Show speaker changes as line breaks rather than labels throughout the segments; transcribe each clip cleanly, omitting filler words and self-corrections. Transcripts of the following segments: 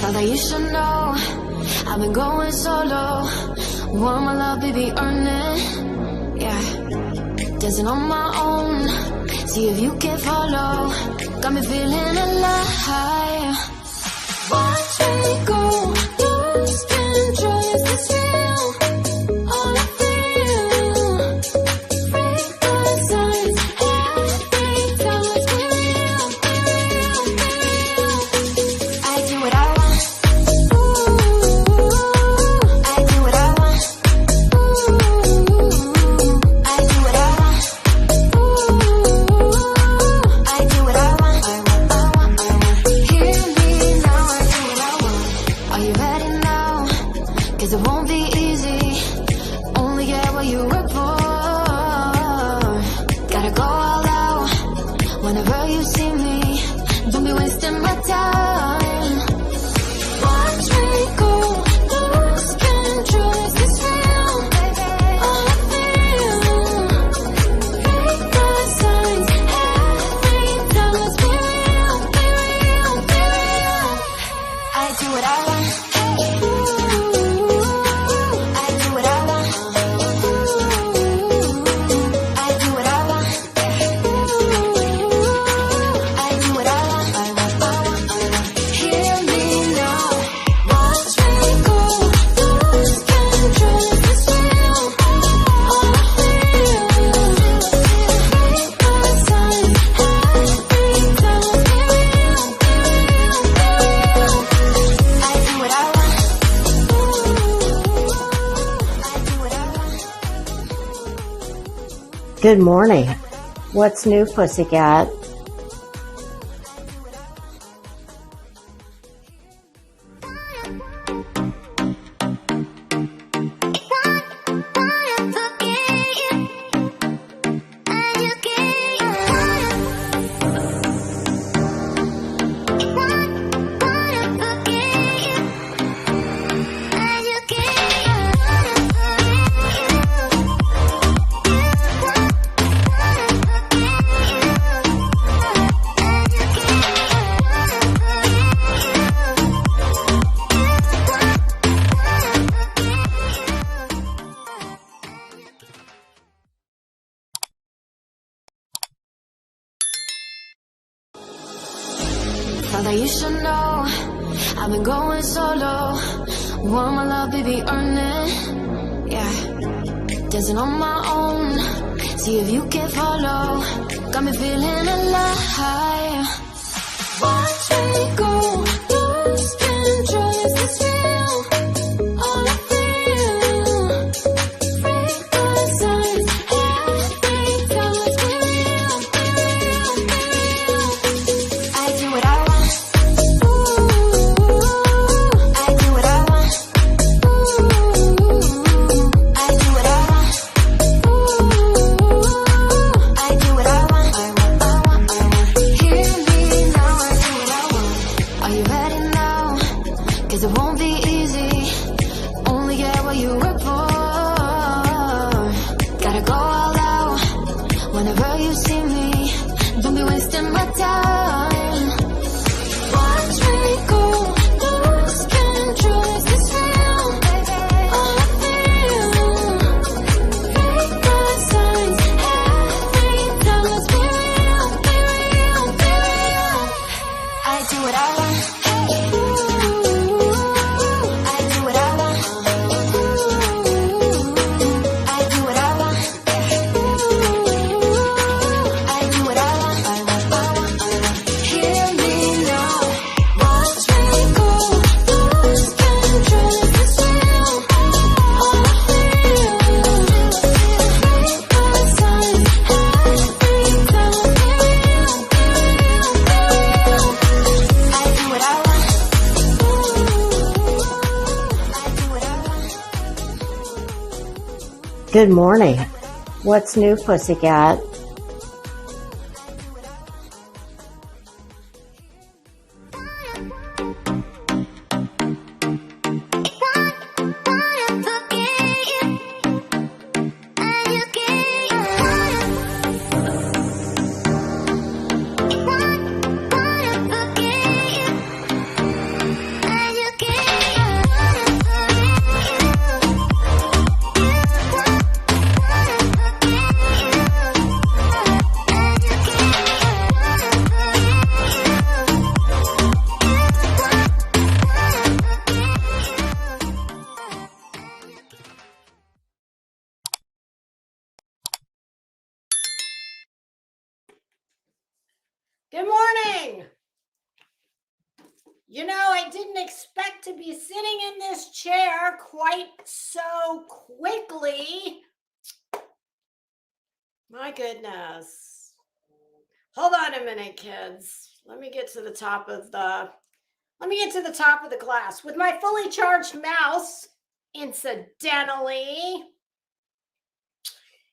Thought that you should know I've been going solo. Want my love, baby, earn it. Yeah, dancing on my own. See if you can follow. Got me feeling alive. Watch me go, lose control. Is this real? All I feel. Break the signs. Every time let's be real, be real, be real. I do what I want. Ooh, I do what I want. Ooh, I do what I want. Ooh, I do what I want. I want. Hear me now, I do what I want. Are you ready now? 'Cause it won't be easy. Only get what you work for. Gotta go all out whenever you see me. Don't be wasting my time. Watch me go, lose control. Is this real? All I feel. Break the signs. Every time let's be real, be real, be real. I do what I want. Ooh, I do what I want. Ooh, I do what I want. Ooh, I do what I want. I want. Hear me now. Watch me go, lose control. Is this real? All I feel. Break the signs. Every time let's be real, be real, be real. I do what I want. I do what I want.
Good morning. What's new, pussycat?
Thought that you should know I've been going solo. Want my love, baby, earn it. Yeah, dancing on my own. See if you can follow. Got me feeling alive. Watch me go, lose control. Is this real? All I feel. Break the signs. Every time let's be real, be real, be real. I do what I want. Ooh, I do what I want. Ooh, I do what I want. Ooh, I do what I want. I want. Hear me now, I do what I want. Are you ready now? 'Cause it won't be easy. Only get what you work for. Gotta go all out whenever you see me. Don't be wasting my time. Watch me go, lose control. Is this real? All I feel. Break the signs. Every time let's be real, be real, be real. I do what I want. Ooh, I do what I want. Ooh, I do what I want. Ooh, I do what I want. I want. Hear me now. Watch me go, lose control. Is this real? All I feel. Break the signs. Every time let's be real, be real, be real. I do what I want. I do what I want.
Good morning. What's new, pussycat?
I
morning. You know, I didn't expect to be sitting in this chair quite so quickly. My goodness. Hold on a minute, kids. Let me get to the top of the class with my fully charged mouse, incidentally.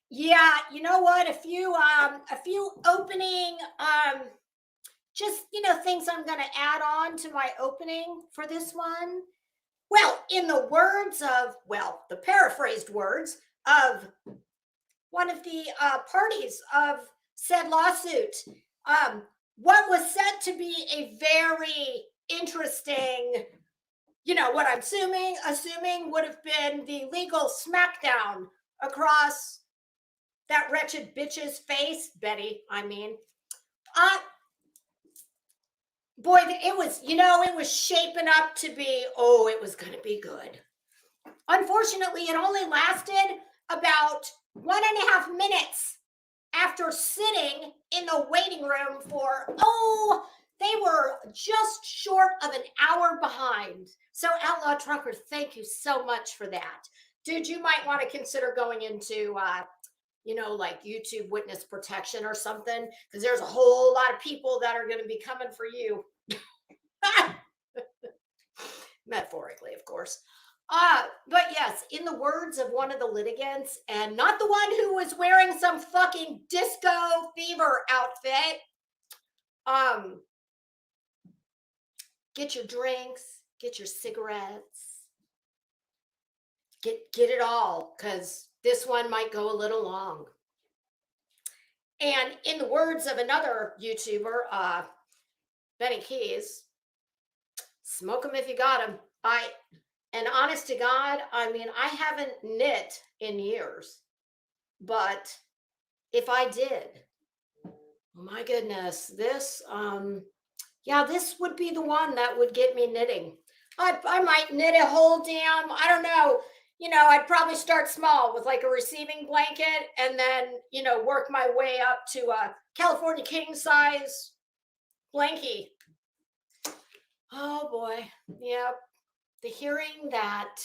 Yeah, you know what? A few opening just, things I'm going to add on to my opening for this one. Well, in the words of, the paraphrased words of one of the parties of said lawsuit, what was said to be a very interesting, what I'm assuming would have been the legal smackdown across that wretched bitch's face, Betty, I mean. Boy, it was shaping up to be, it was going to be good. Unfortunately, it only lasted about 1.5 minutes after sitting in the waiting room for, they were just short of an hour behind. So Outlaw Trucker, thank you so much for that. Dude, you might want to consider going into, like YouTube witness protection or something, because there's a whole lot of people that are going to be coming for you. Metaphorically, of course. But yes, in the words of one of the litigants, and not the one who was wearing some fucking disco fever outfit, get your drinks, get your cigarettes, get it all, because this one might go a little long. And in the words of another YouTuber, Benny Keys, smoke them if you got them. And honest to God, I mean, I haven't knit in years, but if I did, oh my goodness, this would be the one that would get me knitting. I might knit a whole damn, I don't know, I'd probably start small with like a receiving blanket and then, work my way up to a California king size blankie. Oh boy. Yep. The hearing that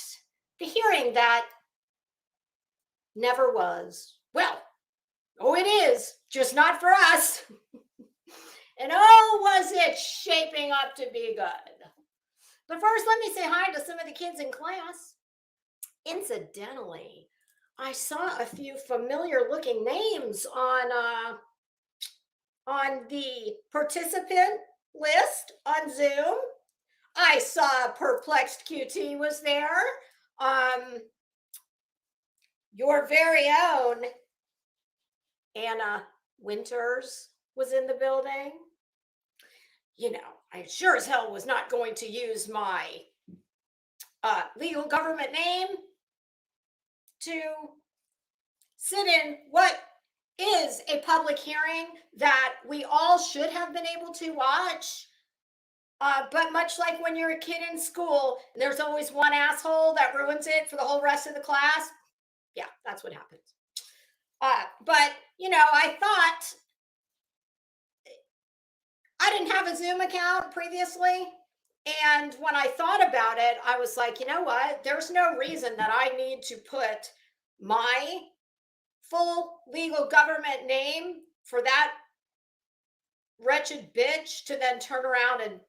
never was. Well, it is, just not for us. And was it shaping up to be good. But first, let me say hi to some of the kids in class. Incidentally, I saw a few familiar looking names on the participant list on Zoom. I saw Perplexed QT was there. Your very own Anna Winters was in the building. I sure as hell was not going to use my legal government name to sit in what is a public hearing that we all should have been able to watch. But much like when you're a kid in school, and there's always one asshole that ruins it for the whole rest of the class. Yeah, that's what happens. But, I thought I didn't have a Zoom account previously. And when I thought about it, I was like, you know what? There's no reason that I need to put my full legal government name for that wretched bitch to then turn around and,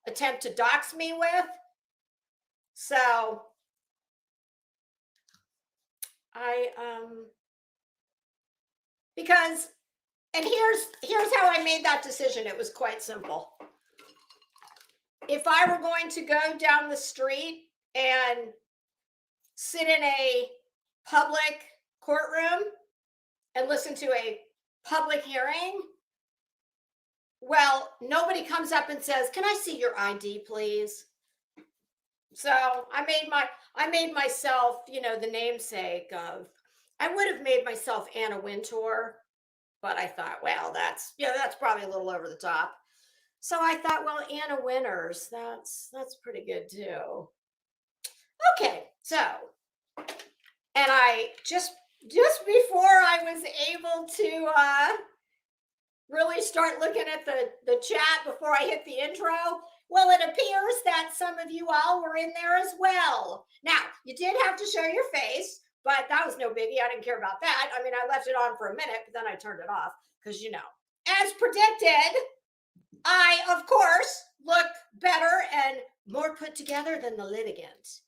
attempt to dox me with. So because, and here's how I made that decision. It was quite simple. If I were going to go down the street and sit in a public courtroom and listen to a public hearing, well, nobody comes up and says, "Can I see your ID, please?" So I made myself, the namesake of, I would have made myself Anna Wintour, but I thought, well, that's probably a little over the top. So I thought, well, Anna Winters, that's pretty good too. Okay, so, and I just before I was able to really start looking at the chat before I hit the intro? Well, it appears that some of you all were in there as well. Now, you did have to show your face, but that was no biggie. I didn't care about that. I mean, I left it on for a minute, but then I turned it off because, as predicted, I, of course, look better and more put together than the litigant.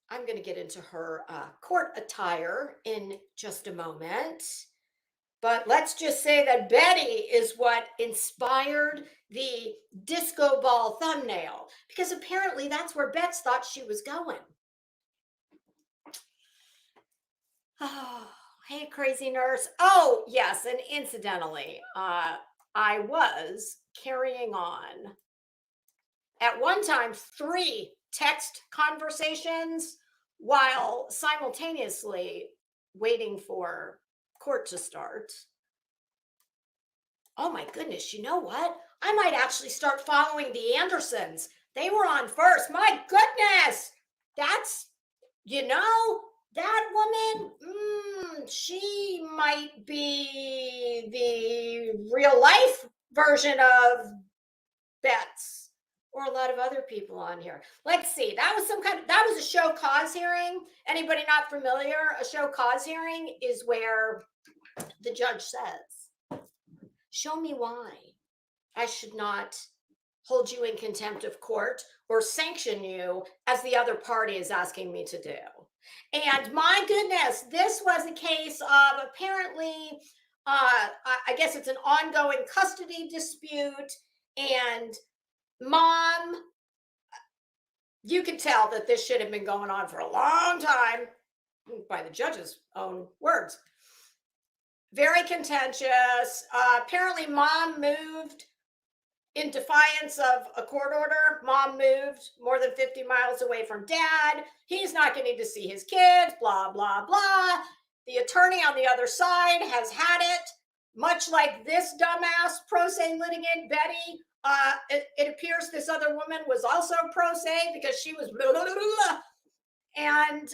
I'm going to get into her court attire in just a moment. But let's just say that Betty is what inspired the disco ball thumbnail, because apparently that's where Bets thought she was going. Oh, hey, crazy nurse. Oh, yes. And incidentally, I was carrying on at one time 3 text conversations while simultaneously waiting for court to start. Oh my goodness, you know what? I might actually start following the Andersons. They were on first. My goodness. That's, that woman, she might be the real life version of Bets, or a lot of other people on here. Let's see. That was a show cause hearing. Anybody not familiar? A show cause hearing is where the judge says, show me why I should not hold you in contempt of court or sanction you as the other party is asking me to do. And my goodness, this was a case of apparently, I guess it's an ongoing custody dispute, and mom, you could tell that this should have been going on for a long time, by the judge's own words. Very contentious. Apparently, mom moved in defiance of a court order. Mom moved more than 50 miles away from dad. He's not going to need to see his kids, blah, blah, blah. The attorney on the other side has had it, much like this dumbass pro se litigant, Betty. It appears this other woman was also pro se because she was blah, blah, blah, blah. And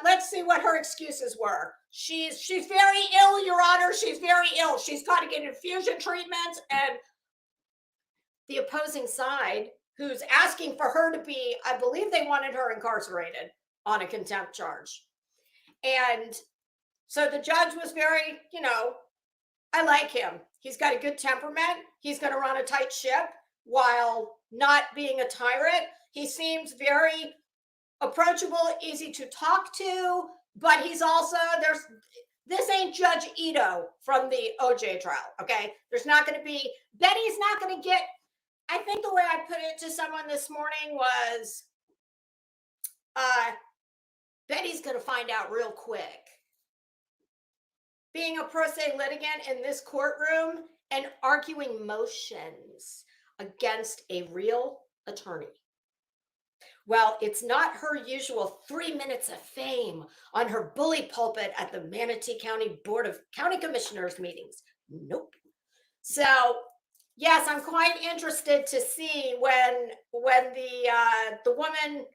let's see what her excuses were. She's very ill, Your Honor. She's very ill. She's got to get infusion treatments. And the opposing side, who's asking for her to be, I believe they wanted her incarcerated on a contempt charge. And so the judge was very, I like him. He's got a good temperament. He's going to run a tight ship while not being a tyrant. He seems very approachable, easy to talk to, but he's also, this ain't Judge Ito from the OJ trial, okay? There's not going to be, Betty's not going to get, I think the way I put it to someone this morning was, Betty's going to find out real quick. Being a pro se litigant in this courtroom and arguing motions against a real attorney. Well, it's not her usual 3 minutes of fame on her bully pulpit at the Manatee County Board of County Commissioners meetings. Nope. So, yes, I'm quite interested to see when the woman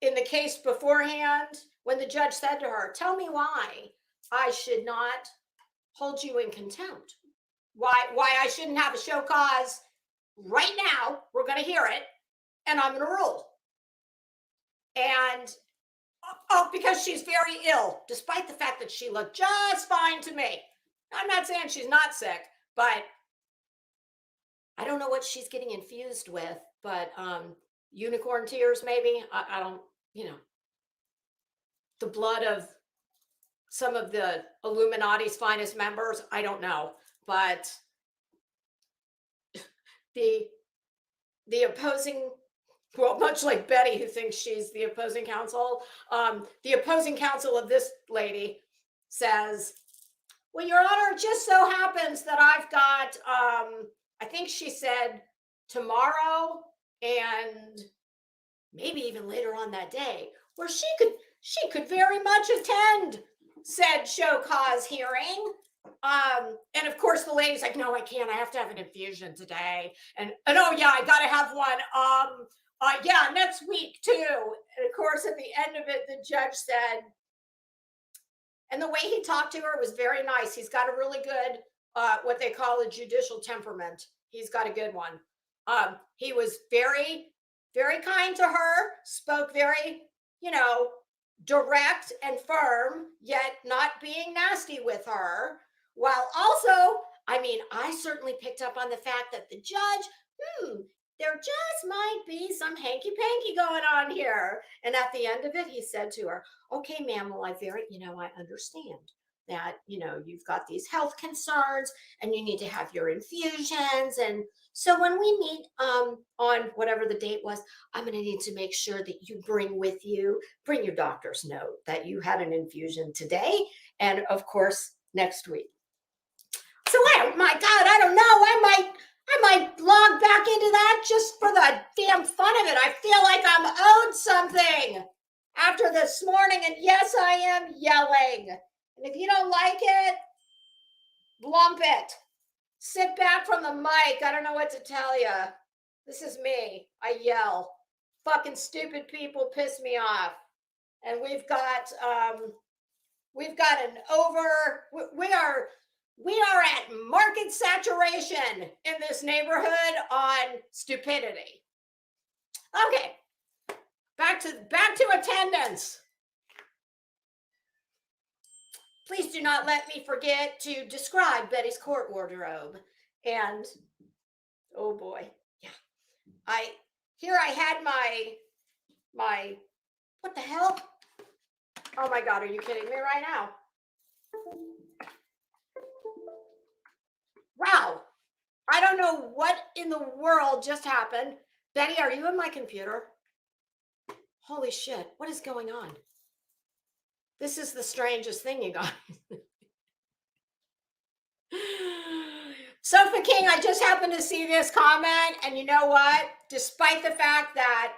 in the case beforehand, when the judge said to her, tell me why I should not hold you in contempt. Why I shouldn't have a show cause right now. We're going to hear it. And I'm going to rule. And, because she's very ill, despite the fact that she looked just fine to me. I'm not saying she's not sick, but I don't know what she's getting infused with, but unicorn tears, maybe. I don't, the blood of some of the Illuminati's finest members. I don't know, but the opposing, well, much like Betty, who thinks she's the opposing counsel, the opposing counsel of this lady says, well, Your Honor, it just so happens that I've got, I think she said tomorrow and maybe even later on that day, where she could very much attend said show cause hearing. And of course the lady's like, no, I can't. I have to have an infusion today. And oh yeah, I gotta have one. Yeah, next week too. And of course, at the end of it, the judge said, And the way he talked to her was very nice. He's got a really good, what they call a judicial temperament. He's got a good one. He was very, very kind to her, spoke very, direct and firm, yet not being nasty with her. While also, I certainly picked up on the fact that the judge, there just might be some hanky-panky going on here. And at the end of it, he said to her, okay, ma'am, well, I understand that, you've got these health concerns and you need to have your infusions. And so when we meet on whatever the date was, I'm going to need to make sure that you bring your doctor's note that you had an infusion today. And of course, next week. So, my God, I don't know. I might log back into that just for the damn fun of it. I feel like I'm owed something after this morning. And yes, I am yelling. And if you don't like it, lump it. Sit back from the mic. I don't know what to tell you. This is me. I yell. Fucking stupid people piss me off. And we are at market saturation in this neighborhood on stupidity. Okay. Back to attendance. Please do not let me forget to describe Betty's court wardrobe. And oh boy, yeah. I had my what the hell? Oh my God, are you kidding me right now? Wow. I don't know what in the world just happened. Betty, are you in my computer? Holy shit, what is going on? This is the strangest thing, you guys. Sofa King, I just happened to see this comment, and you know what? Despite the fact that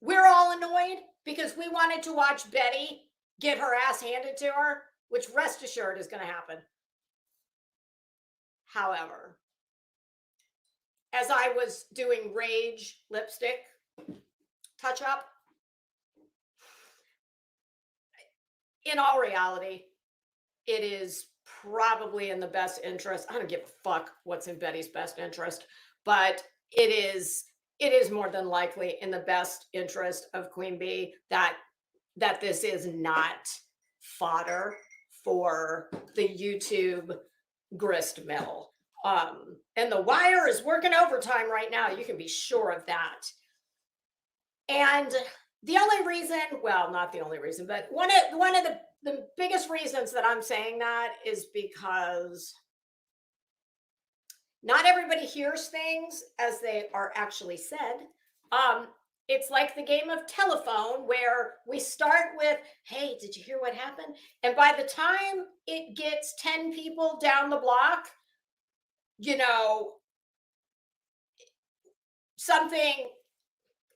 we're all annoyed because we wanted to watch Betty get her ass handed to her, which rest assured is going to happen. However, as I was doing Rage lipstick touch-up, in all reality, it is probably in the best interest. I don't give a fuck what's in Betty's best interest, but it is more than likely in the best interest of Queen Bee that this is not fodder for the YouTube grist mill. And the Wire is working overtime right now. You can be sure of that. And the only reason, well, not the only reason, but one of the biggest reasons that I'm saying that is because not everybody hears things as they are actually said. It's like the game of telephone where we start with, hey, did you hear what happened? And by the time it gets 10 people down the block,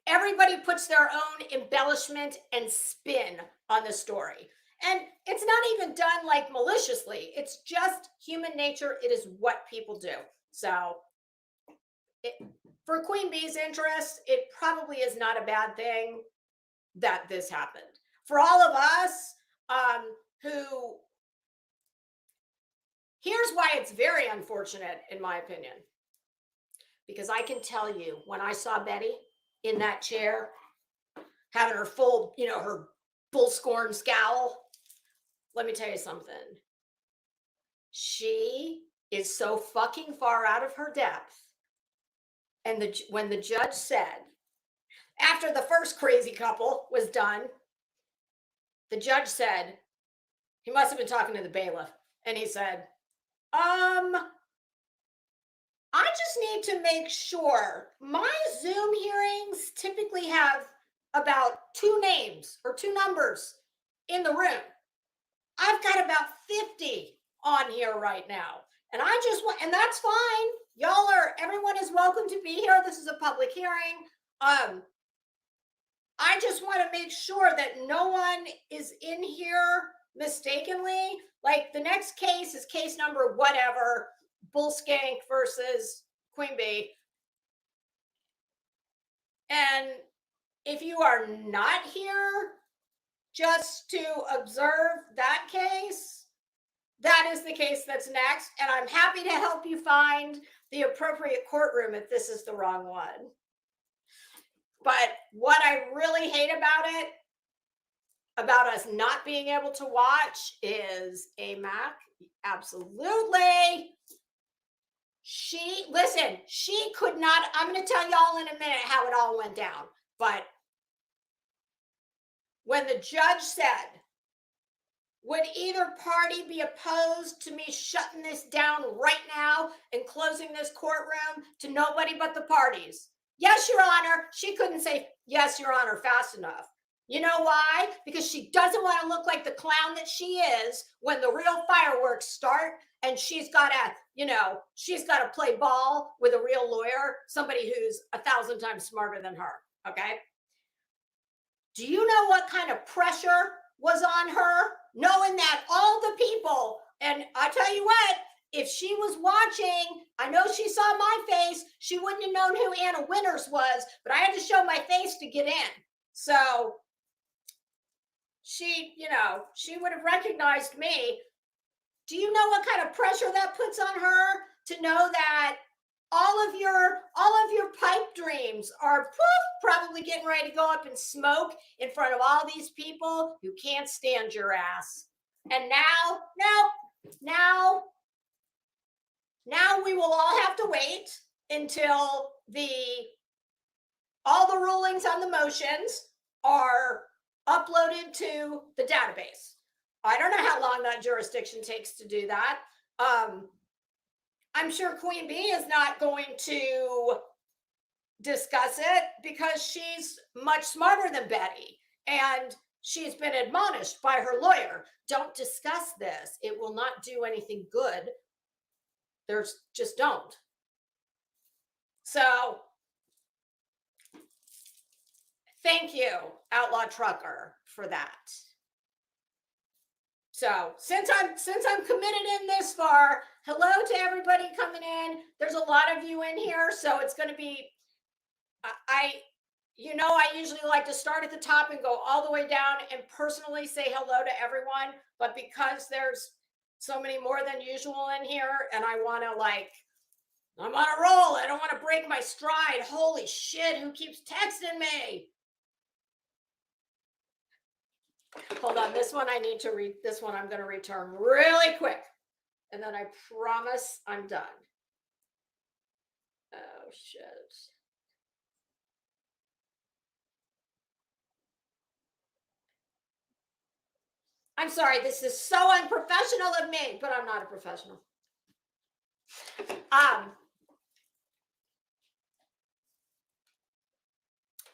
everybody puts their own embellishment and spin on the story. And it's not even done like maliciously. It's just human nature. It is what people do. So for Queen Bee's interest, it probably is not a bad thing that this happened. For all of us who, here's why it's very unfortunate, in my opinion. Because I can tell you, when I saw Betty in that chair, having her full, her bull scorn scowl, let me tell you something. She is so fucking far out of her depth. And when the judge said, after the first crazy couple was done, the judge said, he must have been talking to the bailiff, and he said, I just need to make sure my Zoom hearings typically have about 2 names or 2 numbers in the room. I've got about 50 on here right now. And I just want, and that's fine. Everyone is welcome to be here. This is a public hearing. I just want to make sure that no one is in here mistakenly. Like the next case is case number whatever, Bullskank versus Queen Bee. And if you are not here, just to observe that case, that is the case that's next. And I'm happy to help you find the appropriate courtroom if this is the wrong one. But what I really hate about it, about us not being able to watch, is AMAC. Absolutely. She could not. I'm going to tell y'all in a minute how it all went down. But when the judge said, would either party be opposed to me shutting this down right now and closing this courtroom to nobody but the parties? Yes, Your Honor. She couldn't say, yes, Your Honor, fast enough. You know why? Because she doesn't want to look like the clown that she is when the real fireworks start, and she's got to play ball with a real lawyer, somebody who's 1,000 times smarter than her. Okay. Do you know what kind of pressure was on her, knowing that all the people, and I tell you what, if she was watching, I know she saw my face, she wouldn't have known who Anna Winters was, but I had to show my face to get in. So she would have recognized me. Do you know what kind of pressure that puts on her to know that all of your pipe dreams are probably getting ready to go up in smoke in front of all these people who can't stand your ass? And now we will all have to wait until all the rulings on the motions are uploaded to the database. I don't know how long that jurisdiction takes to do that. I'm sure Queen Bee is not going to discuss it because she's much smarter than Betty, and she's been admonished by her lawyer. Don't discuss this. It will not do anything good. Just don't. So thank you, Outlaw Trucker, for that. So since I'm committed in this far, hello to everybody coming in. There's a lot of you in here, so it's going to be, I usually like to start at the top and go all the way down and personally say hello to everyone. But because there's so many more than usual in here, and I want to I'm on a roll. I don't want to break my stride. Holy shit, who keeps texting me? Hold on, this one I need to read. This one I'm going to return really quick. And then I promise I'm done. Oh, shit. I'm sorry, this is so unprofessional of me, but I'm not a professional.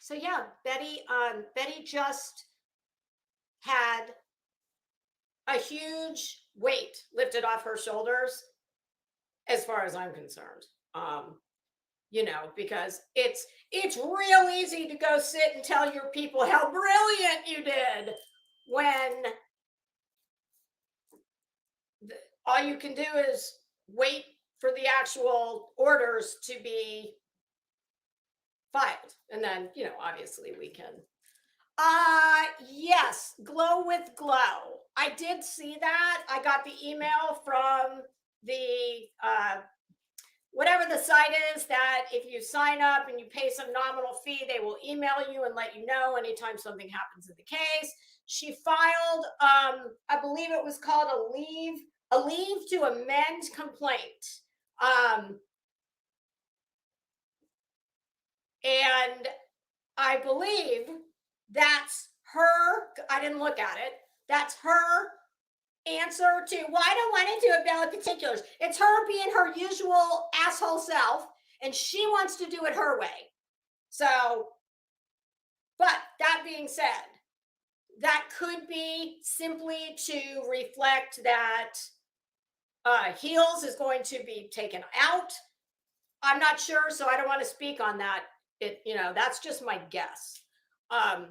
So yeah, Betty just had a huge weight lifted off her shoulders, as far as I'm concerned. Because it's real easy to go sit and tell your people how brilliant you did when all you can do is wait for the actual orders to be filed. And then, obviously we can. Yes, Glow with Glow. I did see that. I got the email from the, whatever the site is, that if you sign up and you pay some nominal fee, they will email you and let you know anytime something happens in the case. She filed, I believe it was called a leave to amend complaint. And I believe that's her, I didn't look at it, that's her answer to, well, I don't want to do a bill of particulars. It's her being her usual asshole self, and she wants to do it her way. So, but that being said, that could be simply to reflect that Heels is going to be taken out. I'm not sure, so I don't want to speak on that. That's just my guess. And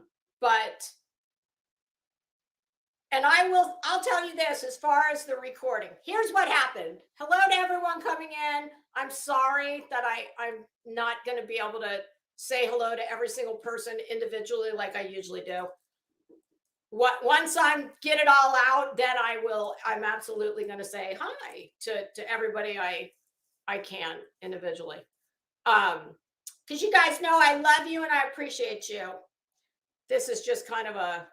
I'll tell you this, as far as the recording, here's what happened. Hello to everyone coming in. I'm sorry that I'm not going to be able to say hello to every single person individually like I usually do. once I get it all out, then I'm absolutely going to say hi to everybody I can individually. Because you guys know I love you and I appreciate you. This is just kind of a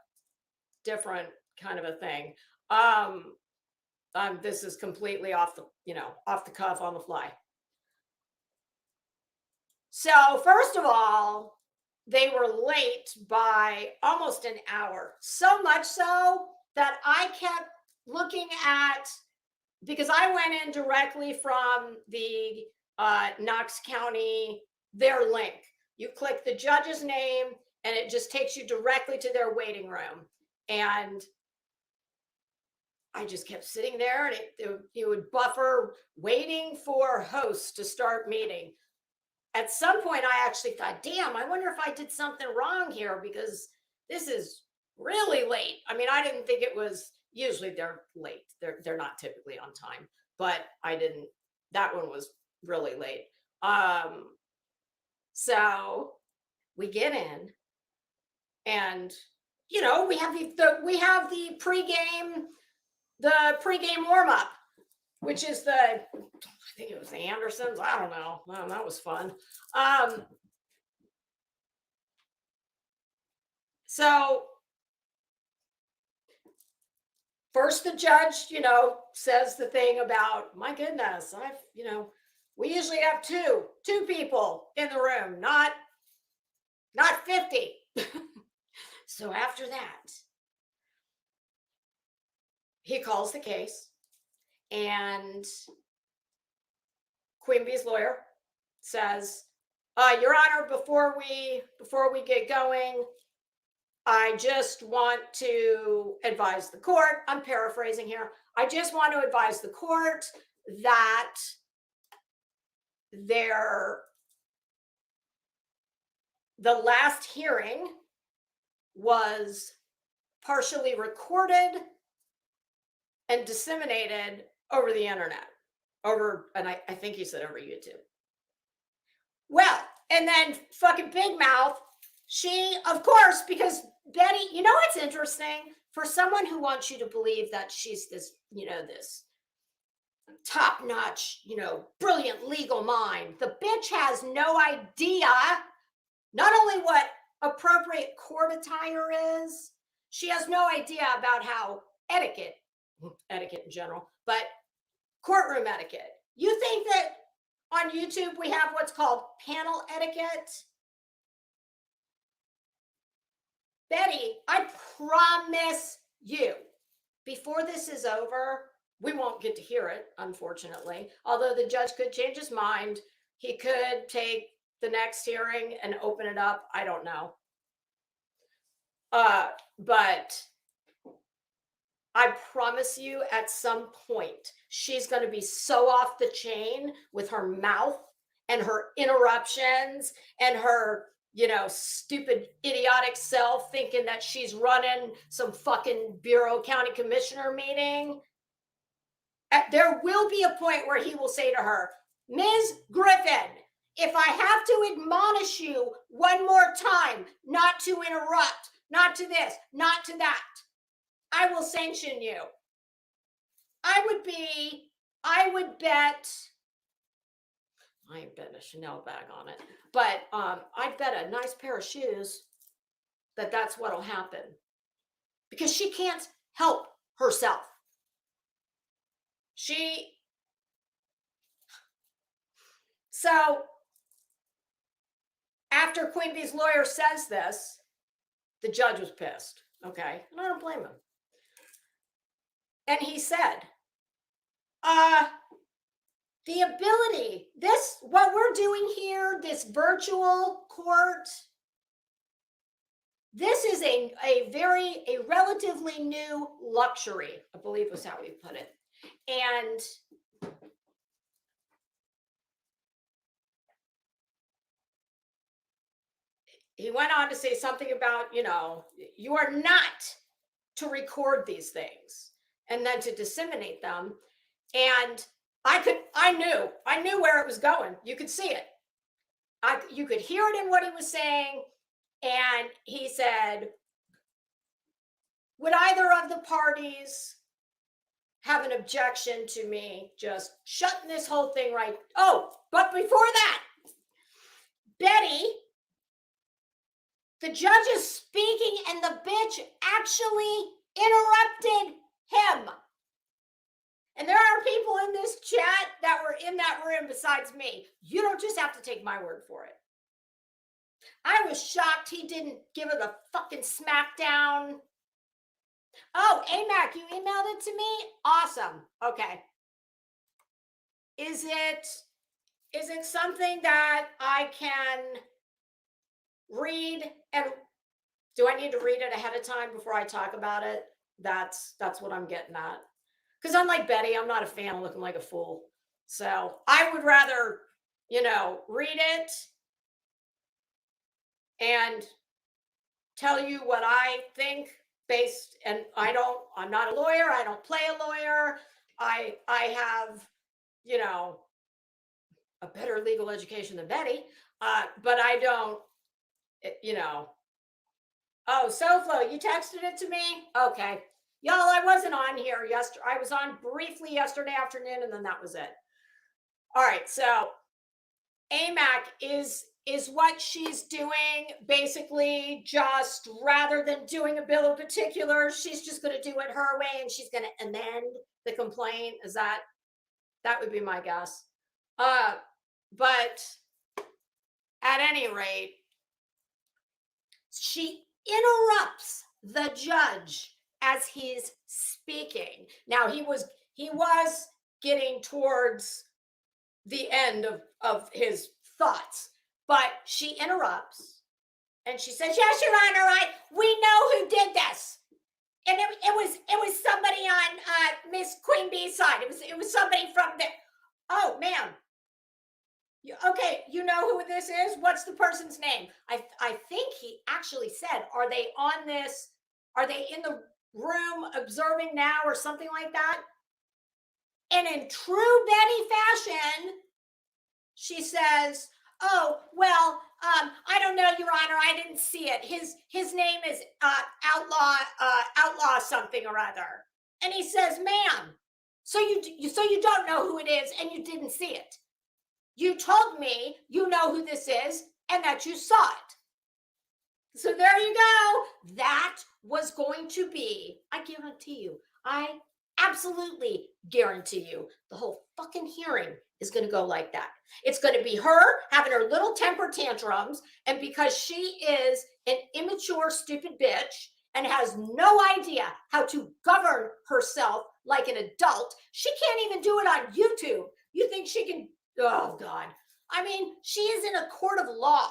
different kind of a thing. This is completely off the cuff, on the fly. So first of all, they were late by almost an hour. So much so that I kept looking at, because I went in directly from the Knox County, their link. You click the judge's name and it just takes you directly to their waiting room. And I just kept sitting there, and it would buffer waiting for hosts to start meeting. At some point, I actually thought, damn, I wonder if I did something wrong here, because this is really late. I mean, I didn't think it was, usually they're late. They're not typically on time, but that one was really late. So we get in, and we have the pregame warm-up, which is I think it was the Andersons. I don't know. Well, that was fun. So first the judge, says the thing about, my goodness, we usually have two people in the room, not 50. So after that, he calls the case, and Queen Bee's lawyer says, Your Honor, before we get going, I just want to advise the court. I'm paraphrasing here. I just want to advise the court that the last hearing was partially recorded and disseminated over the internet, and I think he said over YouTube. Well, and then fucking Big Mouth, she, of course, because Betty, what's interesting? For someone who wants you to believe that she's this, this top-notch, brilliant legal mind, the bitch has no idea not only what appropriate court attire is, she has no idea about how etiquette in general, but courtroom etiquette. You think that on YouTube we have what's called panel etiquette? Betty, I promise you, before this is over, we won't get to hear it, unfortunately. Although the judge could change his mind. He could take the next hearing and open it up. I don't know. But I promise you, at some point, she's going to be so off the chain with her mouth and her interruptions and her, stupid, idiotic self thinking that she's running some fucking Bureau County Commissioner meeting. There will be a point where he will say to her, Ms. Griffin, if I have to admonish you one more time not to interrupt, not to this, not to that, I will sanction you. I would bet, I ain't betting a Chanel bag on it, but I'd bet a nice pair of shoes that's what'll happen, because she can't help herself. So after Queen Bee's lawyer says this, the judge was pissed. Okay, and I don't blame him. And he said, the ability, what we're doing here, this virtual court, this is a relatively new luxury, I believe was how he put it. And he went on to say something about, you are not to record these things and then to disseminate them. And I knew where it was going. You could see it. You could hear it in what he was saying. And he said, would either of the parties have an objection to me just shutting this whole thing right? Oh, but before that, Betty, the judge is speaking and the bitch actually interrupted him. And there are people in this chat that were in that room besides me. You don't just have to take my word for it. I was shocked he didn't give her the fucking smackdown. Oh, AMAC, you emailed it to me? Awesome. Okay. Is it something that I can read? And do I need to read it ahead of time before I talk about it? That's what I'm getting at. Because unlike Betty, I'm not a fan of looking like a fool. So I would rather, read it and tell you what I think based, and I'm not a lawyer. I don't play a lawyer. I have, a better legal education than Betty. But I don't, Oh, SoFlo, you texted it to me? Okay. Y'all, I wasn't on here yesterday. I was on briefly yesterday afternoon, and then that was it. All right, so AMAC is what she's doing basically just rather than doing a bill of particulars, she's just going to do it her way, and she's going to amend the complaint. Is that would be my guess. But at any rate, she interrupts the judge as he's speaking. Now he was getting towards the end of his thoughts, but she interrupts and she says, "Yes, Your Honor, we know who did this, and it was somebody on Miss Queen Bee's side. It was somebody from the." Oh, ma'am. Okay, you know who this is? What's the person's name? I think he actually said, are they on this? Are they in the room observing now or something like that? And in true Betty fashion, she says, "Oh, well, I don't know, Your Honor. I didn't see it. His name is outlaw something or other." And he says, "Ma'am, so you don't know who it is and you didn't see it. You told me you know who this is and that you saw it." So there you go. That was going to be, I guarantee you, I absolutely guarantee you, the whole fucking hearing is going to go like that. It's going to be her having her little temper tantrums, and because she is an immature, stupid bitch and has no idea how to govern herself like an adult, she can't even do it on YouTube. You think she can? Oh, God. I mean, she is in a court of law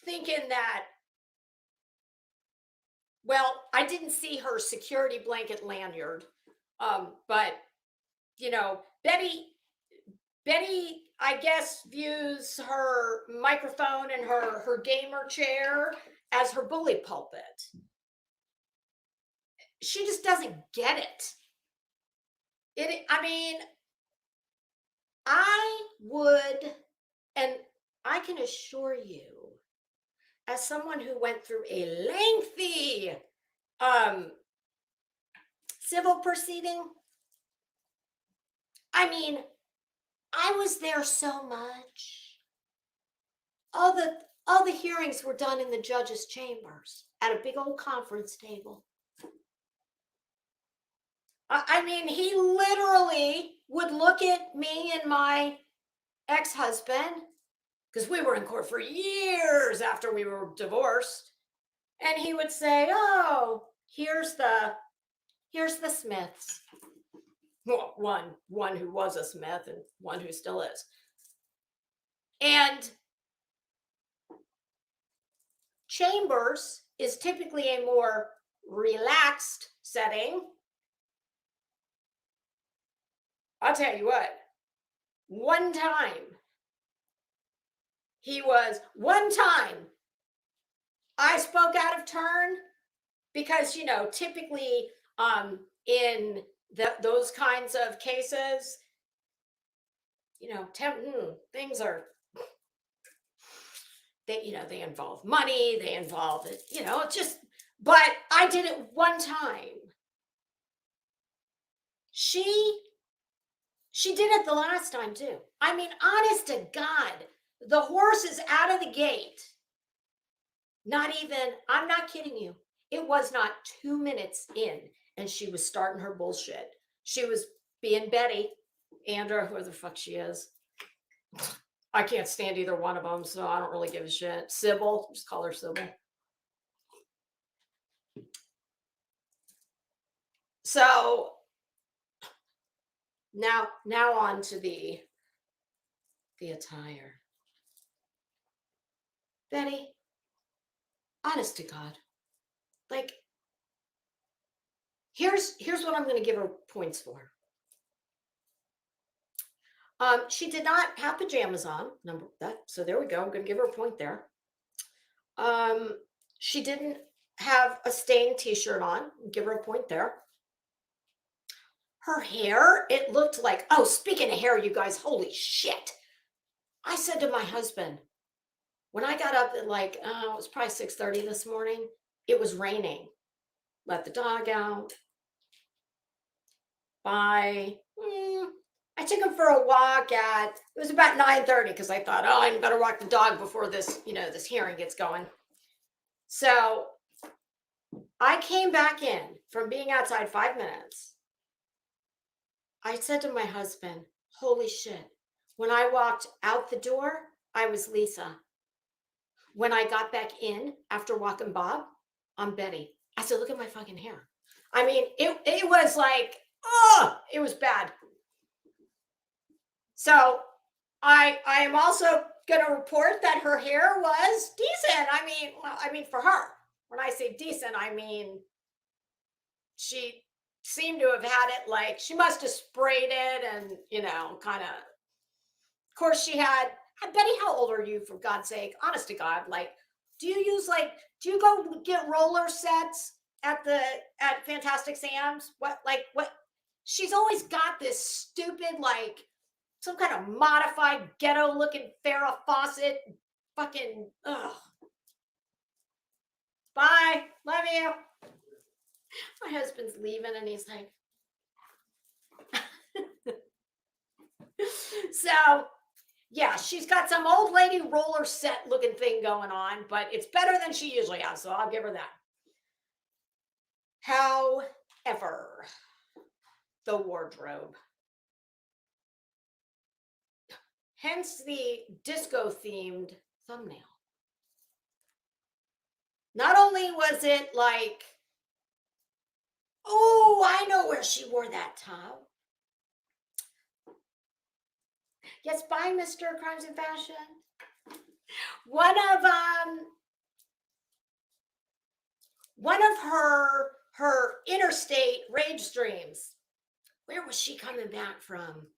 thinking that, well, I didn't see her security blanket lanyard. But, Betty, I guess, views her microphone and her gamer chair as her bully pulpit. She just doesn't get it. I would, and I can assure you, as someone who went through a lengthy civil proceeding, I was there so much. All the hearings were done in the judge's chambers at a big old conference table. He literally would look at me and my ex-husband, because we were in court for years after we were divorced, and he would say, "Oh, here's the Smiths." Well, one who was a Smith and one who still is. And chambers is typically a more relaxed setting. I'll tell you what, one time I spoke out of turn because, typically in those kinds of cases, things are, they involve money, they involve it, it's just But I did it one time. She did it the last time too. I mean, honest to God, the horse is out of the gate. Not even, I'm not kidding you. It was not 2 minutes in, and she was starting her bullshit. She was being Betty, Andra, whoever the fuck she is. I can't stand either one of them, so I don't really give a shit. Sybil, just call her Sybil. So now on to the attire. Betty, honest to God, like, here's what I'm going to give her points for. She did not have pajamas on. So there we go. I'm going to give her a point there. She didn't have a stained t-shirt on. Give her a point there. Her hair, it looked like, oh, speaking of hair, you guys, holy shit. I said to my husband, when I got up at like, it was probably 6:30 this morning, it was raining. Let the dog out. Bye. I took him for a walk it was about 9:30 because I thought, oh, I better walk the dog before this, this hearing gets going. So I came back in from being outside 5 minutes. I said to my husband, holy shit. When I walked out the door, I was Lisa. When I got back in after walking Bob, I'm Betty. I said, look at my fucking hair. I mean, it was like, oh, it was bad. So I am also going to report that her hair was decent. I mean, for her, when I say decent, I mean, she seemed to have had it like, she must have sprayed it and, kind of course she had, Betty, how old are you, for God's sake? Honest to God, like, do you go get roller sets at Fantastic Sam's? What? She's always got this stupid, like, some kind of modified ghetto looking Farrah Fawcett fucking, ugh. Bye, love you. My husband's leaving and he's like, so yeah, she's got some old lady roller set looking thing going on, but it's better than she usually has, so I'll give her that. However, the wardrobe. Hence the disco-themed thumbnail. Not only was it like, oh, I know where she wore that top. Yes, bye, Mr. Crimes and Fashion. One of her interstate rage streams. Where was she coming back from?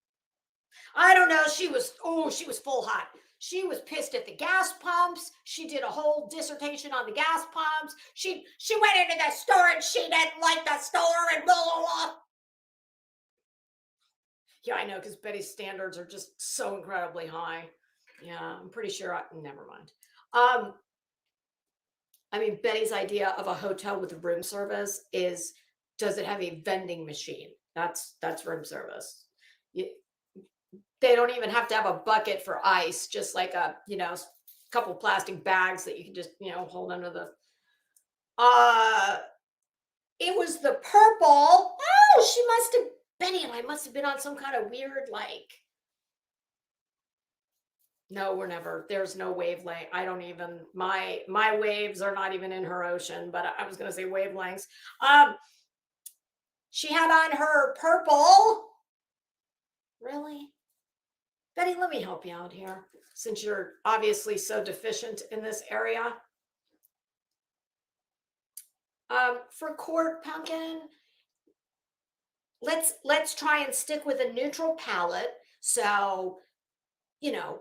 I don't know. She was full hot. She was pissed at the gas pumps. She did a whole dissertation on the gas pumps. She went into the store and she didn't like the store and blah, blah, blah. Yeah, I know, because Betty's standards are just so incredibly high. Yeah, I'm pretty sure. Never mind. I mean, Betty's idea of a hotel with room service is, does it have a vending machine? That's room service. They don't even have to have a bucket for ice, just like a, couple plastic bags that you can just, hold under the. It was the purple. Oh, she must have. Betty and I must have been on some kind of weird, like, no, we're never, there's no wavelength. I don't even, my waves are not even in her ocean, but I was going to say wavelengths. She had on her purple. Really? Betty, let me help you out here, since you're obviously so deficient in this area. For court, pumpkin, let's try and stick with a neutral palette. So,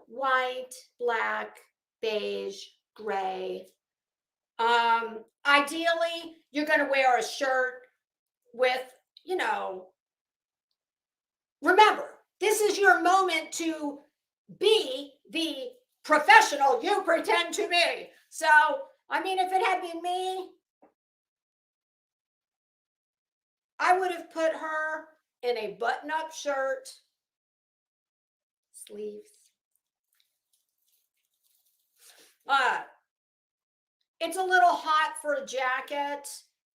white, black, beige, gray. Ideally, you're going to wear a shirt with, remember, this is your moment to be the professional you pretend to be. So, I mean, if it had been me, I would have put her in a button-up shirt, sleeves. It's a little hot for a jacket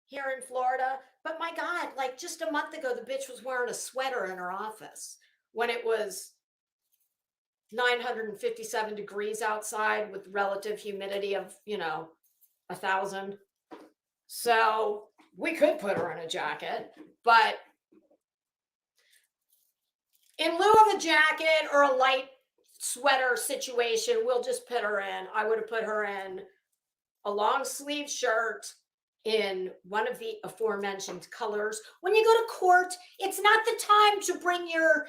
here in Florida, but my God, like just a month ago, the bitch was wearing a sweater in her office when it was 957 degrees outside with relative humidity of, 1,000. So we could put her in a jacket, but in lieu of a jacket or a light sweater situation, we'll just put her in. I would have put her in a long sleeve shirt in one of the aforementioned colors. When you go to court, it's not the time to bring your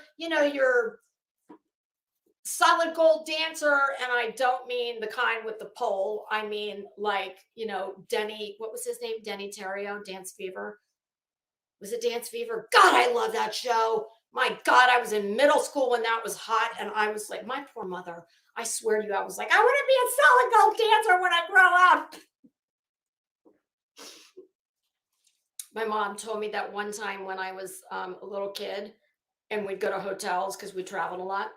solid gold dancer, and I don't mean the kind with the pole. I mean like, Denny, what was his name? Denny Terrio, Dance Fever. Was it Dance Fever? God, I love that show. My God, I was in middle school when that was hot, and I was like, my poor mother. I swear to you, I was like, I want to be a solid gold dancer when I grow up. My mom told me that one time when I was a little kid and we'd go to hotels because we traveled a lot.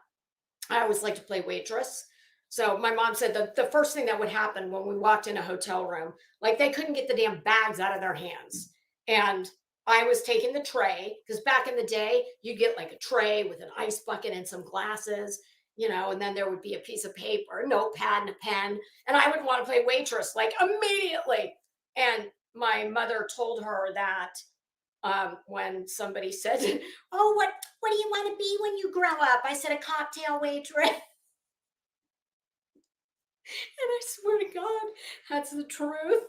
I always liked to play waitress. So my mom said the first thing that would happen when we walked in a hotel room, like they couldn't get the damn bags out of their hands. And I was taking the tray because back in the day, you get like a tray with an ice bucket and some glasses, and then there would be a piece of paper, a notepad, and a pen. And I would want to play waitress like immediately. And my mother told her that when somebody said, "Oh, what do you want to be when you grow up?" I said, "A cocktail waitress." And I swear to God, that's the truth.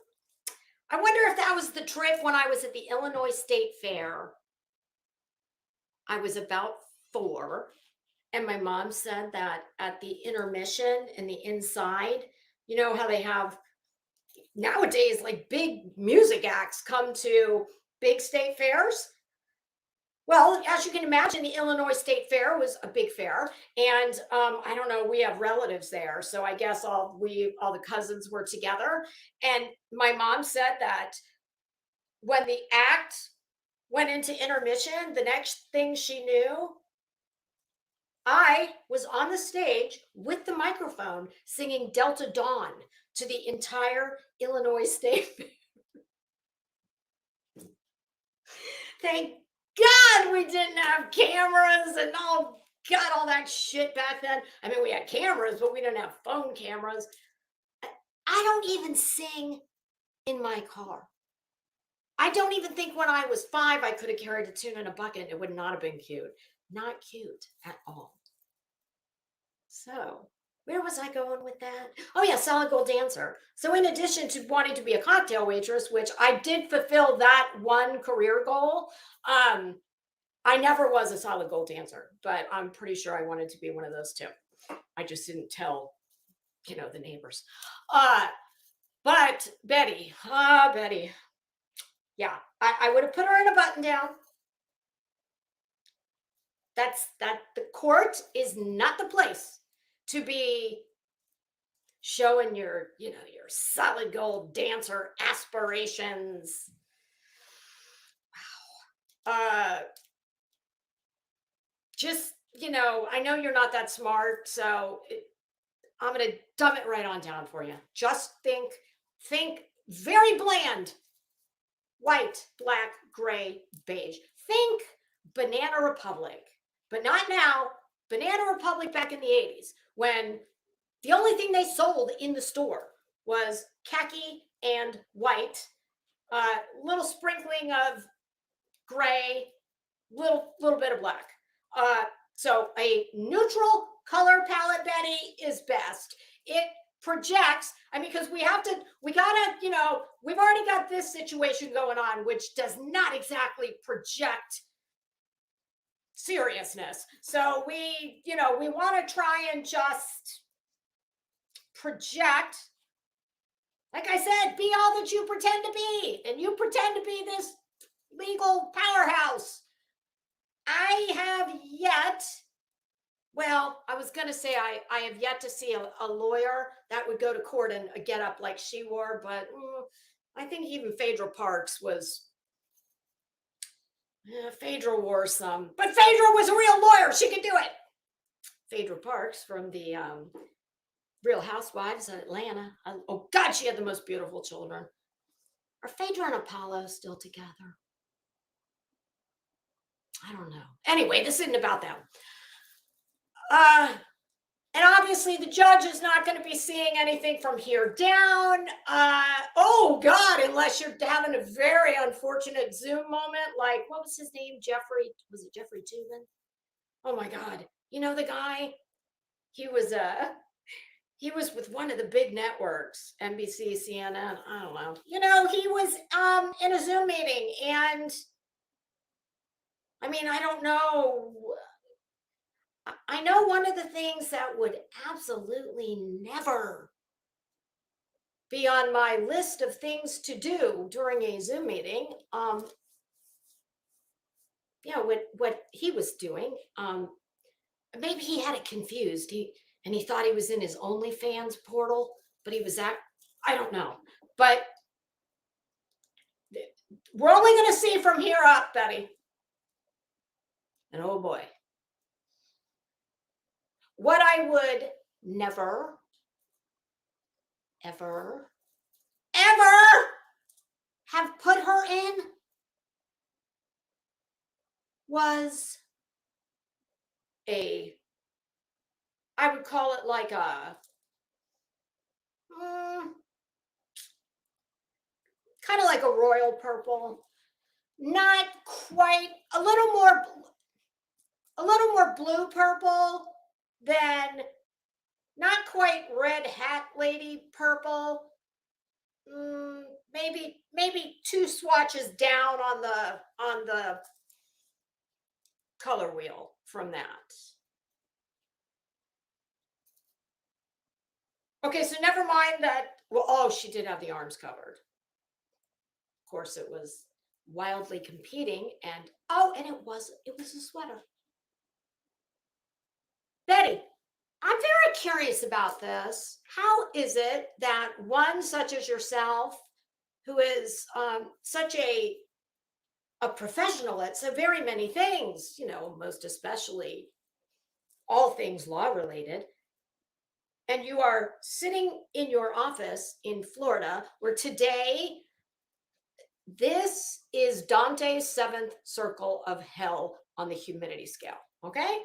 I wonder if that was the trip when I was at the Illinois State Fair. I was about 4, and my mom said that at the intermission in the inside, you know how they have nowadays like big music acts come to big state fairs? Well, as you can imagine, the Illinois State Fair was a big fair, and I don't know, we have relatives there, so I guess all the cousins were together. And my mom said that when the act went into intermission, the next thing she knew, I was on the stage with the microphone singing Delta Dawn to the entire Illinois State Fair. Thank God we didn't have cameras and all that shit back then. I mean, we had cameras, but we didn't have phone cameras. I don't even sing in my car. I don't even think when I was 5, I could have carried a tune in a bucket. It would not have been cute. Not cute at all. So where was I going with that? Oh yeah, solid gold dancer. So in addition to wanting to be a cocktail waitress, which I did fulfill that one career goal, I never was a solid gold dancer, but I'm pretty sure I wanted to be one of those too. I just didn't tell, the neighbors. But Betty, yeah, I would have put her in a button down. That the court is not the place to be showing your solid gold dancer aspirations. Wow. Just, I know you're not that smart, so I'm going to dumb it right on down for you. Just think very bland. White, black, gray, beige. Think Banana Republic, but not now. Banana Republic back in the 80s, when the only thing they sold in the store was khaki and white, little sprinkling of gray, little bit of black. So a neutral color palette, Betty, is best. It projects, because we've already got this situation going on, which does not exactly project seriousness. So we want to try and just project, like I said, be all that you pretend to be, and you pretend to be this legal powerhouse. I have yet to see a lawyer that would go to court and get up like she wore, but I think even Phaedra Parks was Phaedra wore some, but Phaedra was a real lawyer. She could do it. Phaedra Parks from the Real Housewives of Atlanta. Oh God, she had the most beautiful children. Are Phaedra and Apollo still together? I don't know. Anyway, this isn't about them. And obviously the judge is not going to be seeing anything from here down. Oh God, unless you're having a very unfortunate Zoom moment, like, what was his name? Was it Jeffrey Tubin? Oh my God. You know, the guy, he was with one of the big networks, NBC, CNN, I don't know. You know, he was in a Zoom meeting, and I mean, I don't know. I know one of the things that would absolutely never be on my list of things to do during a Zoom meeting. What he was doing. Maybe he had it confused. He thought he was in his OnlyFans portal, but he was at, I don't know. But we're only going to see from here up, Betty. And oh boy. What I would never, ever, ever have put her in was I would call it like a, kind of like a royal purple, not quite, a little more blue purple than, not quite red hat lady purple. Maybe 2 swatches down on the color wheel from that. Okay, so never mind that. Well, oh, she did have the arms covered. Of course, it was wildly competing, and it was a sweater. Betty, I'm very curious about this. How is it that one such as yourself, who is such a professional at so very many things, you know, most especially all things law related, and you are sitting in your office in Florida, where today, this is Dante's 7th circle of hell on the humidity scale, okay?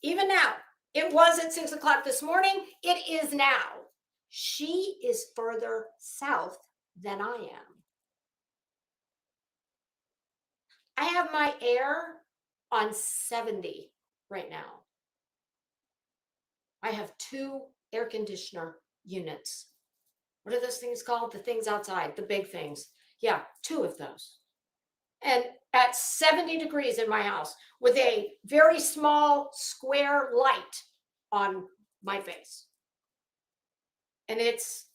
Even now, it was at 6 o'clock this morning. It is now. She is further south than I am. I have my air on 70 right now. I have 2 air conditioner units. What are those things called? The things outside, the big things. Yeah, 2 of those. And at 70 degrees in my house with a very small square light on my face. And it's,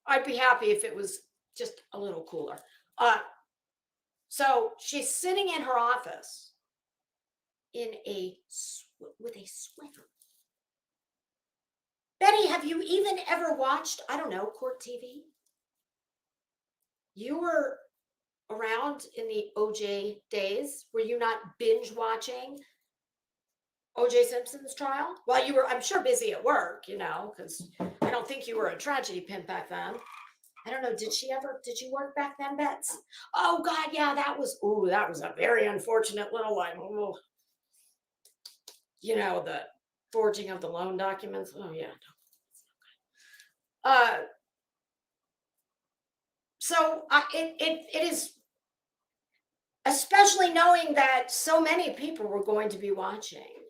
I'd be happy if it was just a little cooler. So she's sitting in her office with a sweater. Betty, have you even ever watched, I don't know, court TV? You were around in the OJ days. Were you not binge watching OJ Simpson's trial? Well, you were, I'm sure, busy at work, you know, because I don't think you were a tragedy pimp back then. I don't know. Did you work back then, Bets? Oh God, yeah, that was a very unfortunate little one. Ooh. You know, the forging of the loan documents. Oh yeah. So it is, especially knowing that so many people were going to be watching.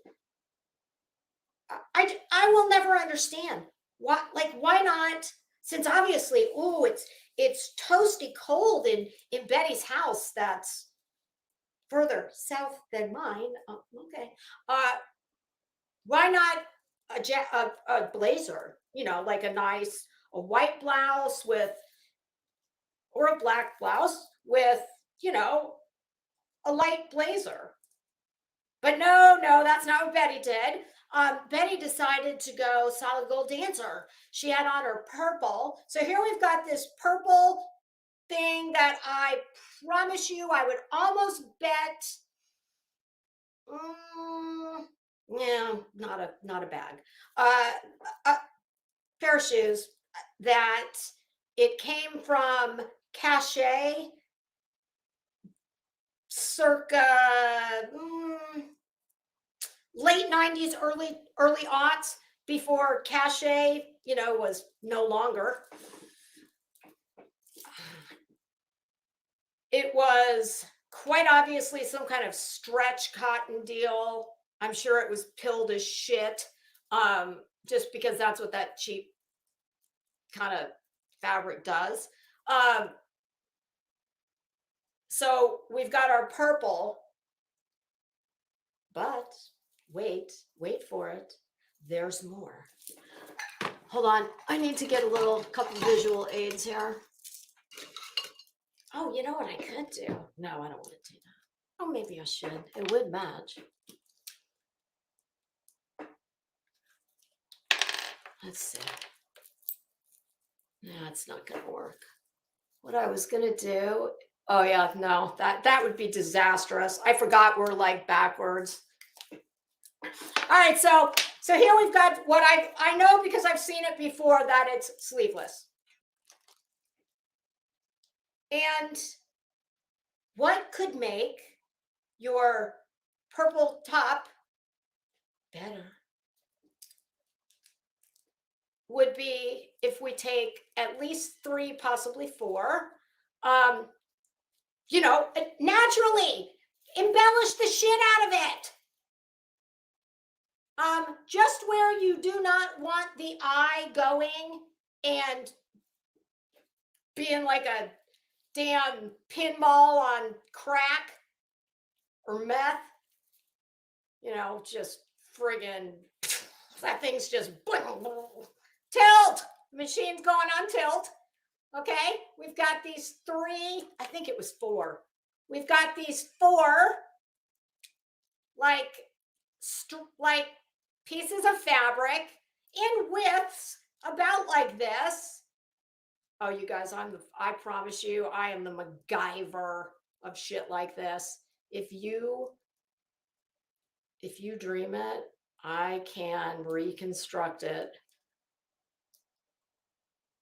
I will never understand why not, since obviously, it's toasty cold in Betty's house that's further south than mine. Okay. Why not a blazer, you know, like a white blouse or a black blouse with, you know, a light blazer. But no, that's not what Betty did. Betty decided to go solid gold dancer. She had on her purple. So here we've got this purple thing that I promise you I would almost bet, yeah, not a bag. A pair of shoes that it came from Cachet circa late 90s, early aughts, before Cachet, was no longer. It was quite obviously some kind of stretch cotton deal. I'm sure it was pilled as shit, just because that's what that cheap kind of fabric does. So we've got our purple, but wait for it. There's more. Hold on. I need to get a couple visual aids here. Oh, you know what I could do? No, I don't want to do that. Oh, maybe I should. It would match. Let's see. No, it's not going to work. What I was going to do. Oh, yeah, no, that would be disastrous. I forgot we're like backwards. All right, so here we've got what I know because I've seen it before, that it's sleeveless. And what could make your purple top better would be if we take at least 3, possibly 4, naturally embellish the shit out of it. Just where you do not want the eye going and being like a damn pinball on crack or meth, just friggin', that thing's just tilt. Machine's going on tilt. Okay, we've got these 3, I think it was 4. We've got these 4 like pieces of fabric in widths about like this. Oh, you guys, I promise you, I am the MacGyver of shit like this. If you dream it, I can reconstruct it.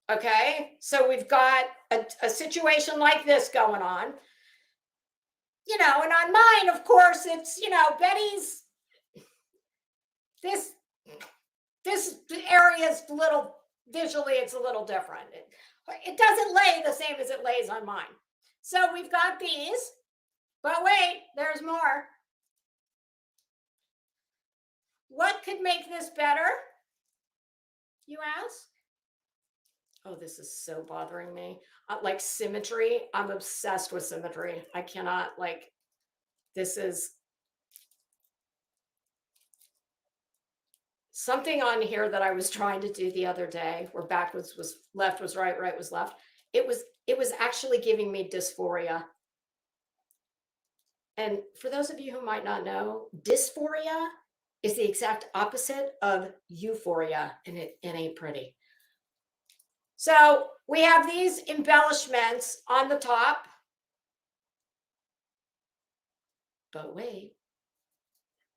Okay, so we've got a situation like this going on. And on mine, of course, it's, Betty's, this area is visually, it's a little different. It doesn't lay the same as it lays on mine. So we've got these, but wait, there's more. What could make this better, you ask? Oh, this is so bothering me. Like symmetry. I'm obsessed with symmetry. I cannot, this is something on here that I was trying to do the other day, where backwards was left was right, right was left. It was actually giving me dysphoria. And for those of you who might not know, dysphoria is the exact opposite of euphoria, and it ain't pretty. So we have these embellishments on the top. But wait,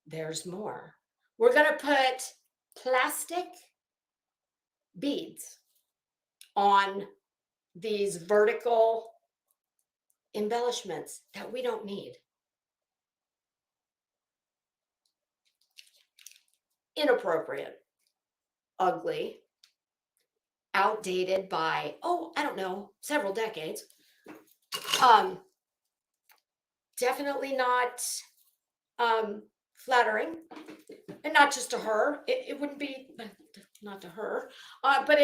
there's more. We're going to put plastic beads on these vertical embellishments that we don't need. Inappropriate, ugly, outdated by, I don't know, several decades. Definitely not flattering, and not just to her. It wouldn't be, not to her, but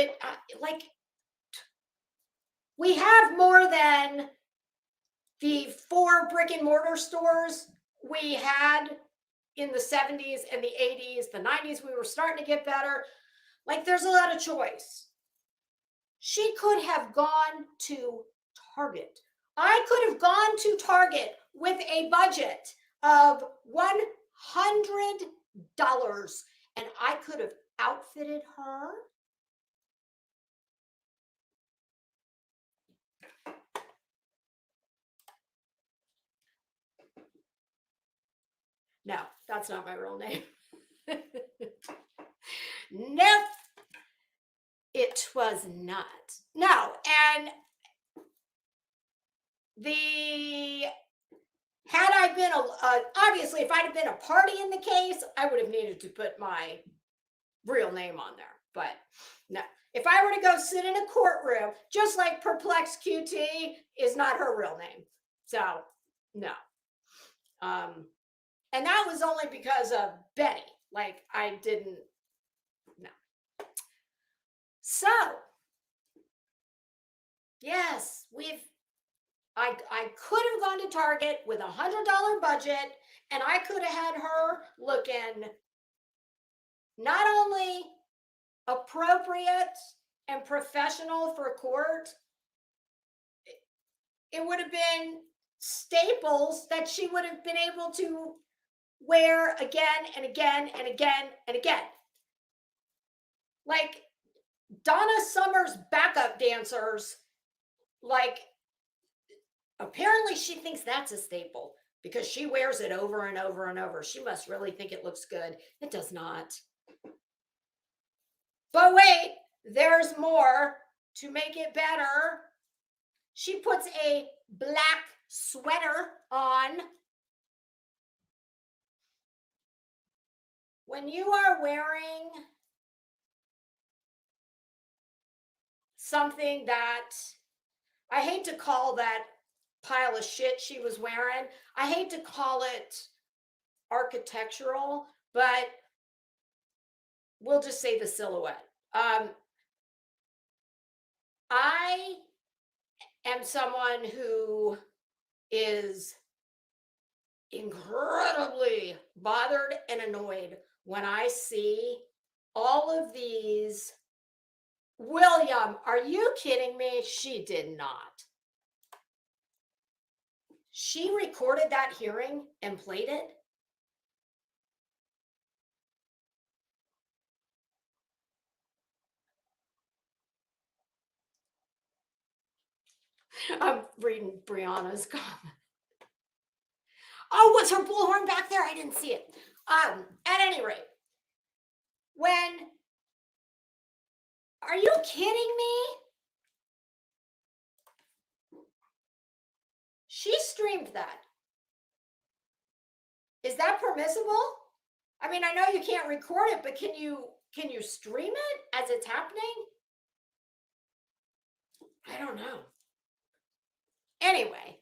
we have more than the 4 brick and mortar stores we had in the 70s and the 80s, the 90s. We were starting to get better. There's a lot of choice. She could have gone to Target. I could have gone to Target with a budget of $100, and I could have outfitted her No, that's not my real name. Nope. It was not. No, and had I been obviously, if I'd have been a party in the case, I would have needed to put my real name on there. But no, if I were to go sit in a courtroom, just like Perplex QT is not her real name. So no. And that was only because of Betty. Like I didn't. No. So yes, I could have gone to Target with $100 budget, and I could have had her looking not only appropriate and professional for court, it would have been staples that she would have been able to wear again and again and again and again. Like Donna Summer's backup dancers, like apparently she thinks that's a staple because she wears it over and over and over. She must really think it looks good. It does not. But wait, there's more to make it better. She puts a black sweater on. When you are wearing something that I hate to call that pile of shit she was wearing, I hate to call it architectural, but we'll just say the silhouette. I am someone who is incredibly bothered and annoyed when I see all of these. William, are you kidding me? She did not. She recorded that hearing and played it. I'm reading Brianna's comment. Oh, was her bullhorn back there? I didn't see it. At any rate, are you kidding me? She streamed that. Is that permissible? I mean, I know you can't record it, but can you stream it as it's happening? I don't know. Anyway,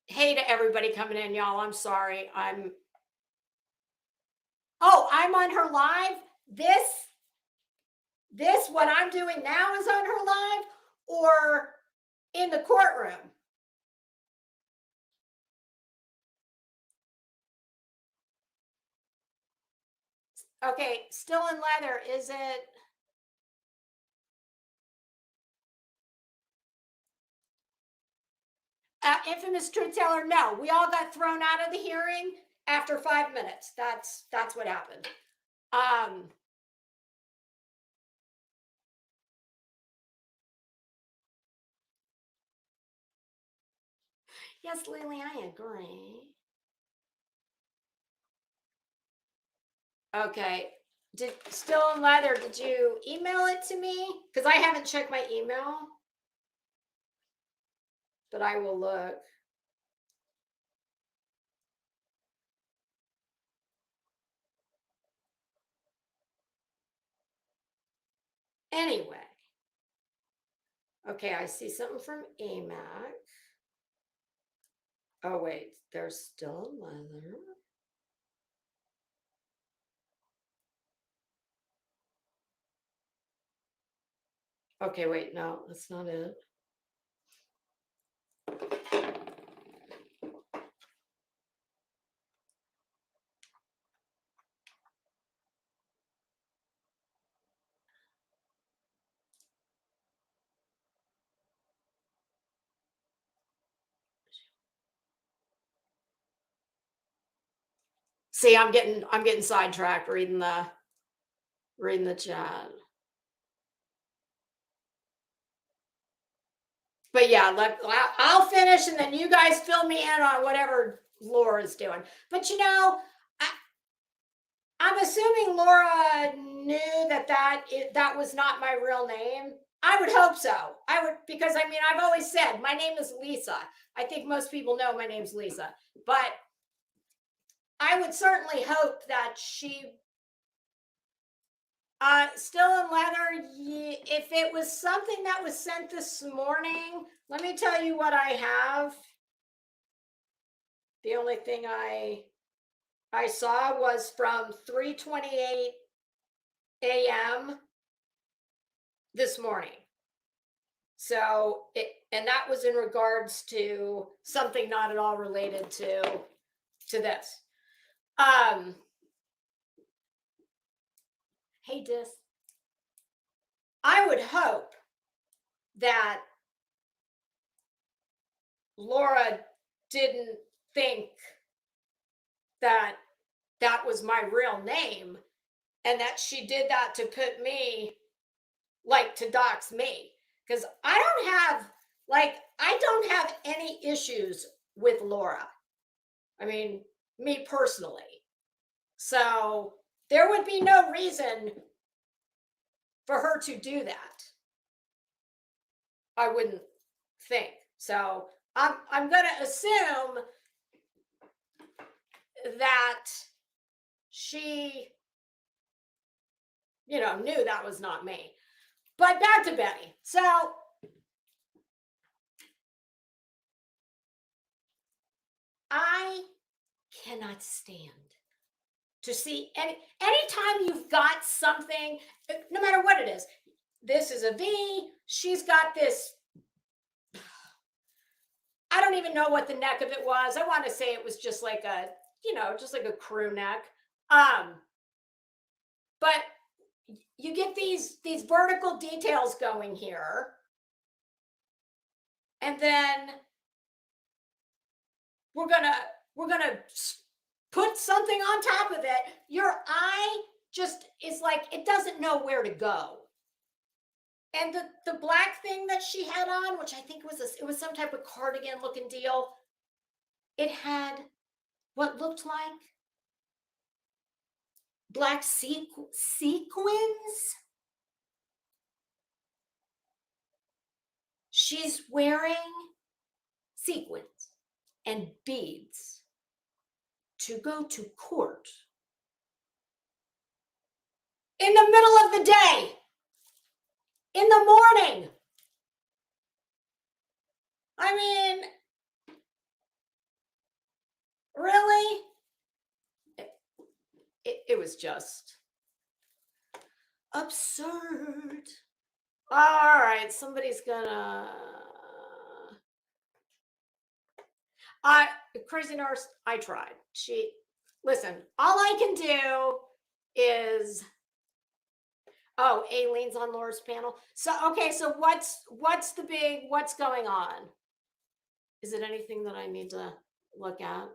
hey to everybody coming in, y'all. I'm sorry. I'm on her live. This what I'm doing now is on her live or in the courtroom? Okay, Still in Leather, is it? Infamous truth teller, no. We all got thrown out of the hearing after 5 minutes. That's what happened. Yes, Lily, I agree. Okay. Still in Leather, did you email it to me? Because I haven't checked my email. But I will look. Anyway. Okay, I see something from AMAC. Oh, wait, there's Still in Leather. Okay, wait, no, that's not it. See, I'm getting sidetracked reading the chat. But yeah, I'll finish and then you guys fill me in on whatever Laura's doing. But I'm assuming Laura knew that was not my real name. I would hope so. I would, because I mean, I've always said my name is Lisa. I think most people know my name's Lisa, but I would certainly hope that she still in leather. If it was something that was sent this morning, let me tell you what I have. The only thing I saw was from 3:28 a.m. this morning. So and that was in regards to something not at all related to this. Hey, Dis. I would hope that Laura didn't think that was my real name and that she did that to put me, like, to dox me, because I don't have any issues with Laura. I mean, me personally. So there would be no reason for her to do that. I wouldn't think. So I'm going to assume that she, knew that was not me. But back to Betty. So I cannot stand to see anytime you've got something, no matter what it is. This is a V. She's got this. I don't even know what the neck of it was. I want to say it was just like a, just like a crew neck. But you get these vertical details going here. And then we're gonna put something on top of it. Your eye just is like, it doesn't know where to go. And the black thing that she had on, which I think it was some type of cardigan looking deal, it had what looked like black sequins. She's wearing sequins and beads to go to court in the middle of the day, in the morning. I mean, really? It was just absurd. All right, somebody's gonna... Crazy Nurse, I tried. Listen, all I can do is... Oh, Aileen's on Laura's panel. So, okay, so what's going on? Is it anything that I need to look at?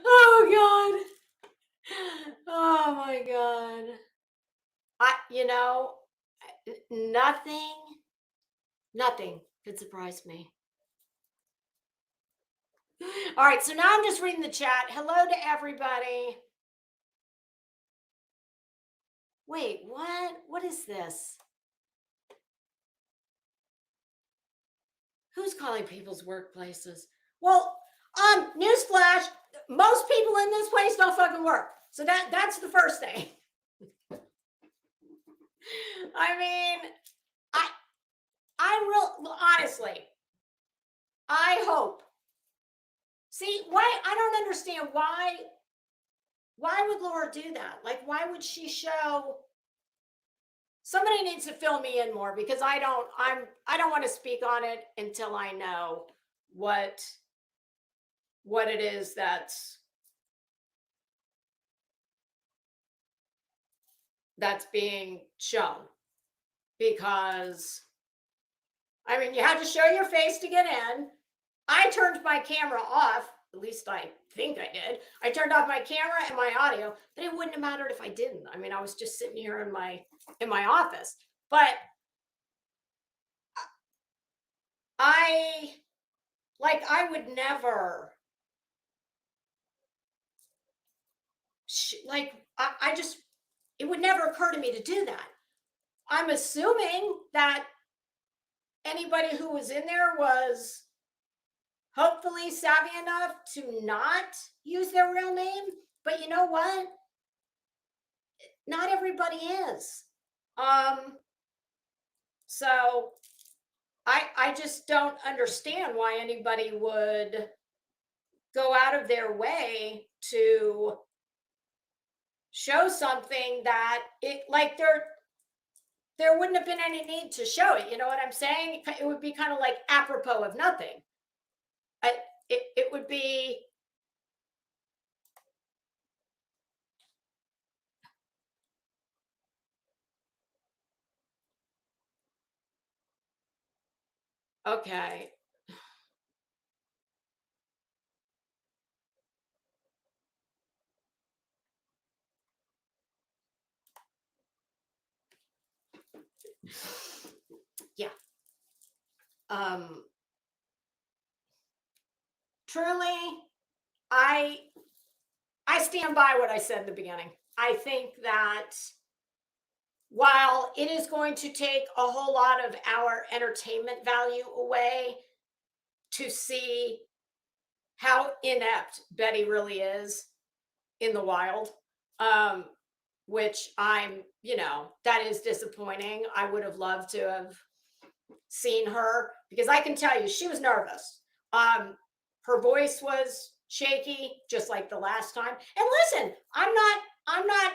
Oh, God. Oh, my God. Nothing could surprise me. All right, so now I'm just reading the chat. Hello to everybody. Wait, what? What is this? Who's calling people's workplaces? Well, newsflash, most people in this place don't fucking work. So that's the first thing. I mean, honestly, I hope. See, why? I don't understand why would Laura do that? Like, why would she show? Somebody needs to fill me in more, because I don't want to speak on it until I know what it is that's being shown. Because I mean, you have to show your face to get in. I turned my camera off At least I think I did. I turned off my camera and my audio, but it wouldn't have mattered if I didn't. I mean, I was just sitting here in my office. But I would never I just, it would never occur to me to do that. I'm assuming that anybody who was in there was hopefully savvy enough to not use their real name. But you know what? Not everybody is. So I just don't understand why anybody would go out of their way to show something that there wouldn't have been any need to show it. You know what I'm saying? It would be kind of like apropos of nothing. It would be, okay. Yeah. Truly, I stand by what I said in the beginning. I think that while it is going to take a whole lot of our entertainment value away to see how inept Betty really is in the wild, which that is disappointing. I would have loved to have seen her, because I can tell you she was nervous. Her voice was shaky, just like the last time. And listen, I'm not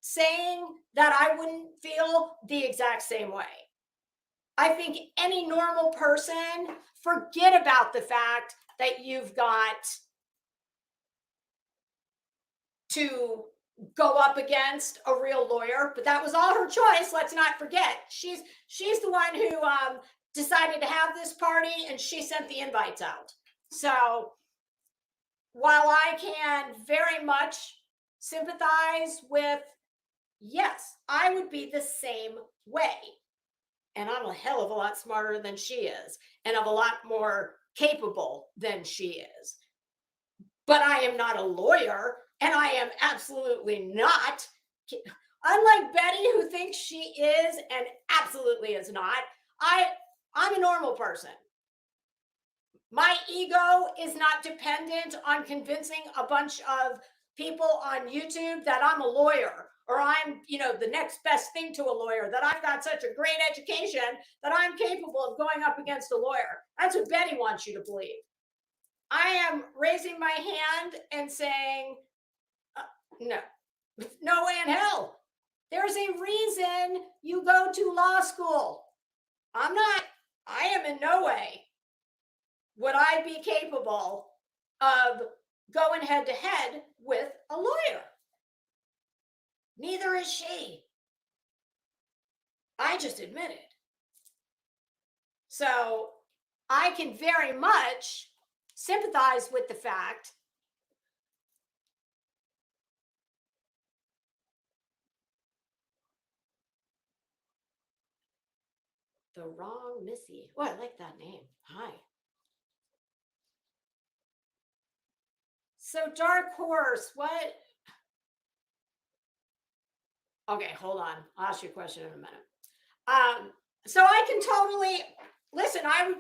saying that I wouldn't feel the exact same way. I think any normal person, forget about the fact that you've got to go up against a real lawyer, but that was all her choice. Let's not forget. She's the one who decided to have this party, and she sent the invites out. So while I can very much sympathize with, yes, I would be the same way. And I'm a hell of a lot smarter than she is, and I'm a lot more capable than she is. But I am not a lawyer, and I am absolutely not, unlike Betty, who thinks she is and absolutely is not. I'm a normal person. My ego is not dependent on convincing a bunch of people on YouTube that I'm a lawyer, or I'm, the next best thing to a lawyer, that I've got such a great education that I'm capable of going up against a lawyer. That's what Betty wants you to believe. I am raising my hand and saying, no way in hell. There's a reason you go to law school. I am in no way would I be capable of going head to head with a lawyer. Neither is she. I just admitted. So I can very much sympathize with the fact the wrong Missy. Oh, I like that name. Hi. So Dark Horse, what? Okay, hold on. I'll ask you a question in a minute. So I can totally listen. I would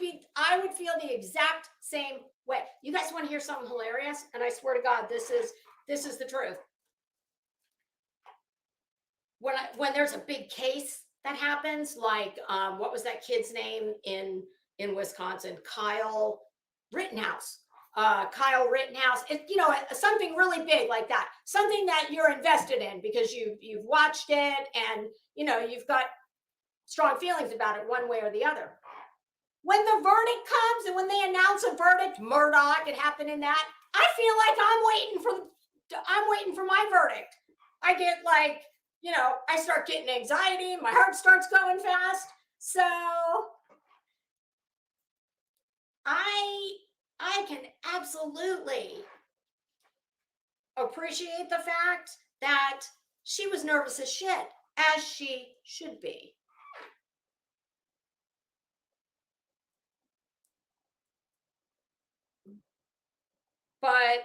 feel the exact same way. You guys want to hear something hilarious? And I swear to God, this is the truth. When there's a big case that happens, like what was that kid's name in Wisconsin? Kyle Rittenhouse. Kyle Rittenhouse, something really big like that, something that you're invested in because you've watched it, and you've got strong feelings about it one way or the other. When the verdict comes and when they announce a verdict, Murdoch, it happened in that, I feel like I'm waiting for my verdict. I get I start getting anxiety, my heart starts going fast. So I can absolutely appreciate the fact that she was nervous as shit, as she should be. But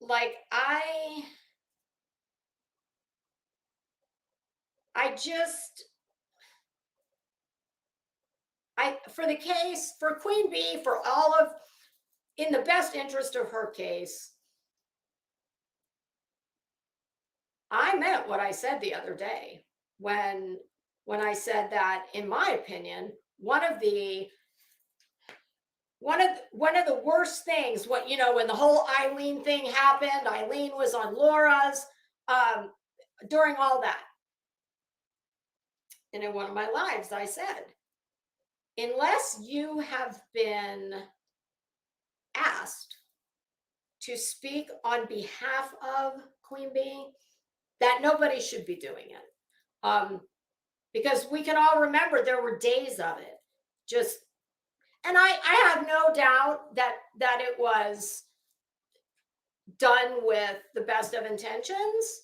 like I just for the case for Queen Bee, for all of, in the best interest of her case, I meant what I said the other day when I said that, in my opinion, one of the worst things, what, you know, when the whole Eileen thing happened, Eileen was on Laura's, during all that. And in one of my lives, I said, unless you have been asked to speak on behalf of Queen Bee, that nobody should be doing it. Because we can all remember there were days of it. Just, and I have no doubt that it was done with the best of intentions.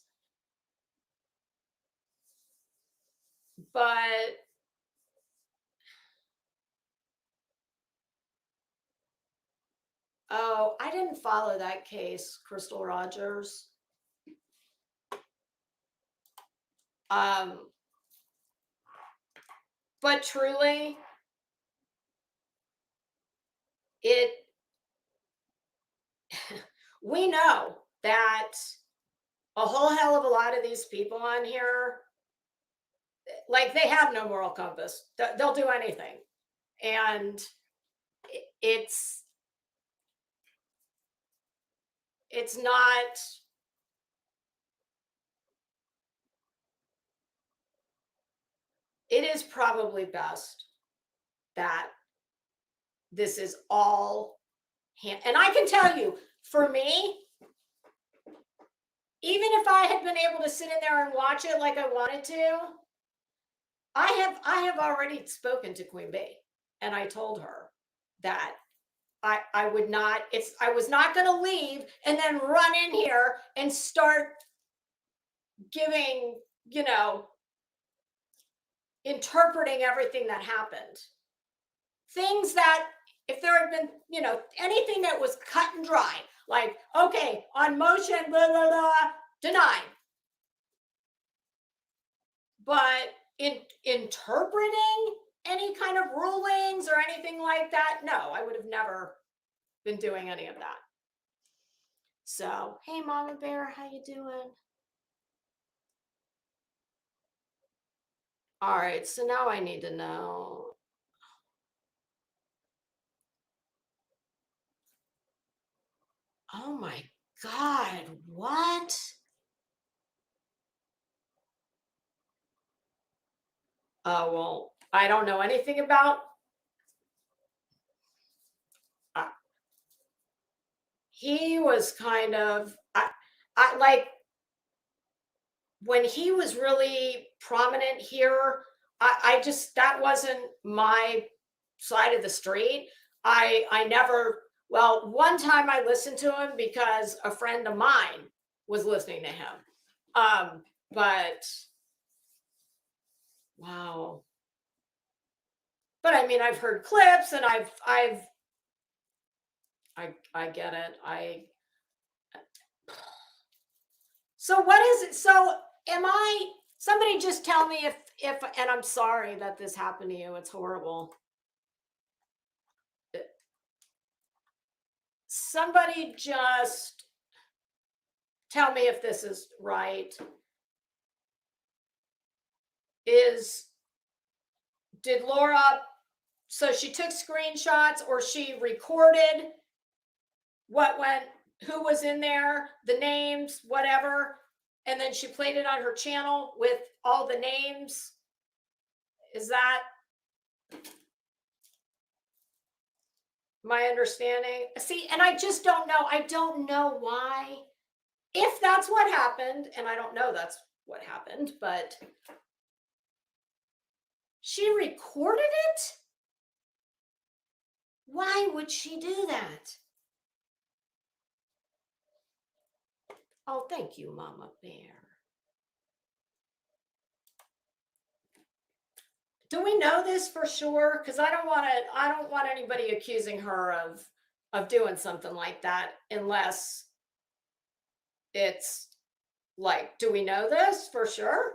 But oh, I didn't follow that case, Crystal Rogers. But truly, we know that a whole hell of a lot of these people on here, like, they have no moral compass. They'll do anything. And it's not, it is probably best that this is all and I can tell you, for me, even if I had been able to sit in there and watch it like I wanted to, I have already spoken to Queen Bee, and I told her that I would not, I was not going to leave and then run in here and start giving, you know, interpreting everything that happened. Things that, if there had been, you know, anything that was cut and dry, like, okay, on motion, blah, blah, blah, denied. But in interpreting any kind of rulings or anything like that, no, I would have never been doing any of that. So, hey, Mama Bear, how you doing? All right, so now I need to know. Oh my God, what? Oh, well, I don't know anything about. He was kind of, I like, when he was really prominent here, I just, that wasn't my side of the street. I never, well, one time I listened to him because a friend of mine was listening to him. But wow. But I mean, I've heard clips and I get it. So what is it? So somebody just tell me if, and I'm sorry that this happened to you. It's horrible. Somebody just tell me if this is right. Did Laura, so she took screenshots or she recorded what went, who was in there, the names, whatever, and then she played it on her channel with all the names? Is that my understanding? See, and I just don't know. I don't know why. If that's what happened, and I don't know that's what happened, but she recorded it? Why would she do that? Oh, thank you, Mama Bear. Do we know this for sure? Because I don't want anybody accusing her of doing something like that unless it's like, do we know this for sure?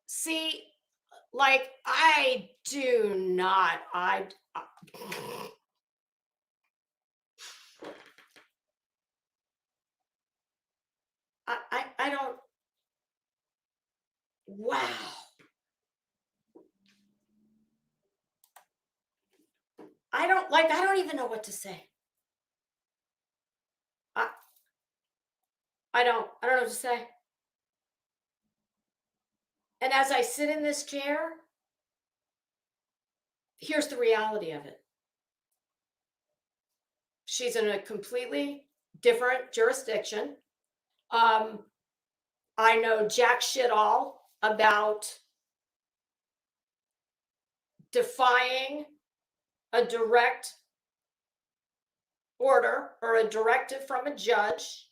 See, like I do not I don't. Wow. I don't even know what to say. I don't know what to say. And as I sit in this chair, here's the reality of it. She's in a completely different jurisdiction. I know jack shit all about defying a direct order or a directive from a judge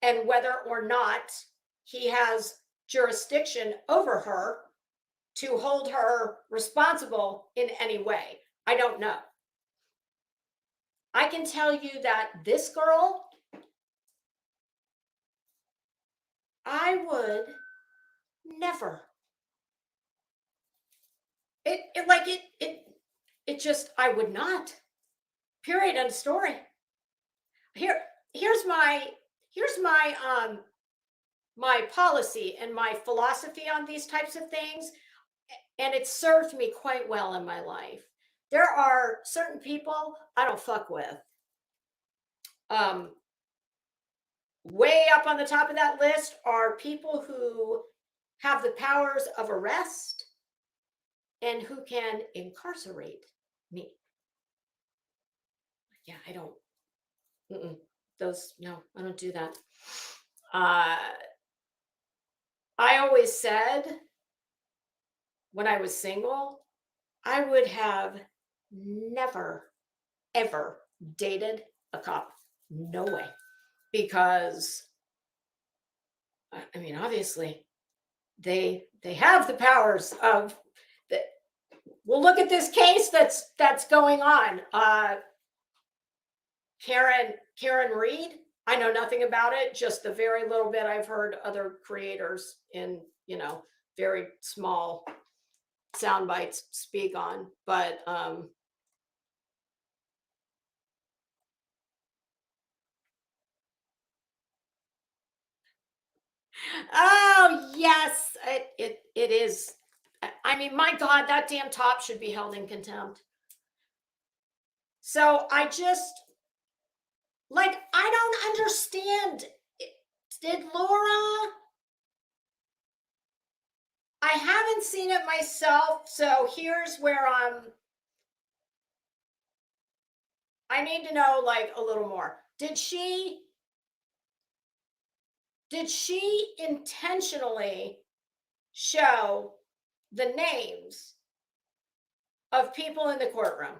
and whether or not he has jurisdiction over her to hold her responsible in any way. I don't know. I can tell you that this girl, I would never. It just, I would not. Period. End of story. Here's my my policy and my philosophy on these types of things, and it served me quite well in my life. There are certain people I don't fuck with. Way up on the top of that list are people who have the powers of arrest and who can incarcerate me. Yeah, I don't. Those, no, I don't do that. I always said when I was single, I would have never, ever dated a cop. No way. Because, I mean, obviously, they have the powers of the. Well, look at this case that's going on. Karen Reed. I know nothing about it, just the very little bit I've heard other creators in, very small sound bites speak on. But oh yes, it is. I mean, my God, that damn top should be held in contempt. So I just I don't understand. Did Laura? I haven't seen it myself, so here's where I need to know a little more. Did she intentionally show the names of people in the courtroom?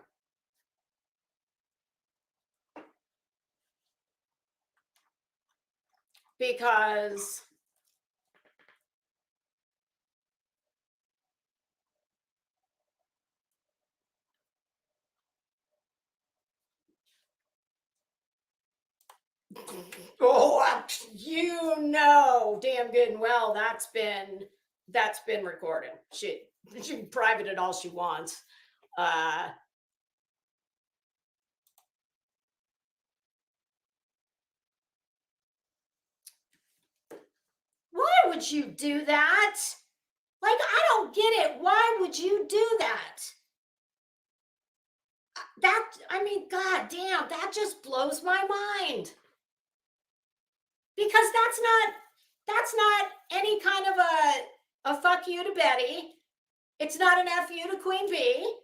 Because damn good and well that's been recorded. She can private it all she wants. Why would you do that? I don't get it. Why would you do that? I mean, God damn, that just blows my mind. Because that's not any kind of a fuck you to Betty. It's not an F you to Queen Bee.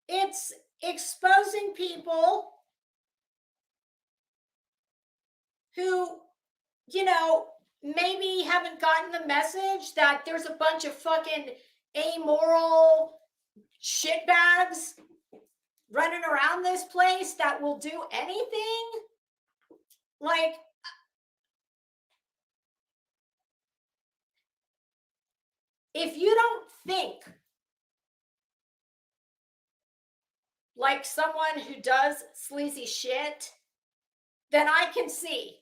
It's exposing people who, maybe haven't gotten the message that there's a bunch of fucking amoral shitbags running around this place that will do anything. Like, if you don't think like someone who does sleazy shit, then I can see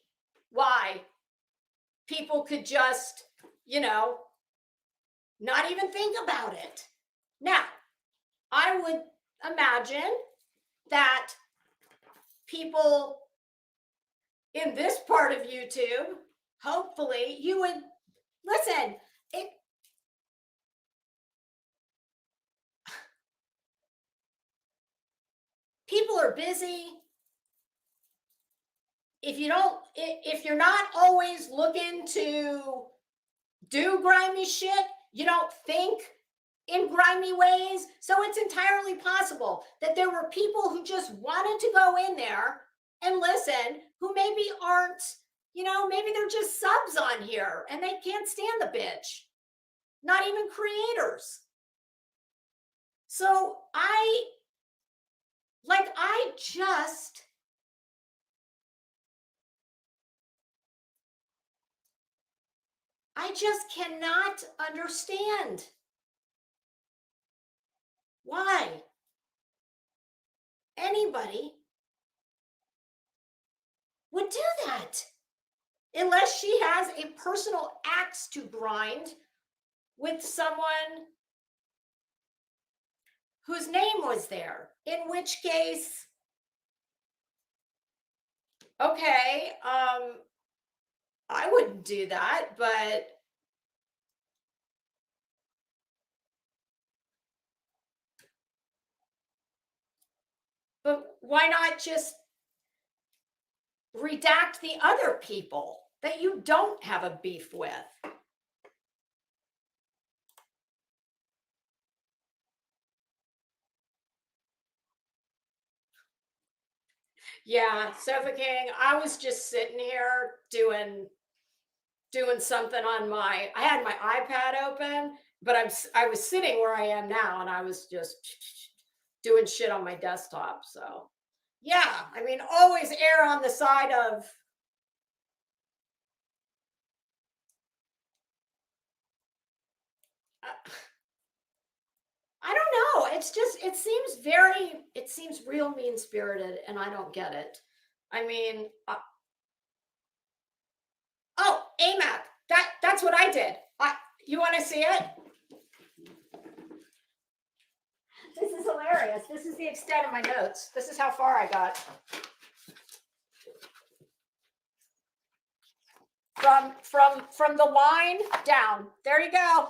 why people could just, not even think about it. Now, I would imagine that people in this part of YouTube, hopefully, you would listen. People are busy. If you're not always looking to do grimy shit, you don't think in grimy ways. So it's entirely possible that there were people who just wanted to go in there and listen, who maybe aren't, maybe they're just subs on here and they can't stand the bitch. Not even creators. So I just cannot understand why anybody would do that, unless she has a personal axe to grind with someone whose name was there, in which case, okay, I wouldn't do that, but why not just redact the other people that you don't have a beef with? Yeah, Sofa King, I was just sitting here doing something on I had my iPad open, but I was sitting where I am now, and I was just doing shit on my desktop. So yeah, I mean, always err on the side of I don't know. It's just, it seems real mean spirited, and I don't get it. I mean, oh, AMAC, that's what I did. You want to see it? This is hilarious. This is the extent of my notes. This is how far I got. From the line down. There you go.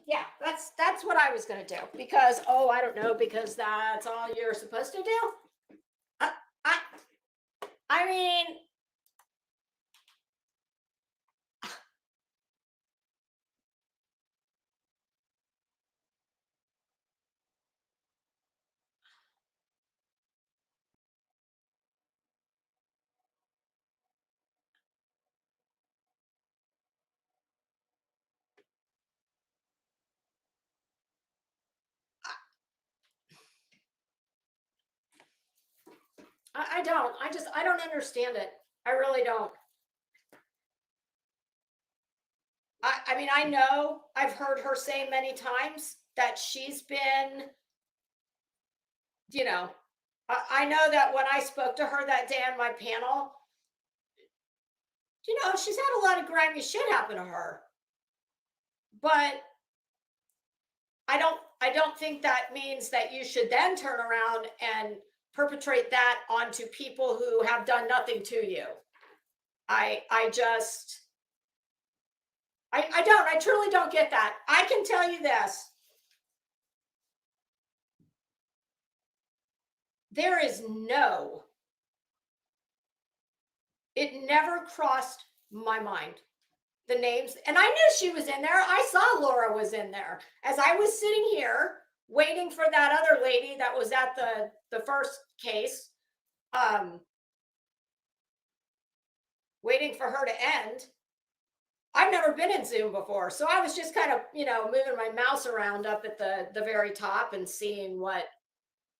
Yeah, that's what I was going to do, because I don't know, because that's all you're supposed to do. I mean, I don't. I don't understand it. I really don't. I mean, I know I've heard her say many times that she's been, I know that when I spoke to her that day on my panel, she's had a lot of grimy shit happen to her. But I don't think that means that you should then turn around and perpetrate that onto people who have done nothing to you. I truly don't get that. I can tell you this. It never crossed my mind, the names. And I knew she was in there. I saw Laura was in there. As I was sitting here waiting for that other lady that was at the first case, waiting for her to end. I've never been in Zoom before, so I was just kind of, moving my mouse around up at the very top and seeing what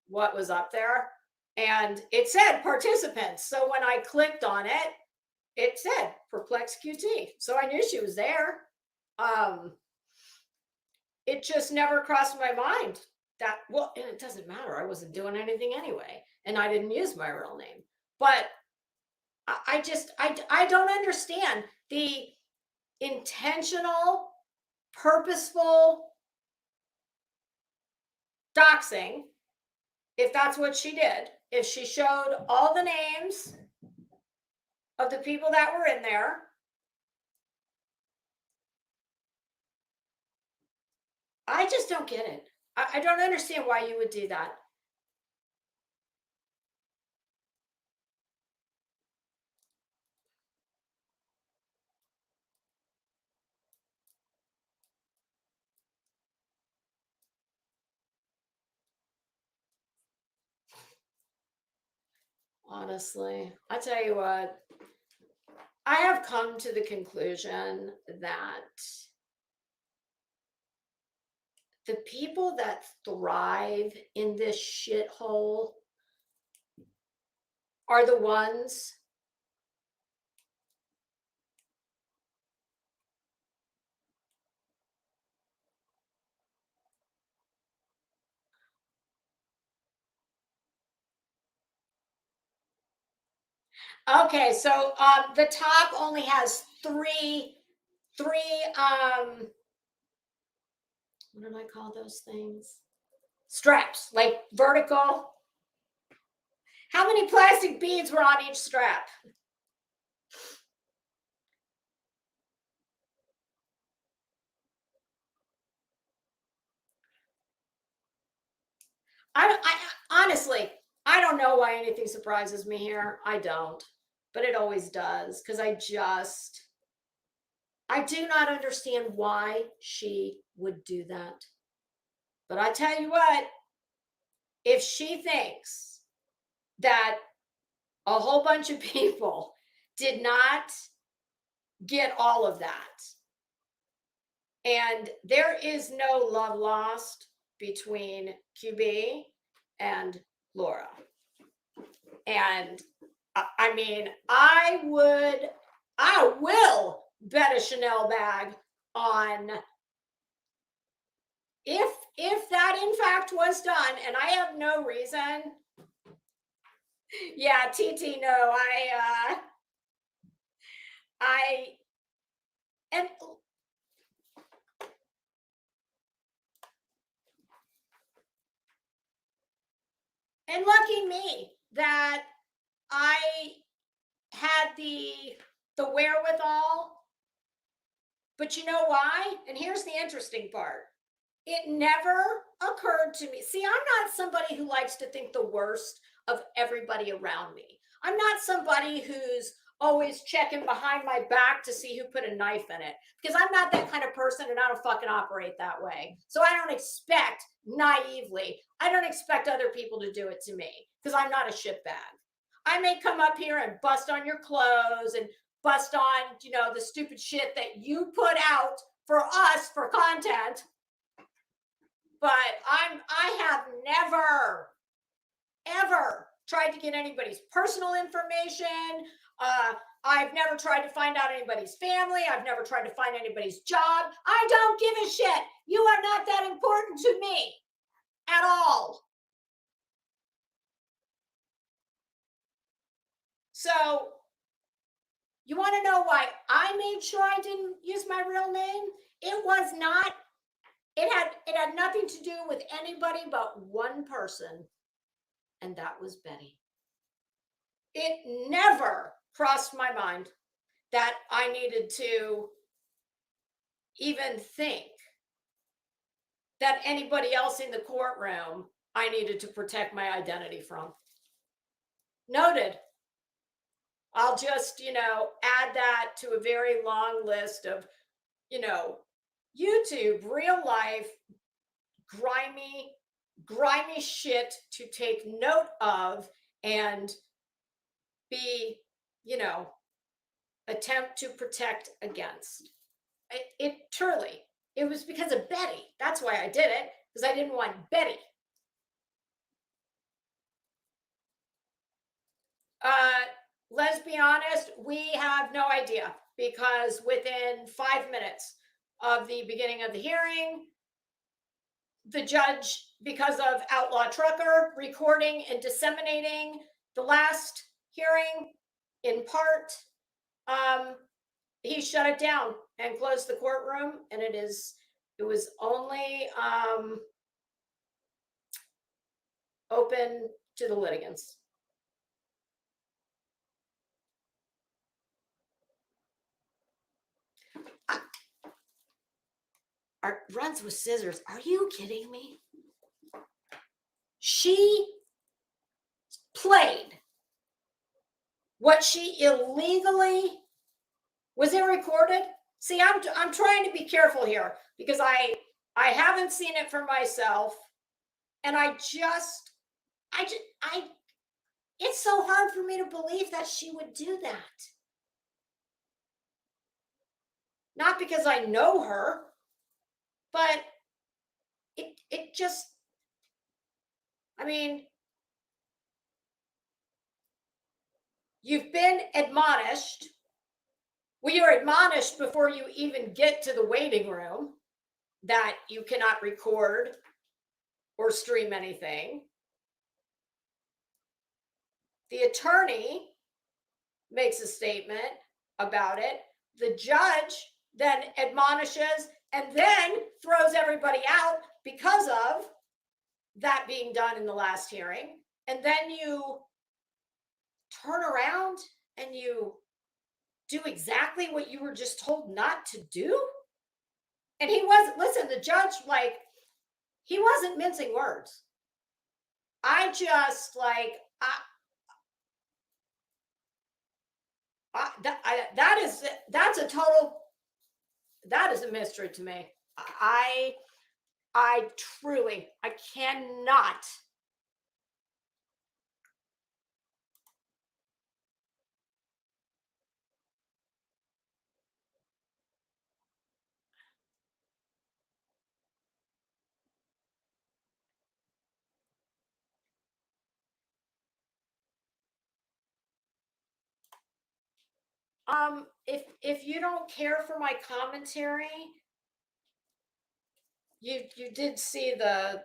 was up there, and it said participants. So when I clicked on it, it said Perplex QT, so I knew she was there. It just never crossed my mind that, well, and it doesn't matter. I wasn't doing anything anyway, and I didn't use my real name. But I don't understand the intentional, purposeful doxing. If that's what she did, if she showed all the names of the people that were in there, I just don't get it. I don't understand why you would do that. Honestly, I tell you what, I have come to the conclusion that the people that thrive in this shithole are the ones okay, so the top only has three what did I call those things? Straps, like vertical. How many plastic beads were on each strap? I honestly, I don't know why anything surprises me here. I don't, but it always does, because I do not understand why she would do that. But I tell you what, if she thinks that a whole bunch of people did not get all of that, and there is no love lost between QB and Laura. And I mean, I will bet a Chanel bag on if that in fact was done, and I have no reason. Yeah, TT, no, and lucky me that I had the wherewithal. But you know why? And here's the interesting part. It never occurred to me. See, I'm not somebody who likes to think the worst of everybody around me. I'm not somebody who's always checking behind my back to see who put a knife in it, because I'm not that kind of person, and I don't fucking operate that way. So I don't expect, naively, I don't expect other people to do it to me, because I'm not a shitbag. I may come up here and bust on your clothes and bust on, the stupid shit that you put out for us for content. But I have never, ever tried to get anybody's personal information. I've never tried to find out anybody's family. I've never tried to find anybody's job. I don't give a shit. You are not that important to me at all. So you want to know why I made sure I didn't use my real name? It was not, it had nothing to do with anybody but one person, and that was Betty. It never crossed my mind that I needed to even think that anybody else in the courtroom I needed to protect my identity from. Noted. I'll just, add that to a very long list of, YouTube, real life, grimy shit to take note of and be, attempt to protect against. It truly, it was because of Betty. That's why I did it, because I didn't want Betty. Let's be honest, we have no idea, because within 5 minutes of the beginning of the hearing, the judge, because of Outlaw Trucker recording and disseminating the last hearing in part, he shut it down and closed the courtroom, and it was only open to the litigants. Runs with scissors. Are you kidding me? She played what she illegally, was it recorded? See, I'm trying to be careful here, because I haven't seen it for myself, and it's so hard for me to believe that she would do that. Not because I know her, but it just, I mean, you've been admonished. Well, you're admonished before you even get to the waiting room that you cannot record or stream anything. The attorney makes a statement about it. The judge then admonishes and then throws everybody out because of that being done in the last hearing. And then you turn around and you do exactly what you were just told not to do. And he wasn't, listen, the judge, like, he wasn't mincing words. I just, like, that is a mystery to me. I truly, I cannot. If you don't care for my commentary, you did see the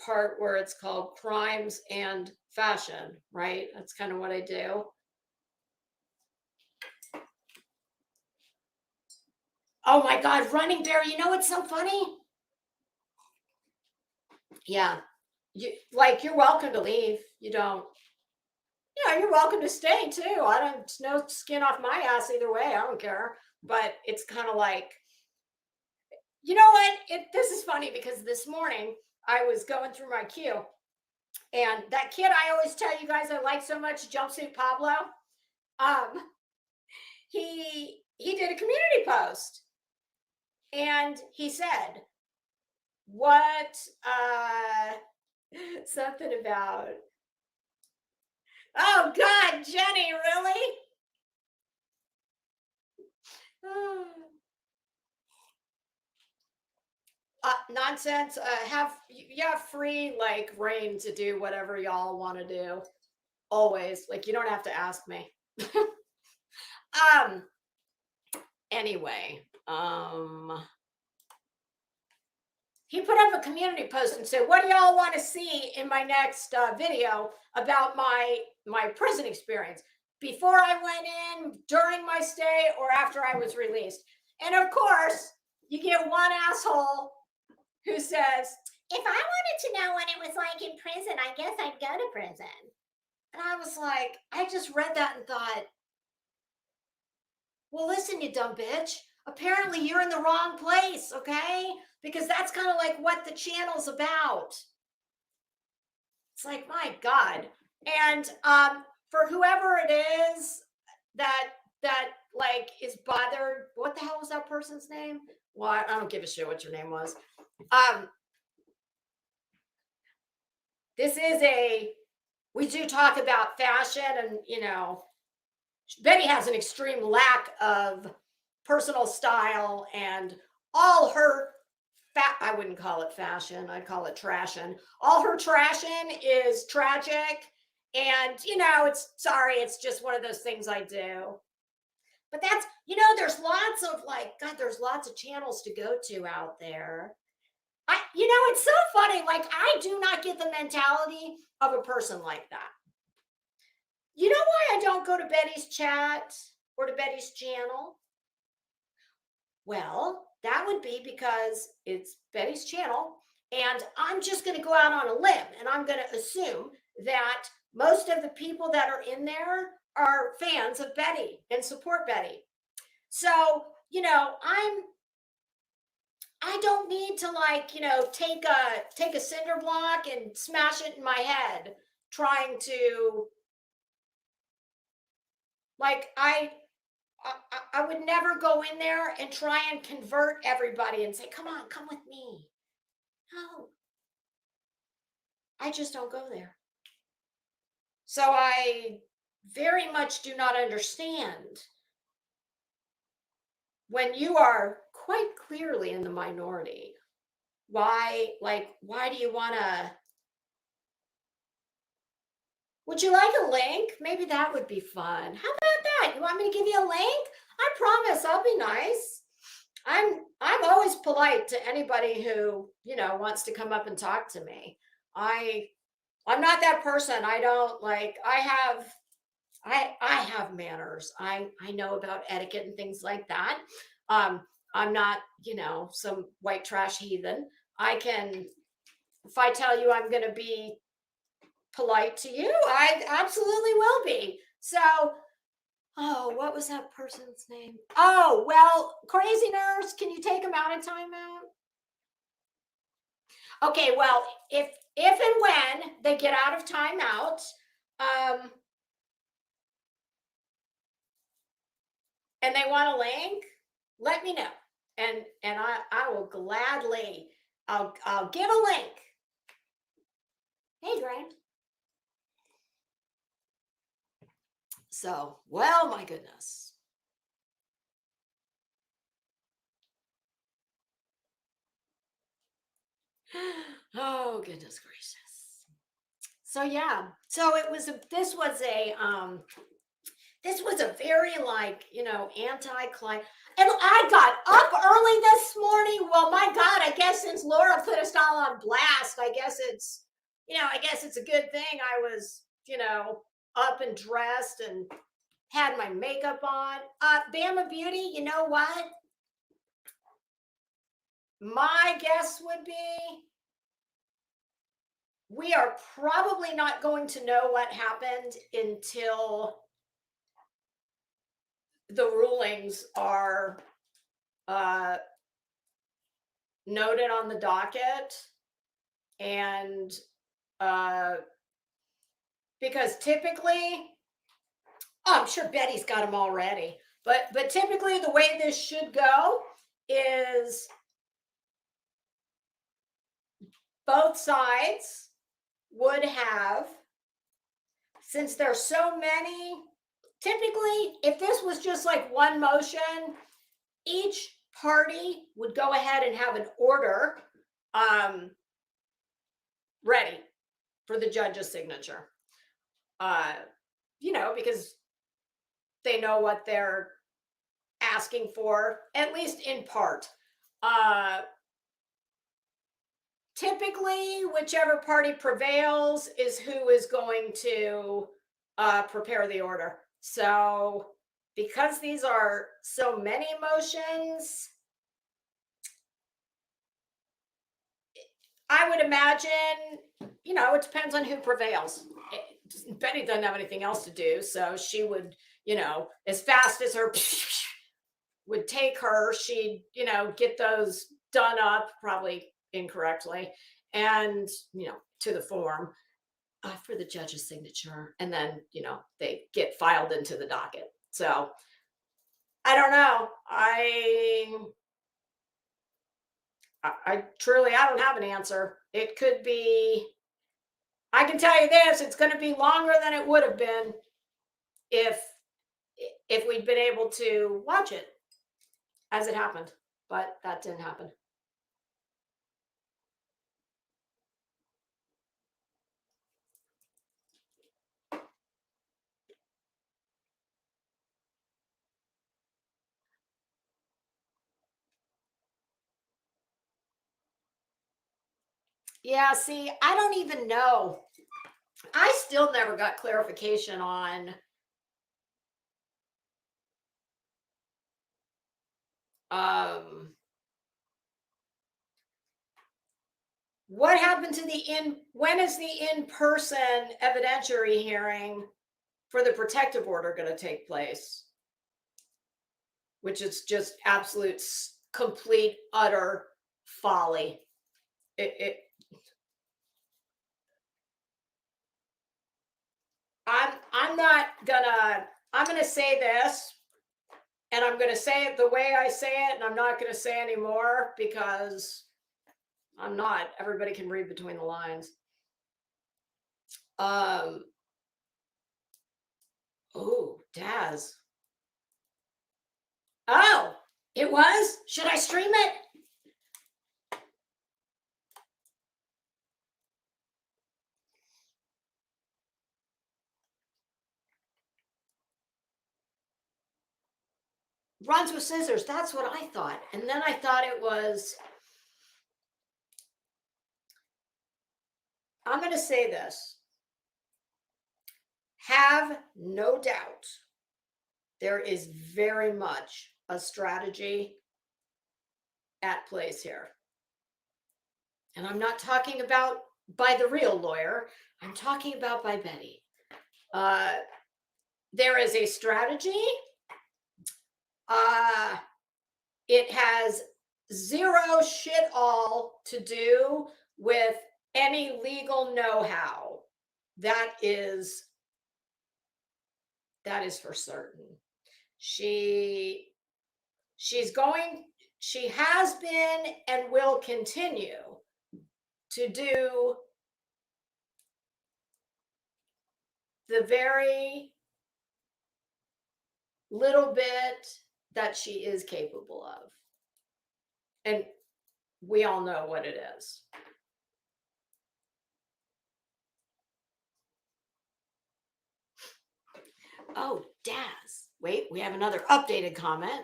part where it's called Crimes and Fashion, right? That's kind of what I do. Oh my God, Running Bear, you know what's so funny? Yeah, you're welcome to leave. You don't. Yeah, you're welcome to stay too. I don't, no skin off my ass either way. I don't care. But it's kind of like, you know what? This is funny, because this morning I was going through my queue, and that kid I always tell you guys I like so much, Jumpsuit Pablo, he did a community post, and he said, what, something about, oh God, Jenny, really? Nonsense. You have free, like, reign to do whatever y'all want to do. Always. Like, you don't have to ask me. Anyway, he put up a community post and said, what do y'all want to see in my next video about my prison experience, before I went in, during my stay, or after I was released? And of course, you get one asshole who says, if I wanted to know what it was like in prison, I guess I'd go to prison. And I was like, I just read that and thought, well, listen, you dumb bitch. Apparently you're in the wrong place, okay? Because that's kind of like what the channel's about. It's like, my God. And for whoever it is that like is bothered, what the hell was that person's name? Well, I don't give a shit what your name was. This is we do talk about fashion, and, you know, Betty has an extreme lack of personal style, and all her I wouldn't call it fashion, I'd call it trashin'. All her trashin' is tragic. And, it's just one of those things I do. But that's, there's lots of God, there's lots of channels to go to out there. It's so funny. Like, I do not get the mentality of a person like that. You know why I don't go to Betty's chat or to Betty's channel? Well, that would be because it's Betty's channel, and I'm just going to go out on a limb, and I'm going to assume that most of the people that are in there are fans of Betty and support Betty. So, I don't need to take a cinder block and smash it in my head trying to I would never go in there and try and convert everybody and say, come on, come with me. No, I just don't go there. So I very much do not understand when you are quite clearly in the minority. Why do you want to? Would you like a link? Maybe that would be fun. How about that? You want me to give you a link? I promise I'll be nice. I'm always polite to anybody who, wants to come up and talk to me. I'm not that person. I don't I have manners. I know about etiquette and things like that. I'm not, some white trash heathen. If I tell you I'm going to be polite to you, I absolutely will be. So, what was that person's name? Oh, well, Crazy Nurse, can you take them out of timeout? Okay, well, if and when they get out of timeout, and they want a link, let me know. And I will gladly, I'll give a link. Hey, Grant. So, well, my goodness. Oh, goodness gracious. So yeah, so this was a very anti-client. And I got up early this morning. Well, my God, I guess since Laura put us all on blast, I guess it's a good thing I was, up and dressed and had my makeup on. Bama Beauty, you know what? My guess would be we are probably not going to know what happened until the rulings are noted on the docket. And because typically, I'm sure Betty's got them already, but typically the way this should go is both sides would have, since there's so many, typically, if this was just like one motion, each party would go ahead and have an order ready for the judge's signature. Because they know what they're asking for, at least in part. Typically, whichever party prevails is who is going to prepare the order. So, because these are so many motions, I would imagine, it depends on who prevails. Betty doesn't have anything else to do, so she would, as fast as her would take her, she'd, get those done up, probably incorrectly, and, to the form for the judge's signature. And then, they get filed into the docket. So I don't know. I truly, I don't have an answer. It could be, I can tell you this, it's going to be longer than it would have been if if we'd been able to watch it as it happened, but that didn't happen. Yeah, see, I don't even know. I still never got clarification on what happened to when is the in-person evidentiary hearing for the protective order going to take place? Which is just absolute, complete, utter folly. I'm gonna say this, and I'm gonna say it the way I say it, and I'm not gonna say anymore because I'm not. Everybody can read between the lines. Oh, Daz. Oh, it was? Should I stream it? Runs with scissors. That's what I thought. And then I thought it was. I'm going to say this. Have no doubt there is very much a strategy at place here. And I'm not talking about by the real lawyer. I'm talking about by Betty. There is a strategy. It has zero shit all to do with any legal know-how. That is for certain. She has been and will continue to do the very little bit that she is capable of. And we all know what it is. Oh, Daz. Wait, we have another updated comment.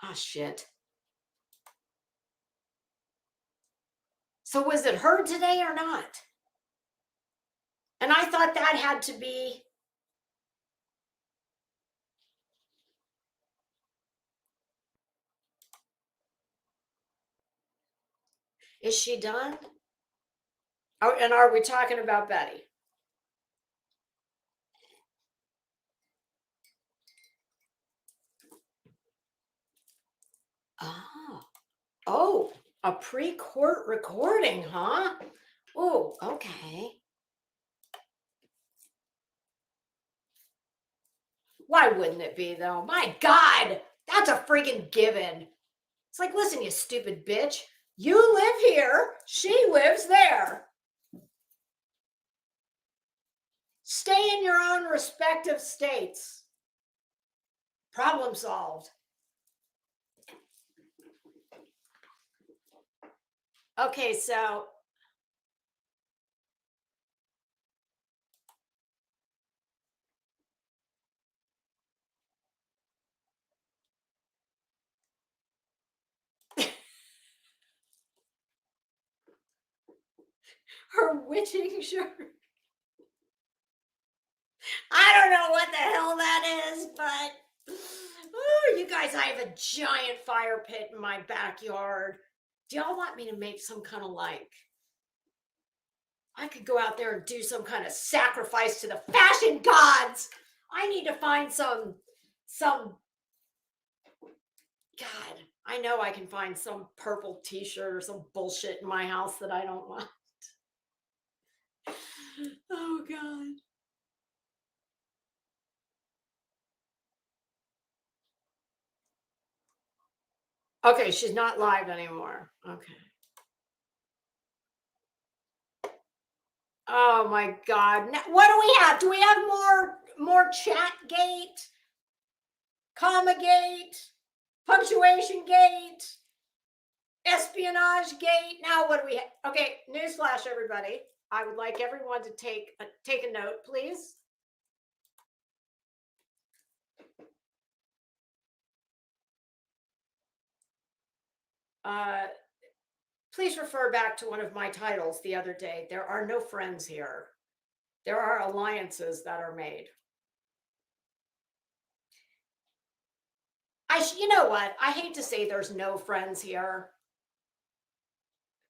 Ah, shit. So was it heard today or not? And I thought that had to be. Is she done? Oh, and are we talking about Betty? Oh, a pre-court recording, huh? Oh, okay. Why wouldn't it be, though? My God, that's a freaking given. It's like, listen, you stupid bitch. You live here. She lives there. Stay in your own respective states. Problem solved. Okay, so her witching shirt. I don't know what the hell that is, but oh, you guys, I have a giant fire pit in my backyard. Do y'all want me to make some kind of like, I could go out there and do some kind of sacrifice to the fashion gods. I need to find some, God, I know I can find some purple t-shirt or some bullshit in my house that I don't want. Oh, God. Okay, she's not live anymore. Okay. Oh my God. Now, what do we have? Do we have more chat gate, comma gate, punctuation gate, espionage gate? Now what do we have? Okay, newsflash, everybody. I would like everyone to take a note, please. Please refer back to one of my titles the other day. There are no friends here. There are alliances that are made. You know what? I hate to say there's no friends here,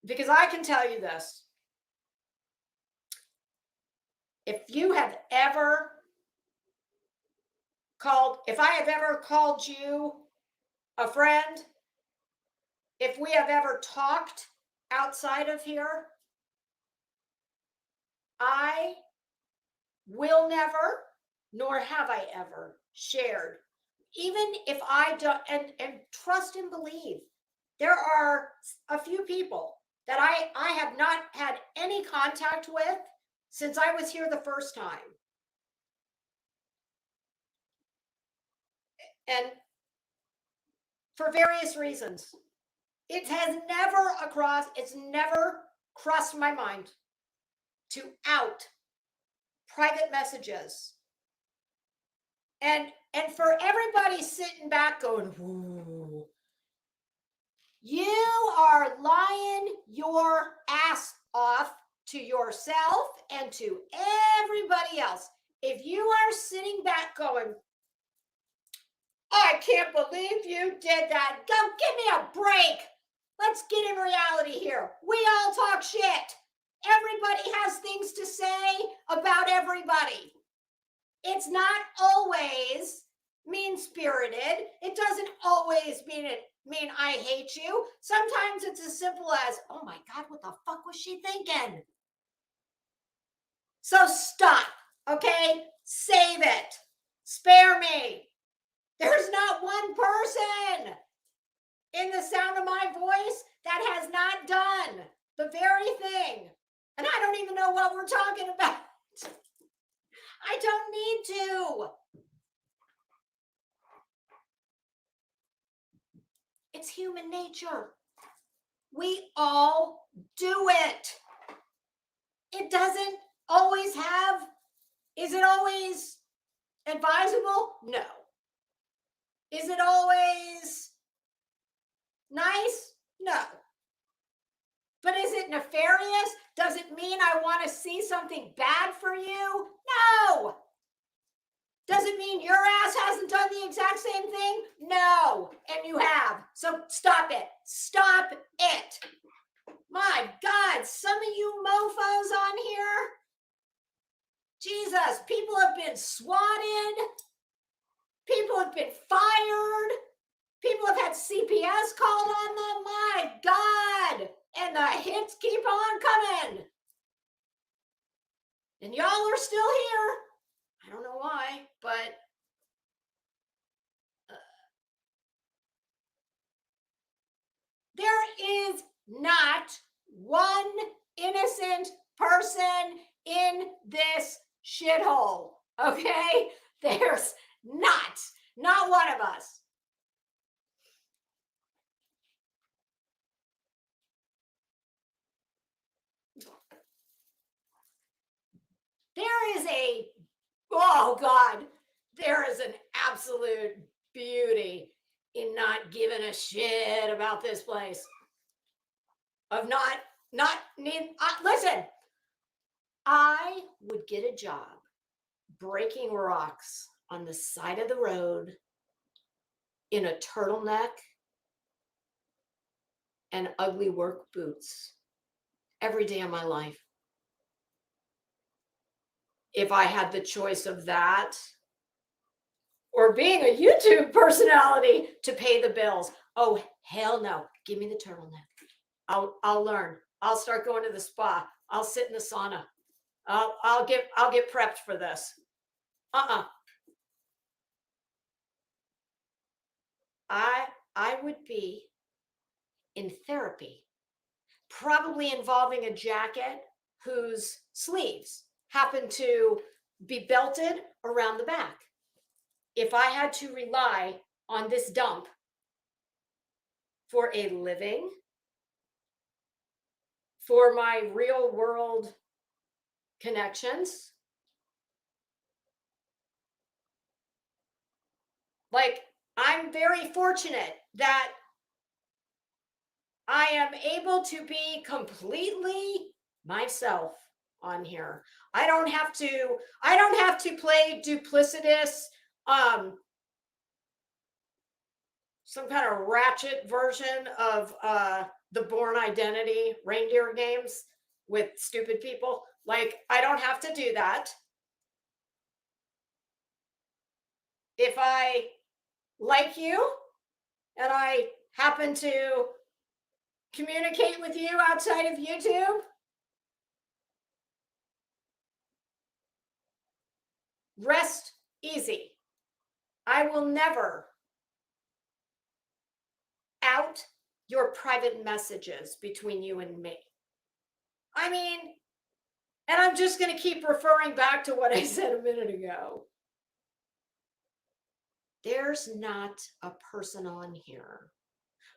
because I can tell you this. If I have ever called you a friend, if we have ever talked outside of here, I will never, nor have I ever shared, even if I don't, and trust and believe, there are a few people that I have not had any contact with since I was here the first time. And for various reasons, it's never crossed my mind to out private messages. And for everybody sitting back going, "Ooh, you are lying your ass off to yourself and to everybody else." If you are sitting back going, "I can't believe you did that. Go give me a break. Let's get in reality here. We all talk shit. Everybody has things to say about everybody. It's not always mean-spirited. It doesn't always mean I hate you. Sometimes it's as simple as, oh my God, what the fuck was she thinking?" So stop, okay? Save it. Spare me. There's not one person in the sound of my voice that has not done the very thing. And I don't even know what we're talking about. I don't need to. It's human nature. We all do it. It doesn't always have, is it always advisable? No. Is it always nice? No. But is it nefarious? Does it mean I want to see something bad for you? No. Does it mean your ass hasn't done the exact same thing? No. And you have. So stop it. Stop it. My God, some of you mofos on here. Jesus, people have been swatted. People have been fired. People have had CPS called on them. My God. And the hits keep on coming. And y'all are still here. I don't know why, but there is not one innocent person in this shithole, okay? There's not one of us. There is there is an absolute beauty in not giving a shit about this place. Of listen, I would get a job breaking rocks on the side of the road in a turtleneck and ugly work boots every day of my life. If I had the choice of that or being a YouTube personality to pay the bills. Oh, hell no. Give me the turtleneck. I'll learn. I'll start going to the spa. I'll sit in the sauna. I'll get prepped for this. I would be in therapy, probably involving a jacket, whose sleeves happen to be belted around the back. If I had to rely on this dump for a living, for my real world connections, like, I'm very fortunate that I am able to be completely myself on here. I don't have to play duplicitous, some kind of ratchet version of the Born Identity reindeer games with stupid people. Like, I don't have to do that. If I like you and I happen to communicate with you outside of YouTube, rest easy. I will never out your private messages between you and me. I mean, and I'm just going to keep referring back to what I said a minute ago. There's not a person on here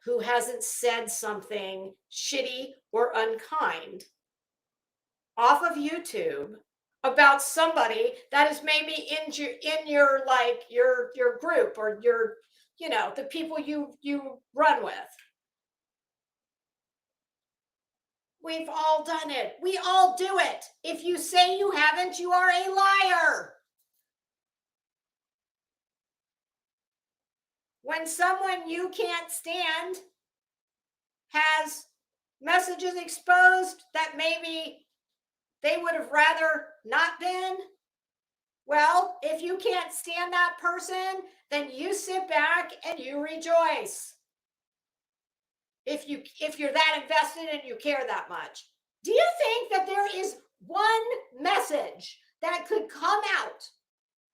who hasn't said something shitty or unkind off of YouTube about somebody that is maybe in your like your group or your, you know, the people you run with. We've all done it. We all do it. If you say you haven't, you are a liar. When someone you can't stand has messages exposed that maybe they would have rather not been, well, if you can't stand that person, then you sit back and you rejoice. If you're that invested and you care that much. Do you think that there is one message that could come out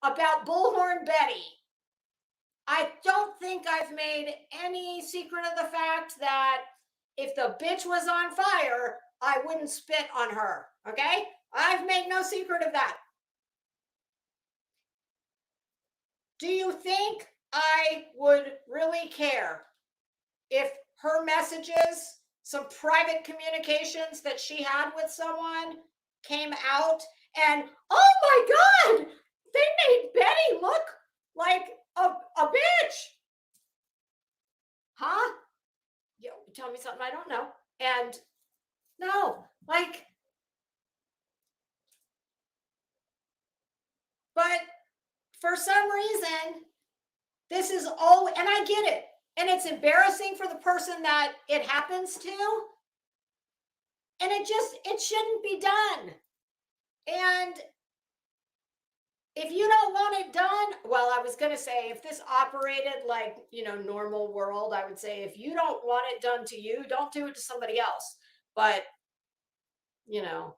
about Bullhorn Betty? I don't think I've made any secret of the fact that if the bitch was on fire, I wouldn't spit on her, okay? I've made no secret of that. Do you think I would really care if her messages, some private communications that she had with someone came out and, oh my God, they made Betty look like a bitch? Huh? You tell me something I don't know. And no, like, but for some reason, this is all, and I get it. And it's embarrassing for the person that it happens to. And it shouldn't be done. And if you don't want it done, well, I was going to say, if this operated like, you know, normal world, I would say, if you don't want it done to you, don't do it to somebody else. But, you know,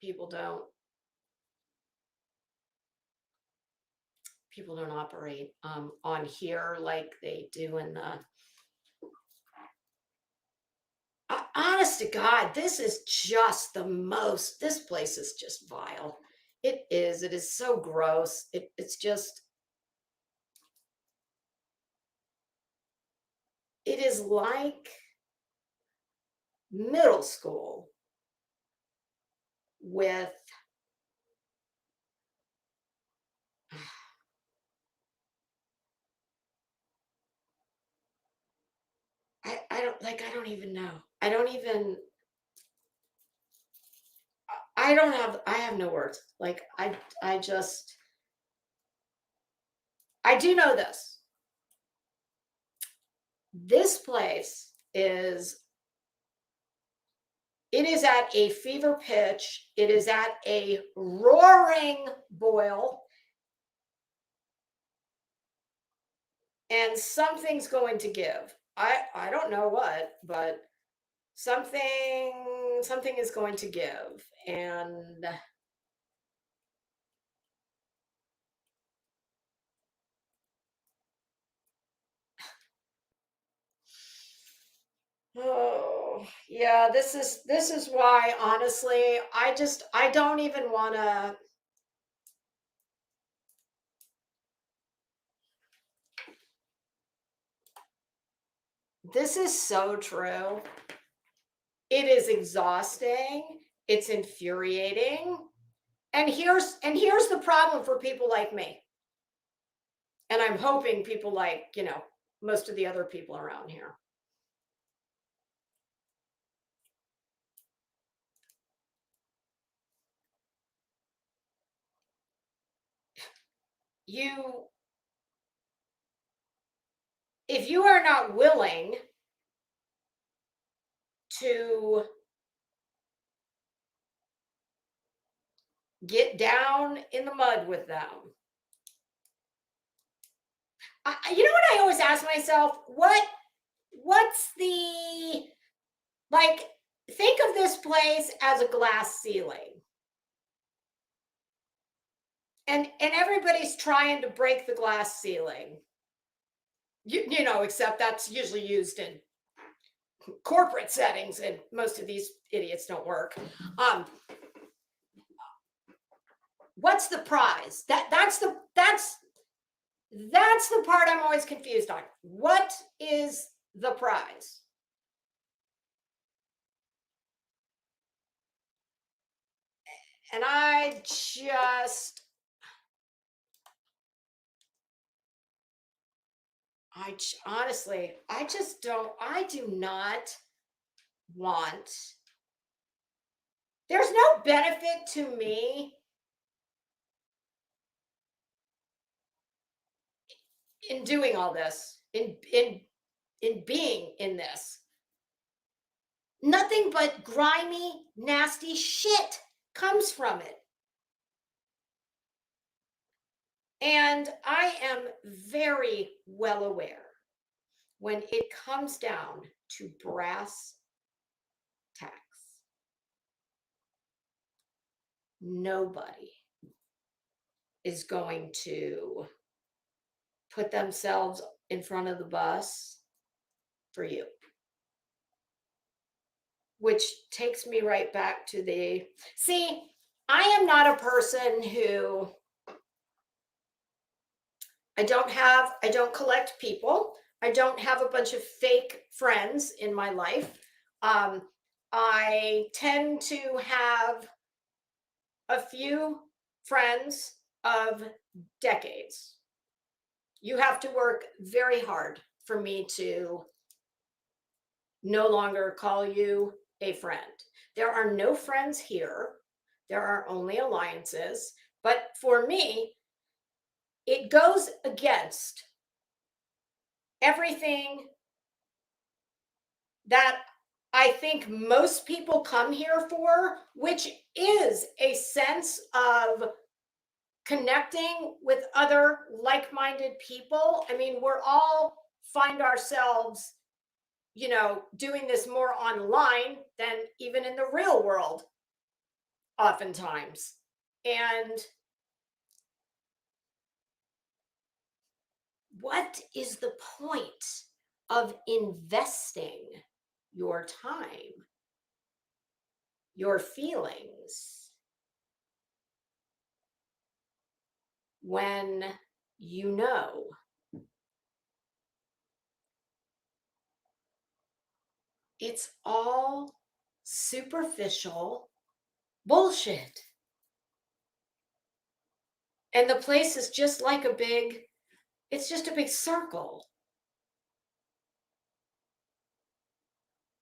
people don't operate on here like they do in the, honest to God, this is just the most, this place is just vile. It is so gross. It's just, it is like middle school with I don't even know. I have no words. Like, I do know this. This place is, it is at a fever pitch. It is at a roaring boil. And something's going to give. I don't know what, but something is going to give. And oh, yeah, this is why honestly, I don't even want to. This is so true. It is exhausting. It's infuriating. And here's the problem for people like me. And I'm hoping people like, most of the other people around here. You if you are not willing to get down in the mud with them. You know what I always ask myself? What's the, like, think of this place as a glass ceiling. And everybody's trying to break the glass ceiling. Except that's usually used in corporate settings, and most of these idiots don't work. What's the prize? That's the part I'm always confused on. What is the prize? And honestly, I do not want, there's no benefit to me in doing all this, in being in this. Nothing but grimy, nasty shit comes from it. And I am very well aware when it comes down to brass tacks, nobody is going to put themselves in front of the bus for you. Which takes me right back to I am not a person who, I don't collect people. I don't have a bunch of fake friends in my life. I tend to have a few friends of decades. You have to work very hard for me to no longer call you a friend. There are no friends here. There are only alliances. But for me, it goes against everything that I think most people come here for, which is a sense of connecting with other like-minded people. I mean, we're all find ourselves, doing this more online than even in the real world, oftentimes. And what is the point of investing your time, your feelings, when it's all superficial bullshit? And the place is just like it's just a big circle.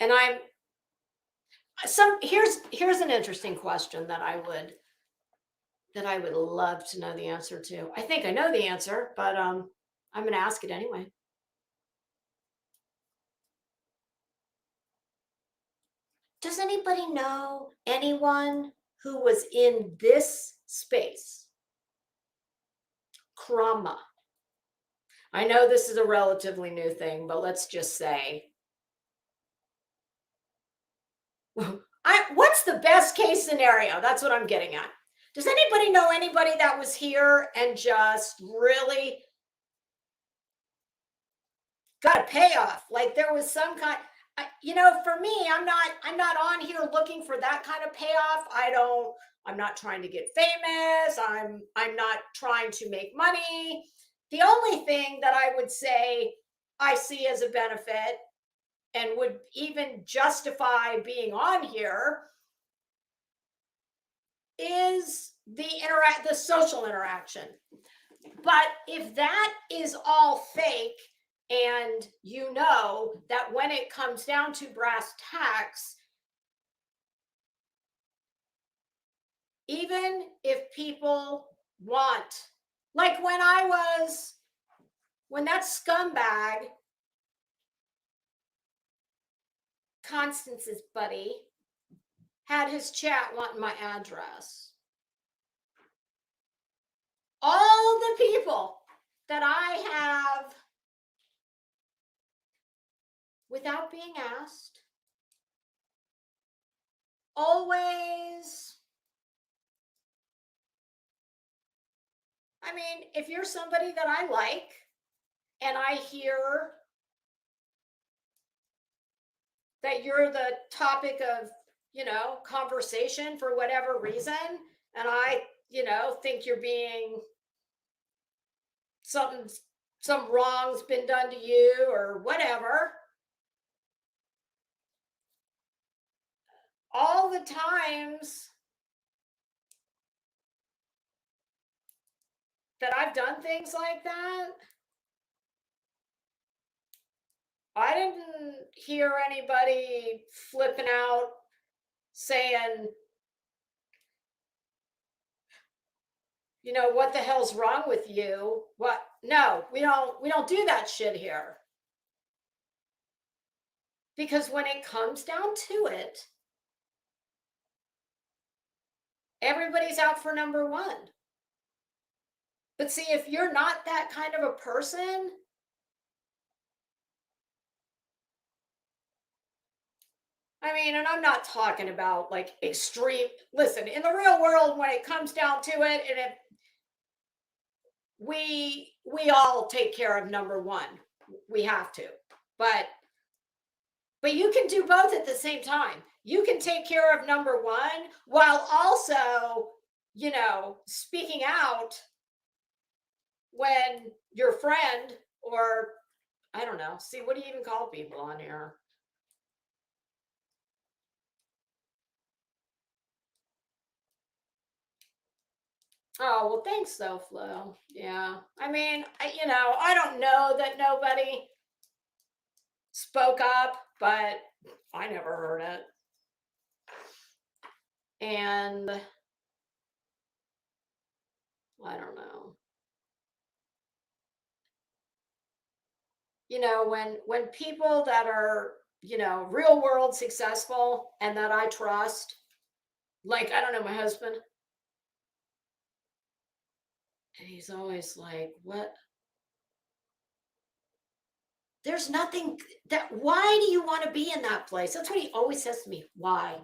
And here's an interesting question that I would love to know the answer to. I think I know the answer, but I'm going to ask it anyway. Does anybody know anyone who was in this space? Krama. I know this is a relatively new thing, but let's just say, what's the best case scenario? That's what I'm getting at. Does anybody know anybody that was here and just really got a payoff? Like there was some kind, for me, I'm not on here looking for that kind of payoff. I'm not trying to get famous. I'm not trying to make money. The only thing that I would say I see as a benefit and would even justify being on here is the social interaction. But if that is all fake, and you know that when it comes down to brass tacks, even if people want, like when that scumbag, Constance's buddy, had his chat wanting my address, all the people that I have, without being asked, always, I mean, if you're somebody that I like and I hear that you're the topic of, conversation for whatever reason, and I, think you're being some wrong's been done to you or whatever, all the times that I've done things like that, I didn't hear anybody flipping out saying, what the hell's wrong with you? What? No, we don't do that shit here. Because when it comes down to it, everybody's out for number one. But see, if you're not that kind of a person, I mean, and I'm not talking about like extreme, listen, in the real world, when it comes down to it, and if we all take care of number one, we have to, but you can do both at the same time. You can take care of number one while also, speaking out when your friend, or I don't know, see, what do you even call people on here? Oh, well, thanks though, Flo. Yeah. I mean, I don't know that nobody spoke up, but I never heard it. And I don't know. When people that are, real world successful and that I trust, like, I don't know, my husband, and he's always like, what? There's nothing why do you want to be in that place? That's what he always says to me. Why?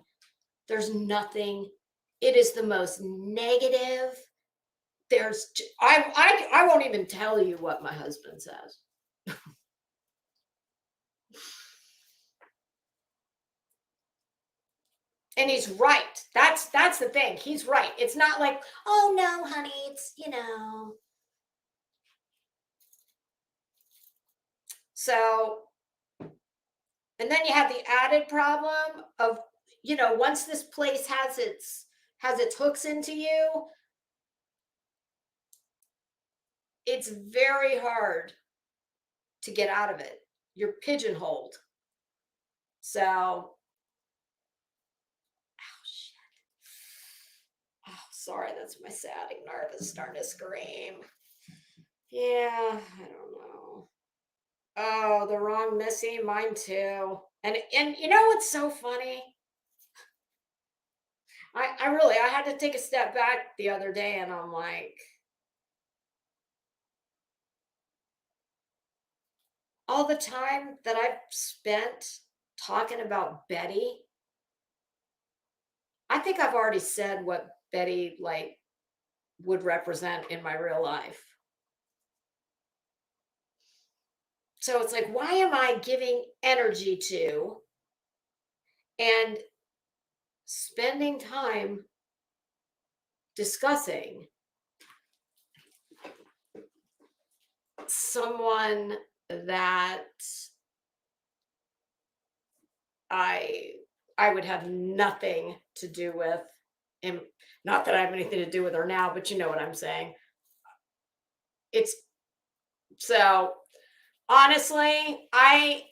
There's nothing. It is the most negative. I won't even tell you what my husband says. And he's right. That's the thing. He's right. It's not like, oh no, honey, it's, So, and then you have the added problem of, once this place has its hooks into you, it's very hard to get out of it. You're pigeonholed. So, oh shit. Oh, sorry, that's my sad nervous starting to scream. Yeah, I don't know. Oh, the wrong Missy, mine too. And you know what's so funny? I had to take a step back the other day, and I'm like, all the time that I've spent talking about Betty, I think I've already said what Betty would represent in my real life. So it's like, why am I giving energy to and spending time discussing someone that I would have nothing to do with? And not that I have anything to do with her now, but you know what I'm saying. It's so honestly, I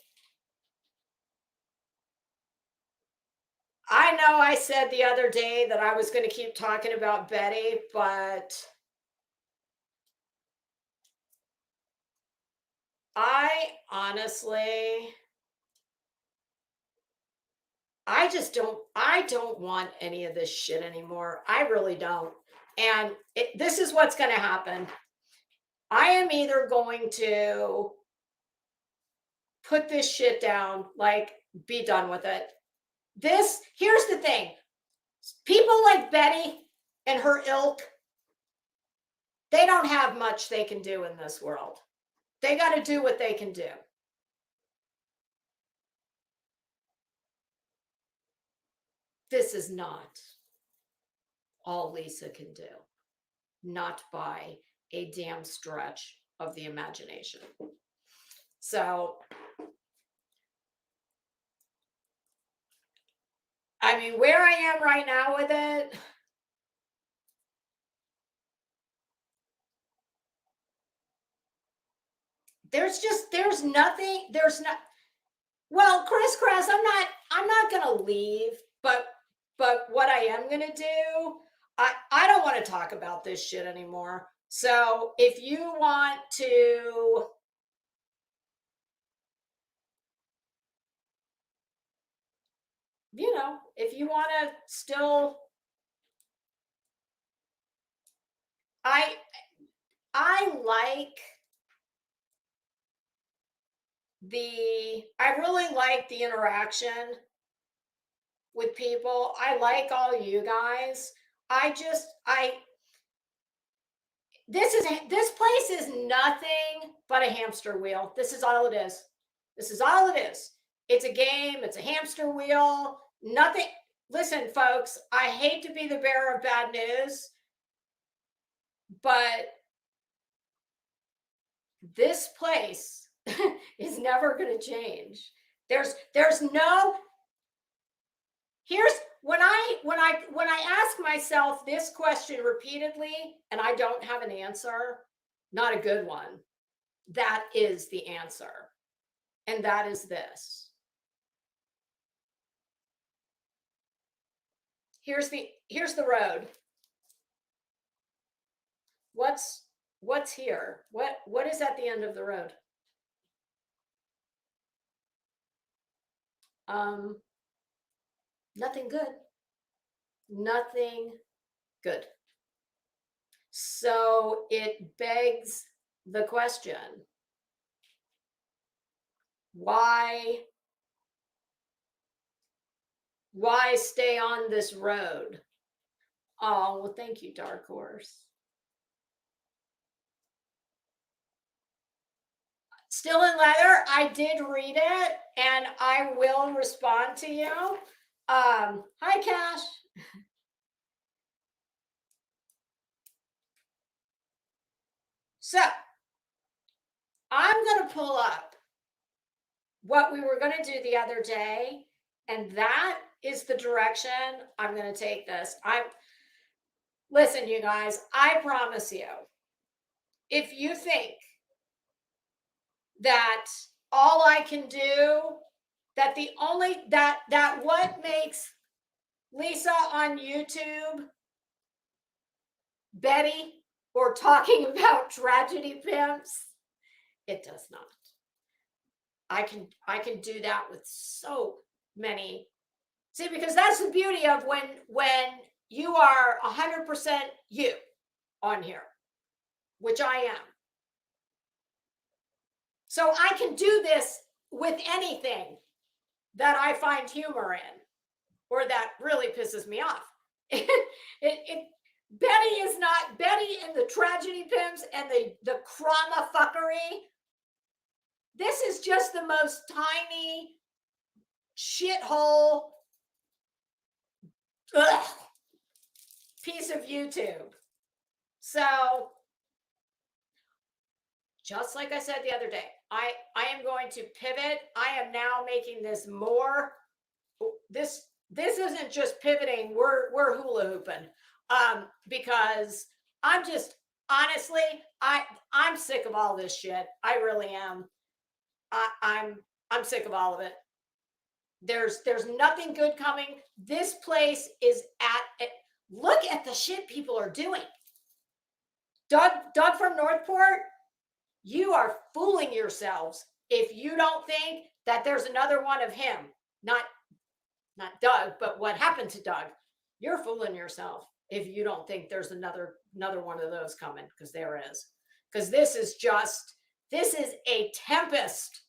know I said the other day that I was going to keep talking about Betty, but I honestly, I don't want any of this shit anymore. I really don't. And this is what's going to happen. I am either going to put this shit down, like be done with it. Here's the thing. People like Betty and her ilk, they don't have much they can do in this world. They got to do what they can do. This is not all Lisa can do, not by a damn stretch of the imagination. So, I mean, where I am right now with it, there's nothing, well, Chris Kress, I'm not gonna leave, but what I am gonna do, I don't want to talk about this shit anymore. So if you want to, if you want to still, I really like the interaction with people. I like all you guys. This place is nothing but a hamster wheel. This is all it is. This is all it is. It's a game. It's a hamster wheel. Nothing. Listen, folks, I hate to be the bearer of bad news, but this place is never going to change. There's no, here's when I ask myself this question repeatedly and I don't have an answer, not a good one, that is the answer. And that is this. Here's the road. What's here? What is at the end of the road? Nothing good. Nothing good. So it begs the question, why stay on this road? Oh, well, thank you, Dark Horse. Still in Leather, I did read it and I will respond to you. Hi, Cash. So I'm going to pull up what we were going to do the other day, and that is the direction I'm going to take this. Listen, you guys, I promise you, if you think that all I can do, that the only that what makes Lisa on YouTube, Betty, or talking about tragedy pimps, it does not. I can do that with so many. See, because that's the beauty of when you are 100% you on here, which I am. So I can do this with anything that I find humor in or that really pisses me off. Betty and the tragedy pimps and the trauma fuckery. This is just the most tiny shithole piece of YouTube. So, just like I said the other day, I am going to pivot. I am now making this more. This isn't just pivoting. We're hula hooping, because I'm just honestly I'm sick of all this shit. I really am. I'm sick of all of it. There's nothing good coming. This place is at it. Look at the shit people are doing. Doug from Northport, you are fooling yourselves if you don't think that there's another one of him. Not Doug, but what happened to Doug. You're fooling yourself if you don't think there's another one of those coming, because there is. Because this is a tempest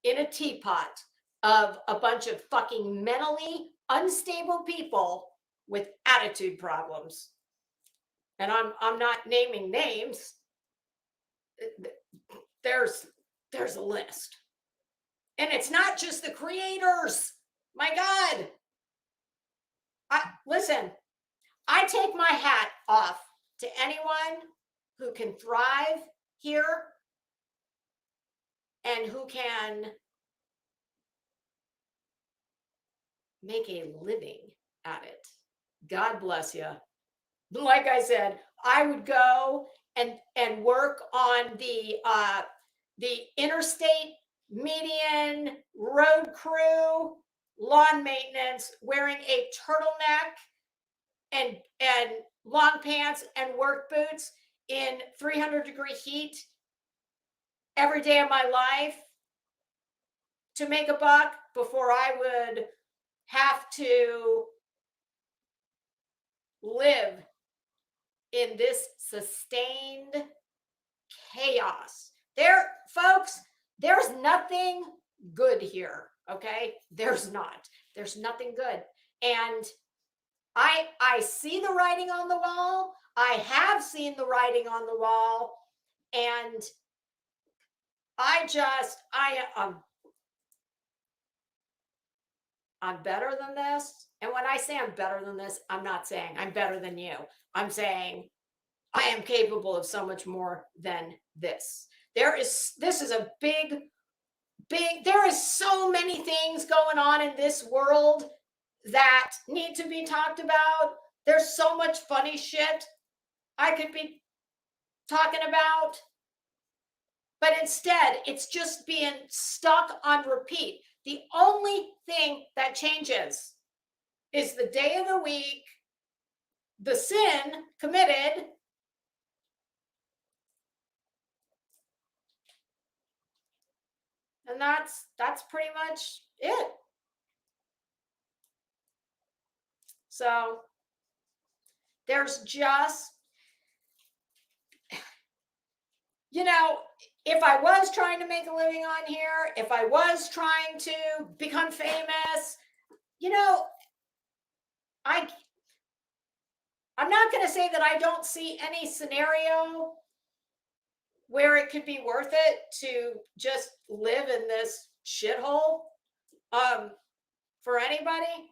in a teapot of a bunch of fucking mentally unstable people with attitude problems. And I'm not naming names. There's a list. And it's not just the creators. My God. Listen, I take my hat off to anyone who can thrive here and who can make a living at it. God bless you. Like I said, I would go and work on the interstate median road crew, lawn maintenance, wearing a turtleneck and long pants and work boots in 300-degree heat every day of my life to make a buck before I would have to live in this sustained chaos. Folks, there's nothing good here, okay? There's nothing good. And I see the writing on the wall. I have seen the writing on the wall, and I'm better than this. And when I say I'm better than this, I'm not saying I'm better than you. I'm saying I am capable of so much more than this. This is a big, there is so many things going on in this world that need to be talked about. There's so much funny shit I could be talking about. But instead, it's just being stuck on repeat. The only thing that changes is the day of the week, the sin committed, and that's pretty much it. So there's just, if I was trying to make a living on here, if I was trying to become famous, I'm not going to say that I don't see any scenario where it could be worth it to just live in this shithole for anybody,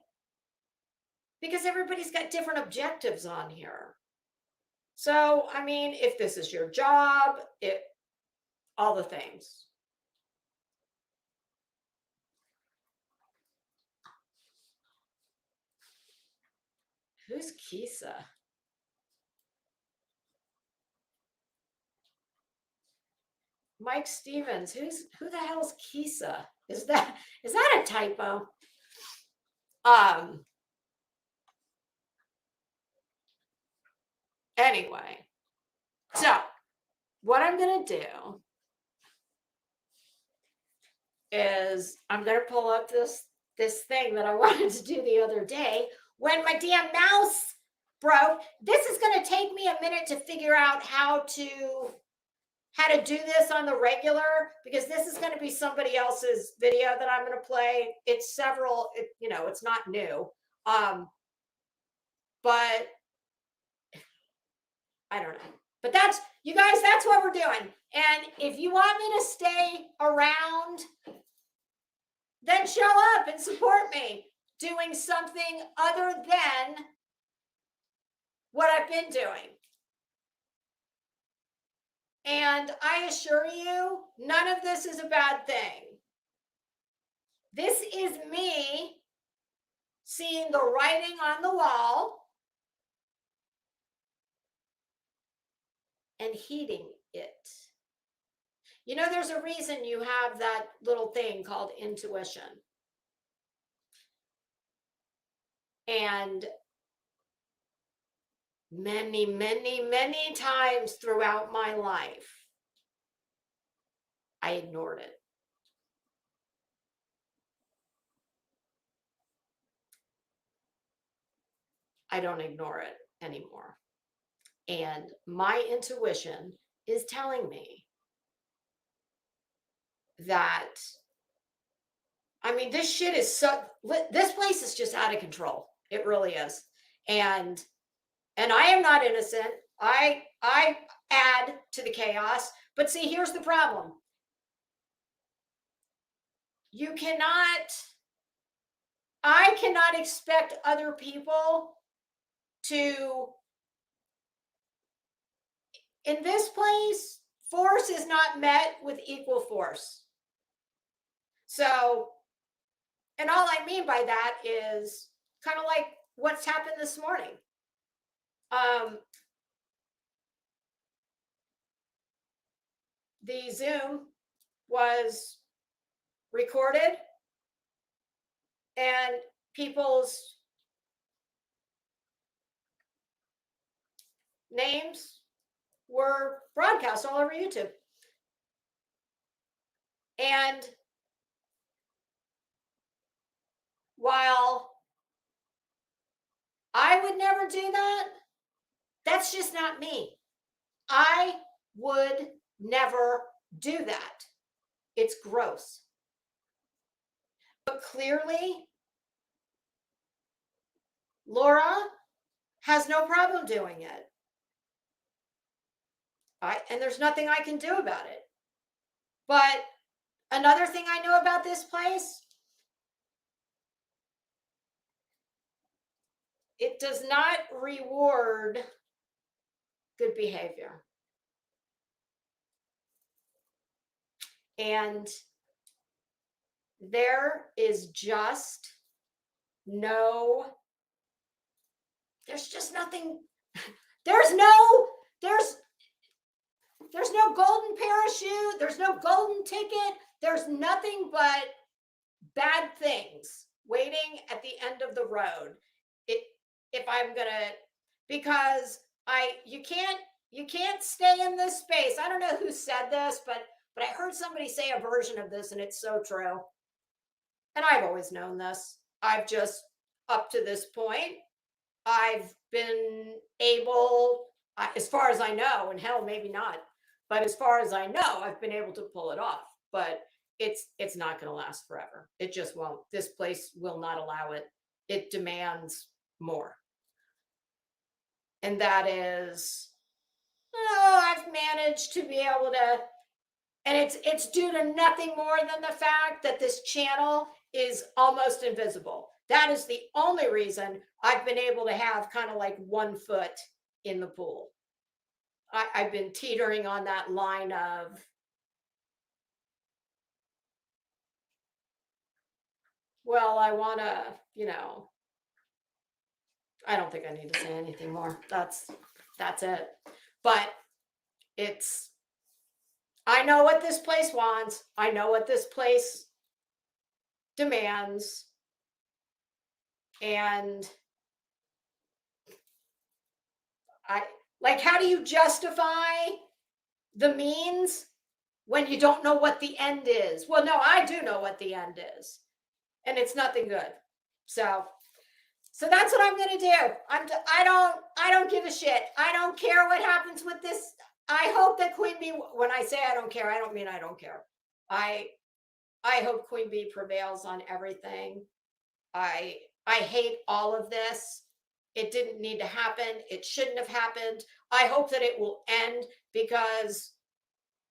because everybody's got different objectives on here. So, I mean, if this is your job, all the things. Who's Kisa? Mike Stevens. Who the hell's Kisa? Is that a typo? Anyway, so what I'm gonna do is I'm gonna pull up this thing that I wanted to do the other day when my damn mouse broke. This is gonna take me a minute to figure out how to do this on the regular, because this is going to be somebody else's video that I'm going to play. It's it's not new. But I don't know. But that's what we're doing. And if you want me to stay around show up and support me doing something other than what I've been doing. And I assure you, none of this is a bad thing. This is me seeing the writing on the wall and heeding it. You know, there's a reason you have that little thing called intuition. And many, many, many times throughout my life, I ignored it. I don't ignore it anymore. And my intuition is telling me that, I mean, this shit is this place is just out of control. It really is. And I am not innocent. I add to the chaos. But see, here's the problem. I cannot expect other people to, in this place, force is not met with equal force. So, and all I mean by that is kind of like what's happened this morning. The Zoom was recorded and people's names were broadcast all over YouTube. And while I would never do that, that's just not me. I would never do that. It's gross. But clearly, Laura has no problem doing it. And there's nothing I can do about it. But another thing I know about this place, it does not reward good behavior. And there is just there's just nothing, there's no golden parachute, there's no golden ticket, there's nothing but bad things waiting at the end of the road. If I'm gonna, because you can't stay in this space. I don't know who said this, but I heard somebody say a version of this, and it's so true. And I've always known this. I've just, up to this point, I've been able, as far as I know, and hell, maybe not, but as far as I know, I've been able to pull it off. But it's not going to last forever. It just won't. This place will not allow it. It demands more. And that is, I've managed to be able to, and it's due to nothing more than the fact that this channel is almost invisible. That is the only reason I've been able to have kind of like 1 foot in the pool. I've been teetering on that line of, well, I want to, I don't think I need to say anything more. That's it. But I know what this place wants. I know what this place demands. And how do you justify the means when you don't know what the end is? Well, no, I do know what the end is, and it's nothing good. So that's what I'm going to do. I don't give a shit. I don't care what happens with this. I hope that Queen Bee, when I say I don't care, I don't mean I don't care. I hope Queen Bee prevails on everything. I hate all of this. It didn't need to happen. It shouldn't have happened. I hope that it will end, because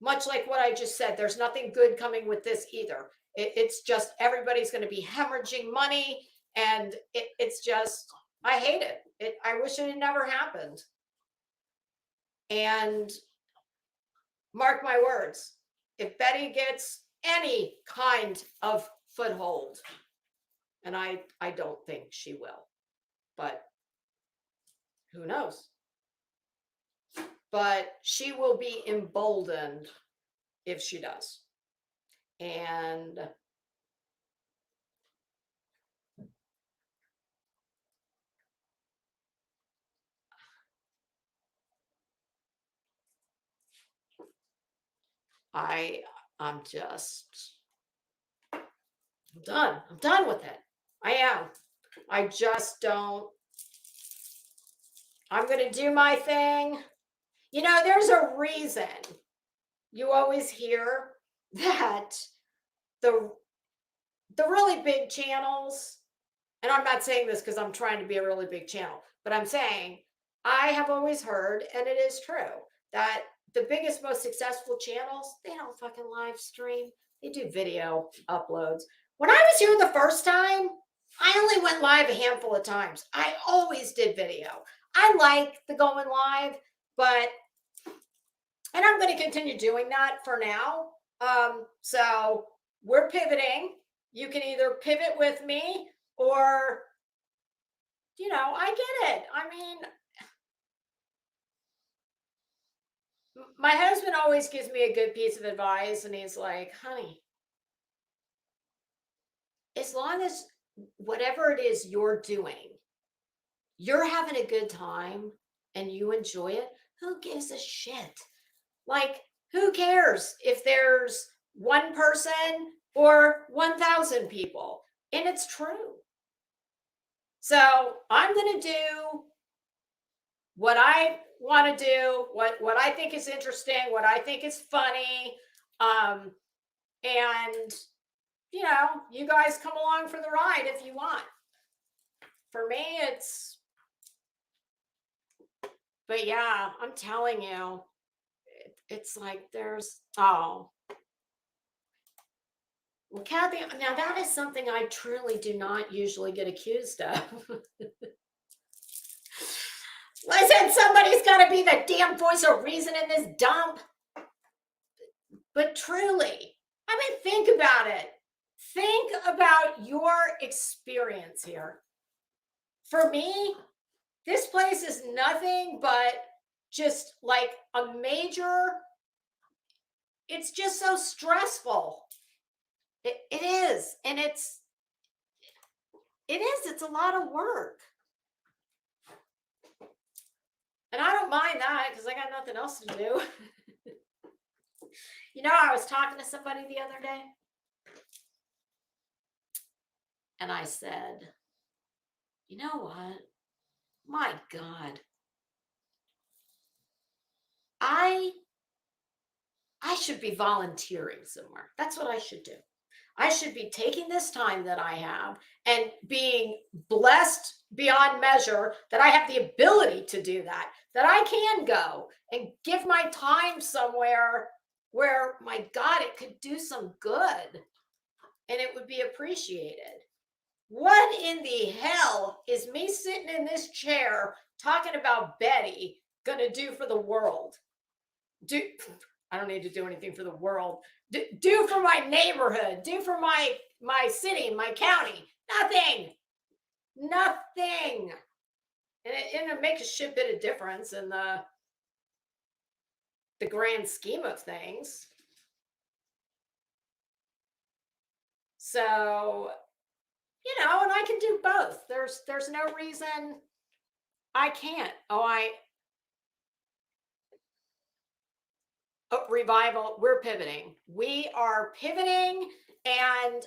much like what I just said, there's nothing good coming with this either. It's just everybody's going to be hemorrhaging money, and it's just, I hate it. I wish it had never happened. And mark my words, if Betty gets any kind of foothold, and I don't think she will, but who knows? But she will be emboldened if she does. And I'm just, I'm done. I'm done with it. I am. I just don't. I'm going to do my thing. You know, there's a reason you always hear that the really big channels, and I'm not saying this because I'm trying to be a really big channel, but I'm saying I have always heard, and it is true, that the biggest, most successful channels, they don't fucking live stream. They do video uploads. When I was here the first time, I only went live a handful of times. I always did video. I like the going live, and I'm going to continue doing that for now. So we're pivoting. You can either pivot with me or, you know, I get it. I mean, my husband always gives me a good piece of advice, and he's like, honey, as long as whatever it is you're doing, you're having a good time and you enjoy it, who gives a shit? Like, who cares if there's one person or 1,000 people? And it's true. So I'm going to do what I want to do, what I think is interesting, what I think is funny. And, you know, you guys come along for the ride if you want. For me, but yeah, I'm telling you, it's like well, Kathy, now that is something I truly do not usually get accused of. Listen, somebody's got to be the damn voice of reason in this dump. But truly, I mean, think about it. Think about your experience here. For me, this place is nothing but just like a major, it's just so stressful. It is. And it's a lot of work. And I don't mind that because I got nothing else to do. You know, I was talking to somebody the other day, and I said, you know what? My God. I should be volunteering somewhere. That's what I should do. I should be taking this time that I have and being blessed beyond measure that I have the ability to do that I can go and give my time somewhere where, my God, it could do some good and it would be appreciated. What in the hell is me sitting in this chair talking about Betty gonna do for the world? I don't need to do anything for the world. Do for my neighborhood. Do for my city, my county. Nothing. And it makes a shit bit of difference in the grand scheme of things. So, you know, and I can do both. There's no reason I can't. Revival, we're pivoting. We are pivoting, and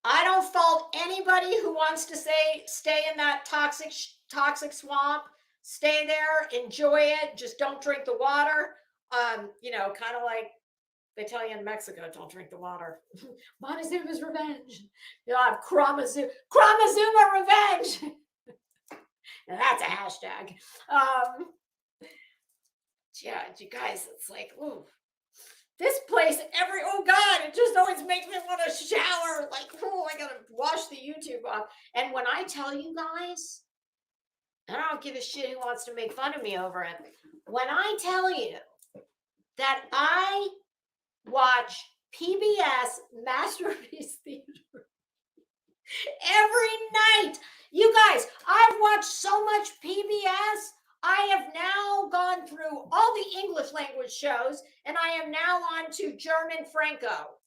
I don't fault anybody who wants to stay in that toxic swamp. Stay there, enjoy it. Just don't drink the water. You know, kind of like they tell you in Mexico, don't drink the water. Montezuma's revenge. You'll have Kramazuma revenge. And that's a hashtag. Yeah, you guys, it's like, ooh, this place, oh God, just always makes me want to shower. Like, oh, I gotta wash the YouTube off. And when I tell you guys, and I don't give a shit who wants to make fun of me over it. When I tell you that I watch PBS Masterpiece Theater every night, you guys, I've watched so much PBS. I have now gone through all the English language shows, and I am now on to German Franco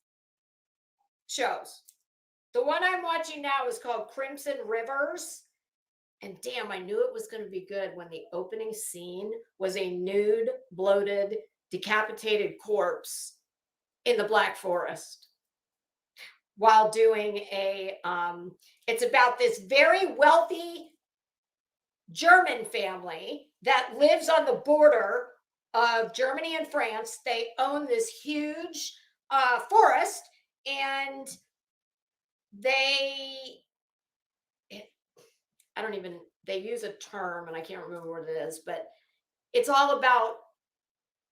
shows. The one I'm watching now is called Crimson Rivers. And damn, I knew it was going to be good when the opening scene was a nude, bloated, decapitated corpse in the Black Forest while doing it's about this very wealthy German family that lives on the border of Germany and France. They own this huge forest, and they use a term and I can't remember what it is, but it's all about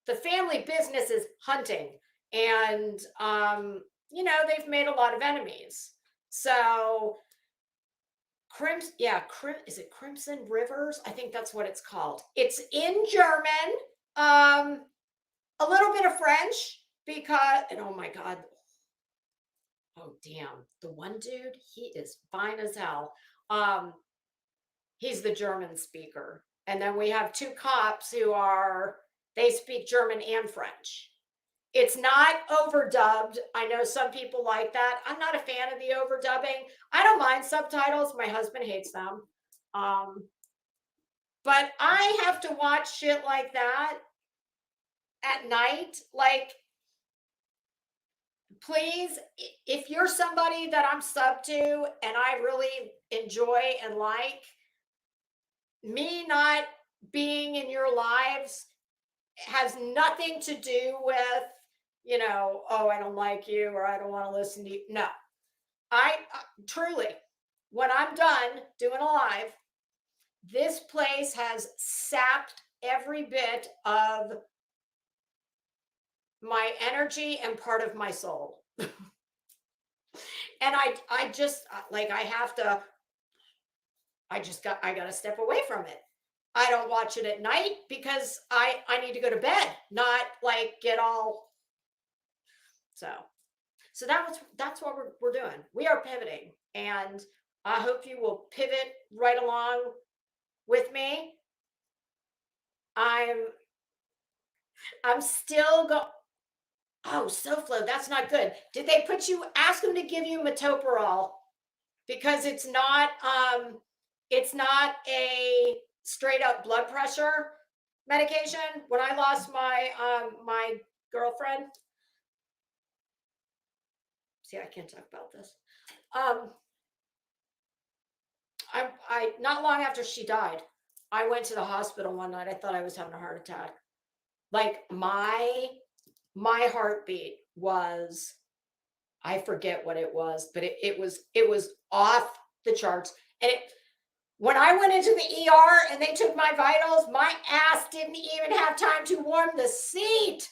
the family business is hunting, and they've made a lot of enemies. So is it Crimson Rivers? I think that's what it's called. It's in German, a little bit of French, and oh my God, oh damn, the one dude, he is fine as hell. He's the German speaker. And then we have two cops they speak German and French. It's not overdubbed. I know some people like that. I'm not a fan of the overdubbing. I don't mind subtitles. My husband hates them. But I have to watch shit like that at night. Like, please, if you're somebody that I'm sub to and I really enjoy and like, me not being in your lives has nothing to do with, oh, I don't like you or I don't want to listen to you. No, I truly, when I'm done doing a live, this place has sapped every bit of my energy and part of my soul. And I just like, I got to step away from it. I don't watch it at night because I need to go to bed, not like get all. So that's what we're doing. We are pivoting, and I hope you will pivot right along with me. I'm still Oh, SoFlo, that's not good. Did they ask them to give you metoprolol? Because it's not a straight up blood pressure medication. When I lost my girlfriend, see, I can't talk about this. I not long after she died, I went to the hospital one night. I thought I was having a heart attack. Like my heartbeat was, I forget what it was, but it was off the charts. And when I went into the ER and they took my vitals, my ass didn't even have time to warm the seat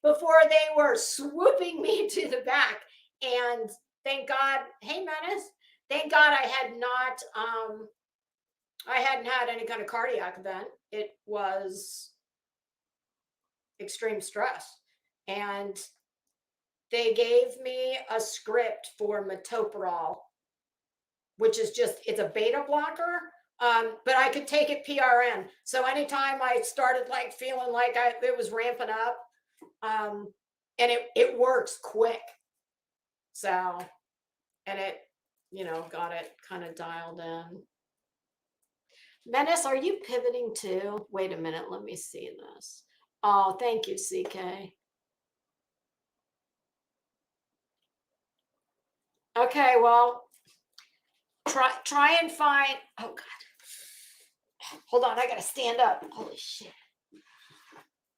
before they were swooping me to the back. And thank God, hey Menace, thank God I hadn't had any kind of cardiac event. It was extreme stress. And they gave me a script for metoprolol, which is it's a beta blocker, but I could take it PRN. So anytime I started like feeling like it was ramping up, and it works quick. So, and it, got it kind of dialed in. Menace, are you pivoting too? Wait a minute, let me see this. Oh, thank you, CK. Okay, well, try and find, oh God. Hold on, I gotta stand up. Holy shit.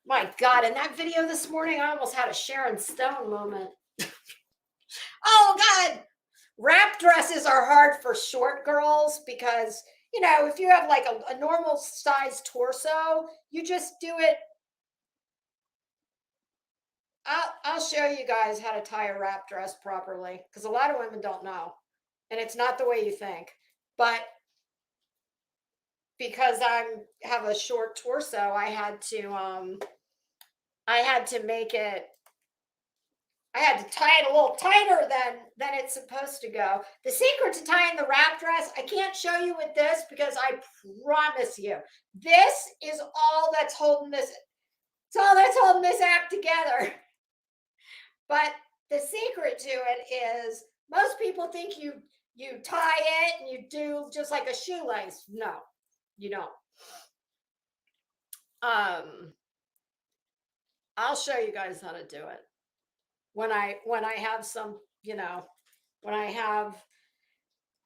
My God, in that video this morning, I almost had a Sharon Stone moment. Oh God. Wrap dresses are hard for short girls because, if you have like a normal size torso, you just do it I'll show you guys how to tie a wrap dress properly, because a lot of women don't know, and it's not the way you think. But because I have a short torso, I had to make it. I had to tie it a little tighter than it's supposed to go. The secret to tying the wrap dress, I can't show you with this because I promise you, this is all that's holding this. It's all that's holding this act together. But the secret to it is most people think you tie it and you do just like a shoelace. No, you don't. I'll show you guys how to do it when I have some, when I have,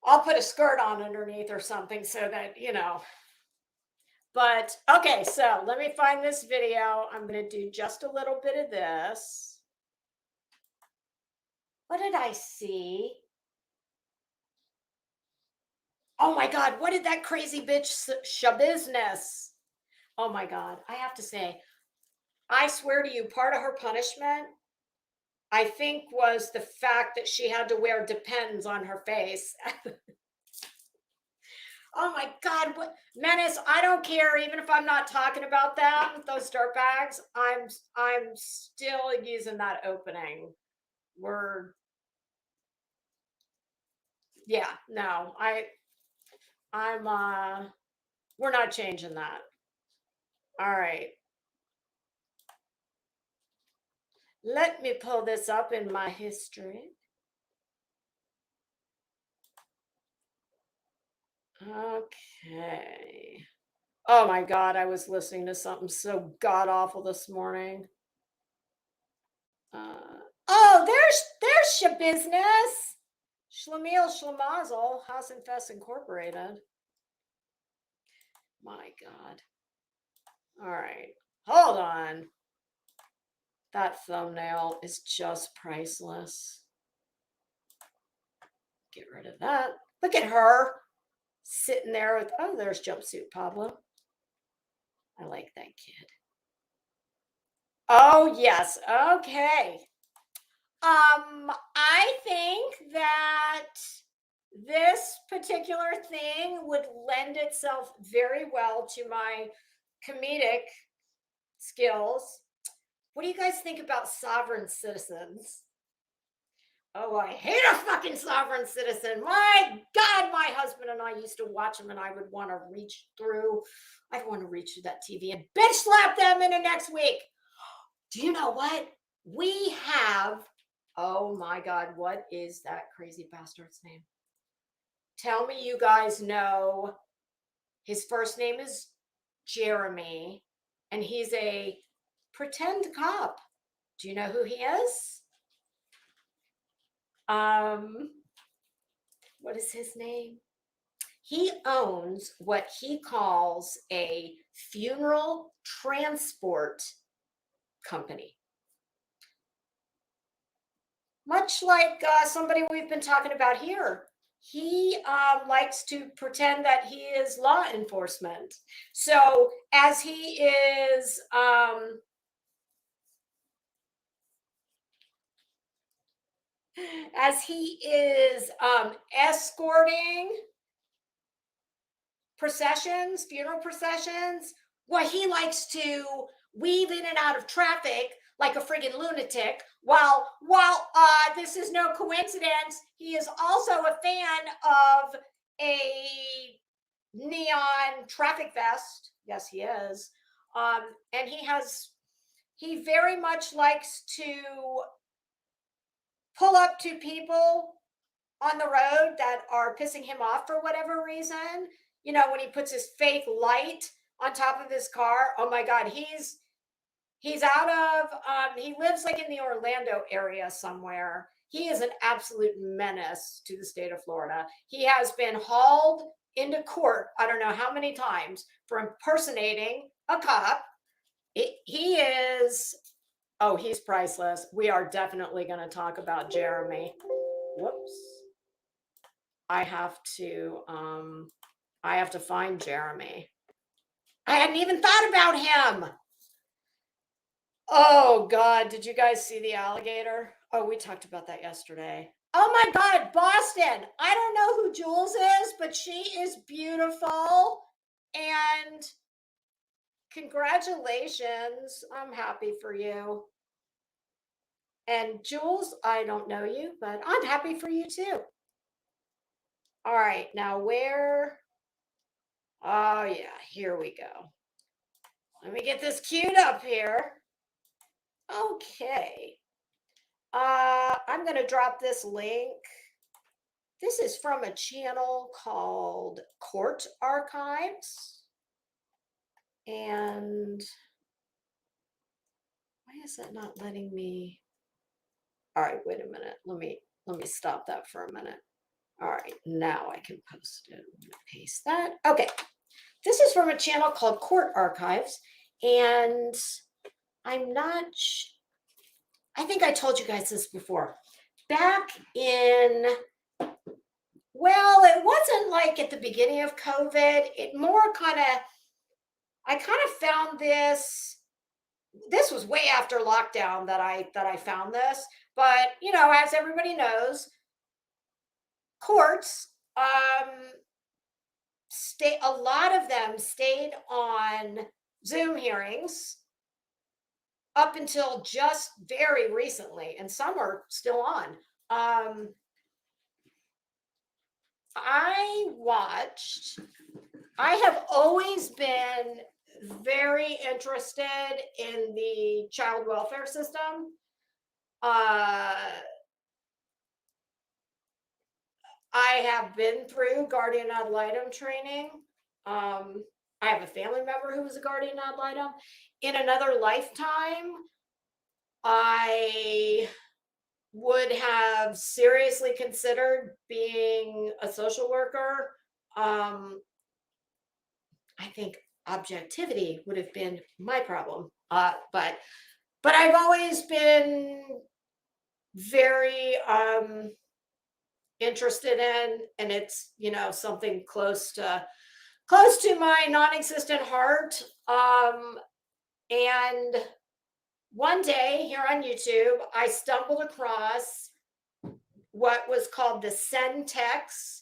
I'll put a skirt on underneath or something so that, but okay, so let me find this video. I'm going to do just a little bit of this. What did I see? Oh my God, what did that crazy bitch Shabusiness? Oh my God, I have to say, I swear to you, part of her punishment, I think, was the fact that she had to wear Depends on her face. Oh my God, what Menace, I don't care, even if I'm not talking about them, those dirt bags, I'm still using that opening. We're not changing that. All right. Let me pull this up in my history. Okay. Oh my God, I was listening to something so god awful this morning. Oh, there's Shabusiness. Schlemiel Schlemazel, Haus and Fest Incorporated. My God. All right. Hold on. That thumbnail is just priceless. Get rid of that. Look at her sitting there with, oh, there's Jumpsuit Pablo. I like that kid. Oh, yes. Okay. I think that this particular thing would lend itself very well to my comedic skills. What do you guys think about sovereign citizens? Oh, I hate a fucking sovereign citizen. My God, my husband and I used to watch them, and I would want to reach through. I'd want to reach through that TV and bitch slap them in the next week. Do you know what? We have, oh my God, what is that crazy bastard's name? Tell me you guys know. His first name is Jeremy, and he's a pretend cop. Do you know who he is? What is his name? He owns what he calls a funeral transport company. Much like somebody we've been talking about here. He likes to pretend that he is law enforcement. So as he is escorting processions, funeral processions, well, he likes to weave in and out of traffic like a friggin' lunatic. While this is no coincidence, he is also a fan of a neon traffic vest. Yes, he is. And he very much likes to pull up to people on the road that are pissing him off for whatever reason. When he puts his fake light on top of his car, oh my God, he's out of, he lives like in the Orlando area somewhere. He is an absolute menace to the state of Florida. He has been hauled into court, I don't know how many times, for impersonating a cop. He is, oh, he's priceless. We are definitely going to talk about Jeremy. Whoops. I have to find Jeremy. I hadn't even thought about him. Oh God, did you guys see the alligator? Oh, we talked about that yesterday. Oh my God, Boston. I don't know who Jules is, but she is beautiful. And congratulations. I'm happy for you. And Jules, I don't know you, but I'm happy for you too. All right, now where? Oh yeah, here we go. Let me get this queued up here. Okay. I'm going to drop this link. This is from a channel called Court Archives. And why is that not letting me? All right, wait a minute. Let me stop that for a minute. All right, now I can post it. I'm going to paste that. Okay. This is from a channel called Court Archives, and I'm not I think I told you guys this before. Back in, well, it wasn't like at the beginning of COVID. It more kind of, I kind of found this. This was way after lockdown that I found this. But you know, as everybody knows, courts, a lot of them stayed on Zoom hearings up until just very recently, and some are still on. I have always been very interested in the child welfare system. I have been through guardian ad litem training. I have a family member who was a guardian ad litem. In another lifetime, I would have seriously considered being a social worker. I think objectivity would have been my problem. But I've always been very interested in, and it's, you know, something close to my non-existent heart. And one day here on YouTube, I stumbled across what was called the Centex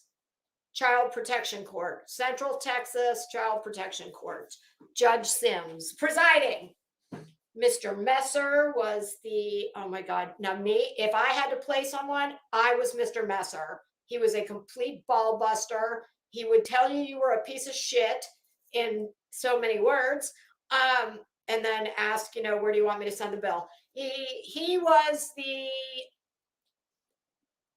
Child Protection Court, Central Texas Child Protection Court. Judge Sims presiding. Mr. Messer was the, oh my God. Now me, if I had to play someone, I was Mr. Messer. He was a complete ball buster. He would tell you you were a piece of shit in so many words. And then ask, you know, where do you want me to send the bill? He was the,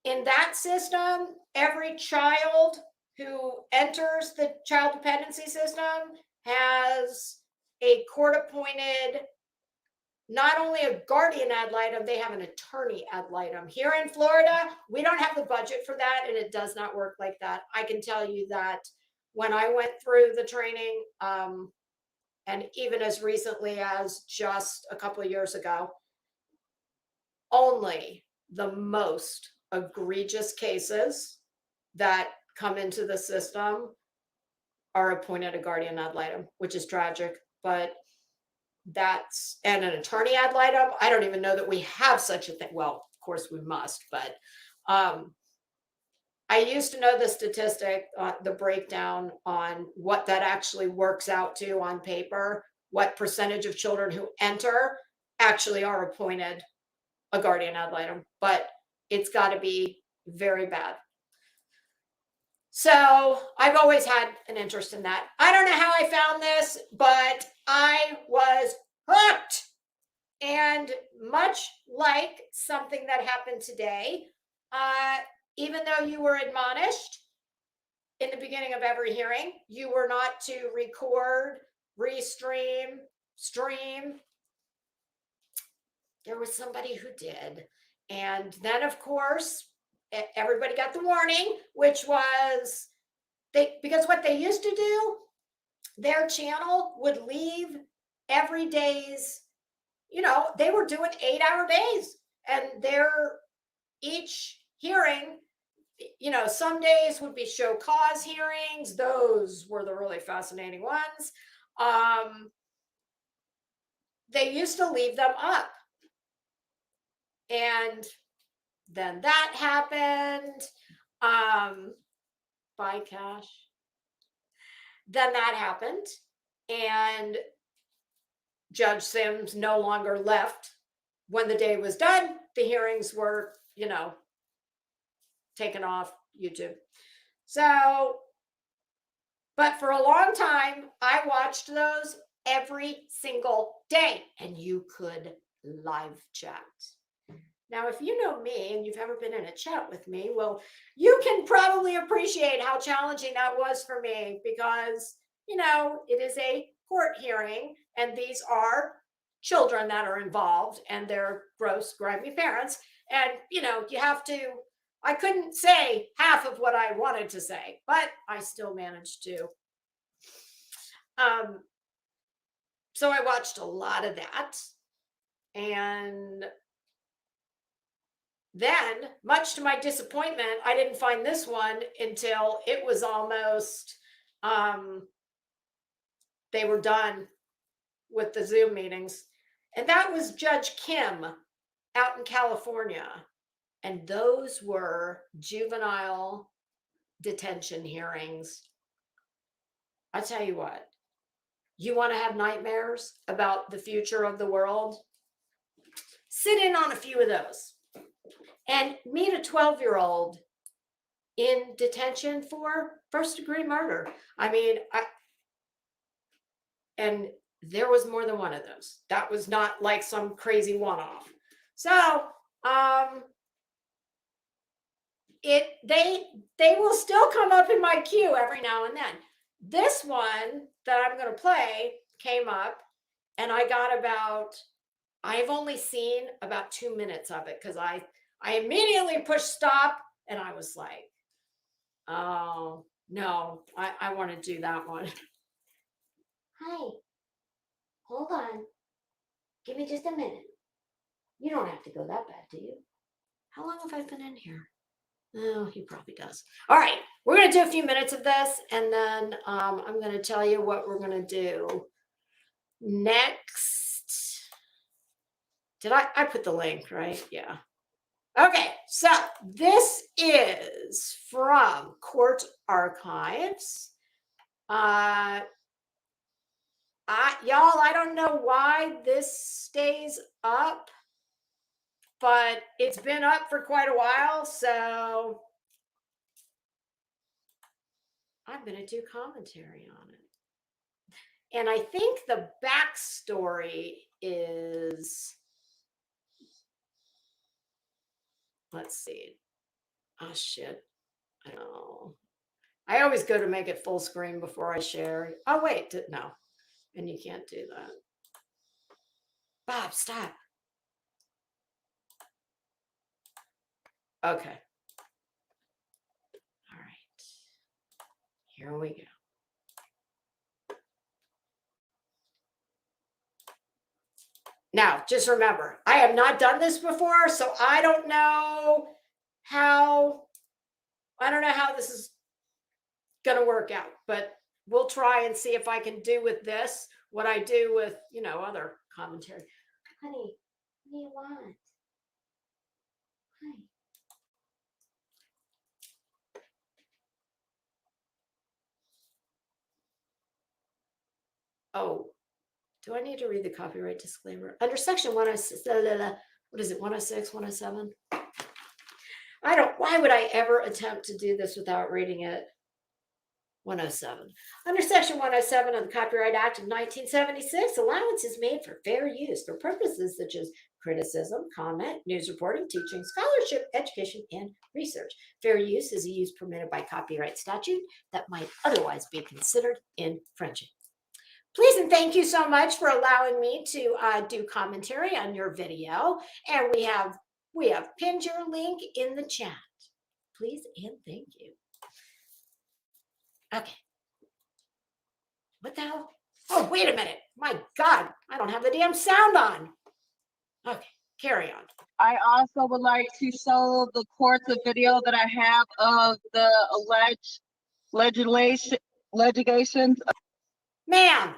in that system, every child who enters the child dependency system has a court appointed, not only a guardian ad litem, they have an attorney ad litem. Here in Florida, we don't have the budget for that, and it does not work like that. I can tell you that when I went through the training, and even as recently as just a couple of years ago, only the most egregious cases that come into the system are appointed a guardian ad litem, which is tragic. But that's, and an attorney ad litem, I don't even know that we have such a thing. Well, of course we must, but I used to know the statistic, the breakdown on what that actually works out to on paper, what percentage of children who enter actually are appointed a guardian ad litem, but it's got to be very bad. So I've always had an interest in that. I don't know how I found this, but I was hooked. And much like something that happened today, even though you were admonished in the beginning of every hearing, you were not to record, restream, stream. There was somebody who did. And then, of course, everybody got the warning, which was because what they used to do, their channel would leave every day's, you know, they were doing 8-hour days, and their each hearing, you know, some days would be show cause hearings. Those were the really fascinating ones. they used to leave them up. And then that happened. Bye, Cash. Then that happened. And Judge Sims no longer left when the day was done. The hearings were, taken off YouTube. So, but for a long time, I watched those every single day, and you could live chat. Now, if you know me and you've ever been in a chat with me, well, you can probably appreciate how challenging that was for me because, it is a court hearing and these are children that are involved and they're gross, grimy parents. And, you have to, I couldn't say half of what I wanted to say, but I still managed to. So I watched a lot of that. And then, much to my disappointment, I didn't find this one until it was almost, they were done with the Zoom meetings. And that was Judge Kim out in California. And those were juvenile detention hearings. I tell you what, you want to have nightmares about the future of the world? Sit in on a few of those. And meet a 12-year-old in detention for first-degree murder. And there was more than one of those. That was not like some crazy one-off. So, they will still come up in my queue every now and then. This one that I'm going to play came up, and I've only seen about 2 minutes of it because I immediately pushed stop and I was like, oh, no, I want to do that one. Hi, hold on. Give me just a minute. You don't have to go that bad, do you? How long have I been in here? Oh, he probably does. All right, we're going to do a few minutes of this and then I'm going to tell you what we're going to do next. Did I put the link, right? Yeah. Okay, so this is from Court Archives. Y'all, I don't know why this stays up, but it's been up for quite a while, so I'm going to do commentary on it. And I think the backstory is... Let's see. Oh, shit. I know. I always go to make it full screen before I share. Oh, wait. No. And you can't do that. Bob, stop. Okay. All right. Here we go. Now, just remember, I have not done this before, so I don't know how this is going to work out, but we'll try and see if I can do with this what I do with, other commentary. Honey, what do you want? Hi. Oh. Do I need to read the copyright disclaimer? Under section 106, what is it, 106, 107? Why would I ever attempt to do this without reading it? 107. Under section 107 of the Copyright Act of 1976, allowance is made for fair use for purposes such as criticism, comment, news reporting, teaching, scholarship, education, and research. Fair use is a use permitted by copyright statute that might otherwise be considered infringing. Please and thank you so much for allowing me to do commentary on your video. And we have pinned your link in the chat. Please and thank you. Okay. What the hell? Oh, wait a minute. My God, I don't have the damn sound on. Okay, carry on.
I also would like to show the court the video that I have of the alleged legislations.
Ma'am,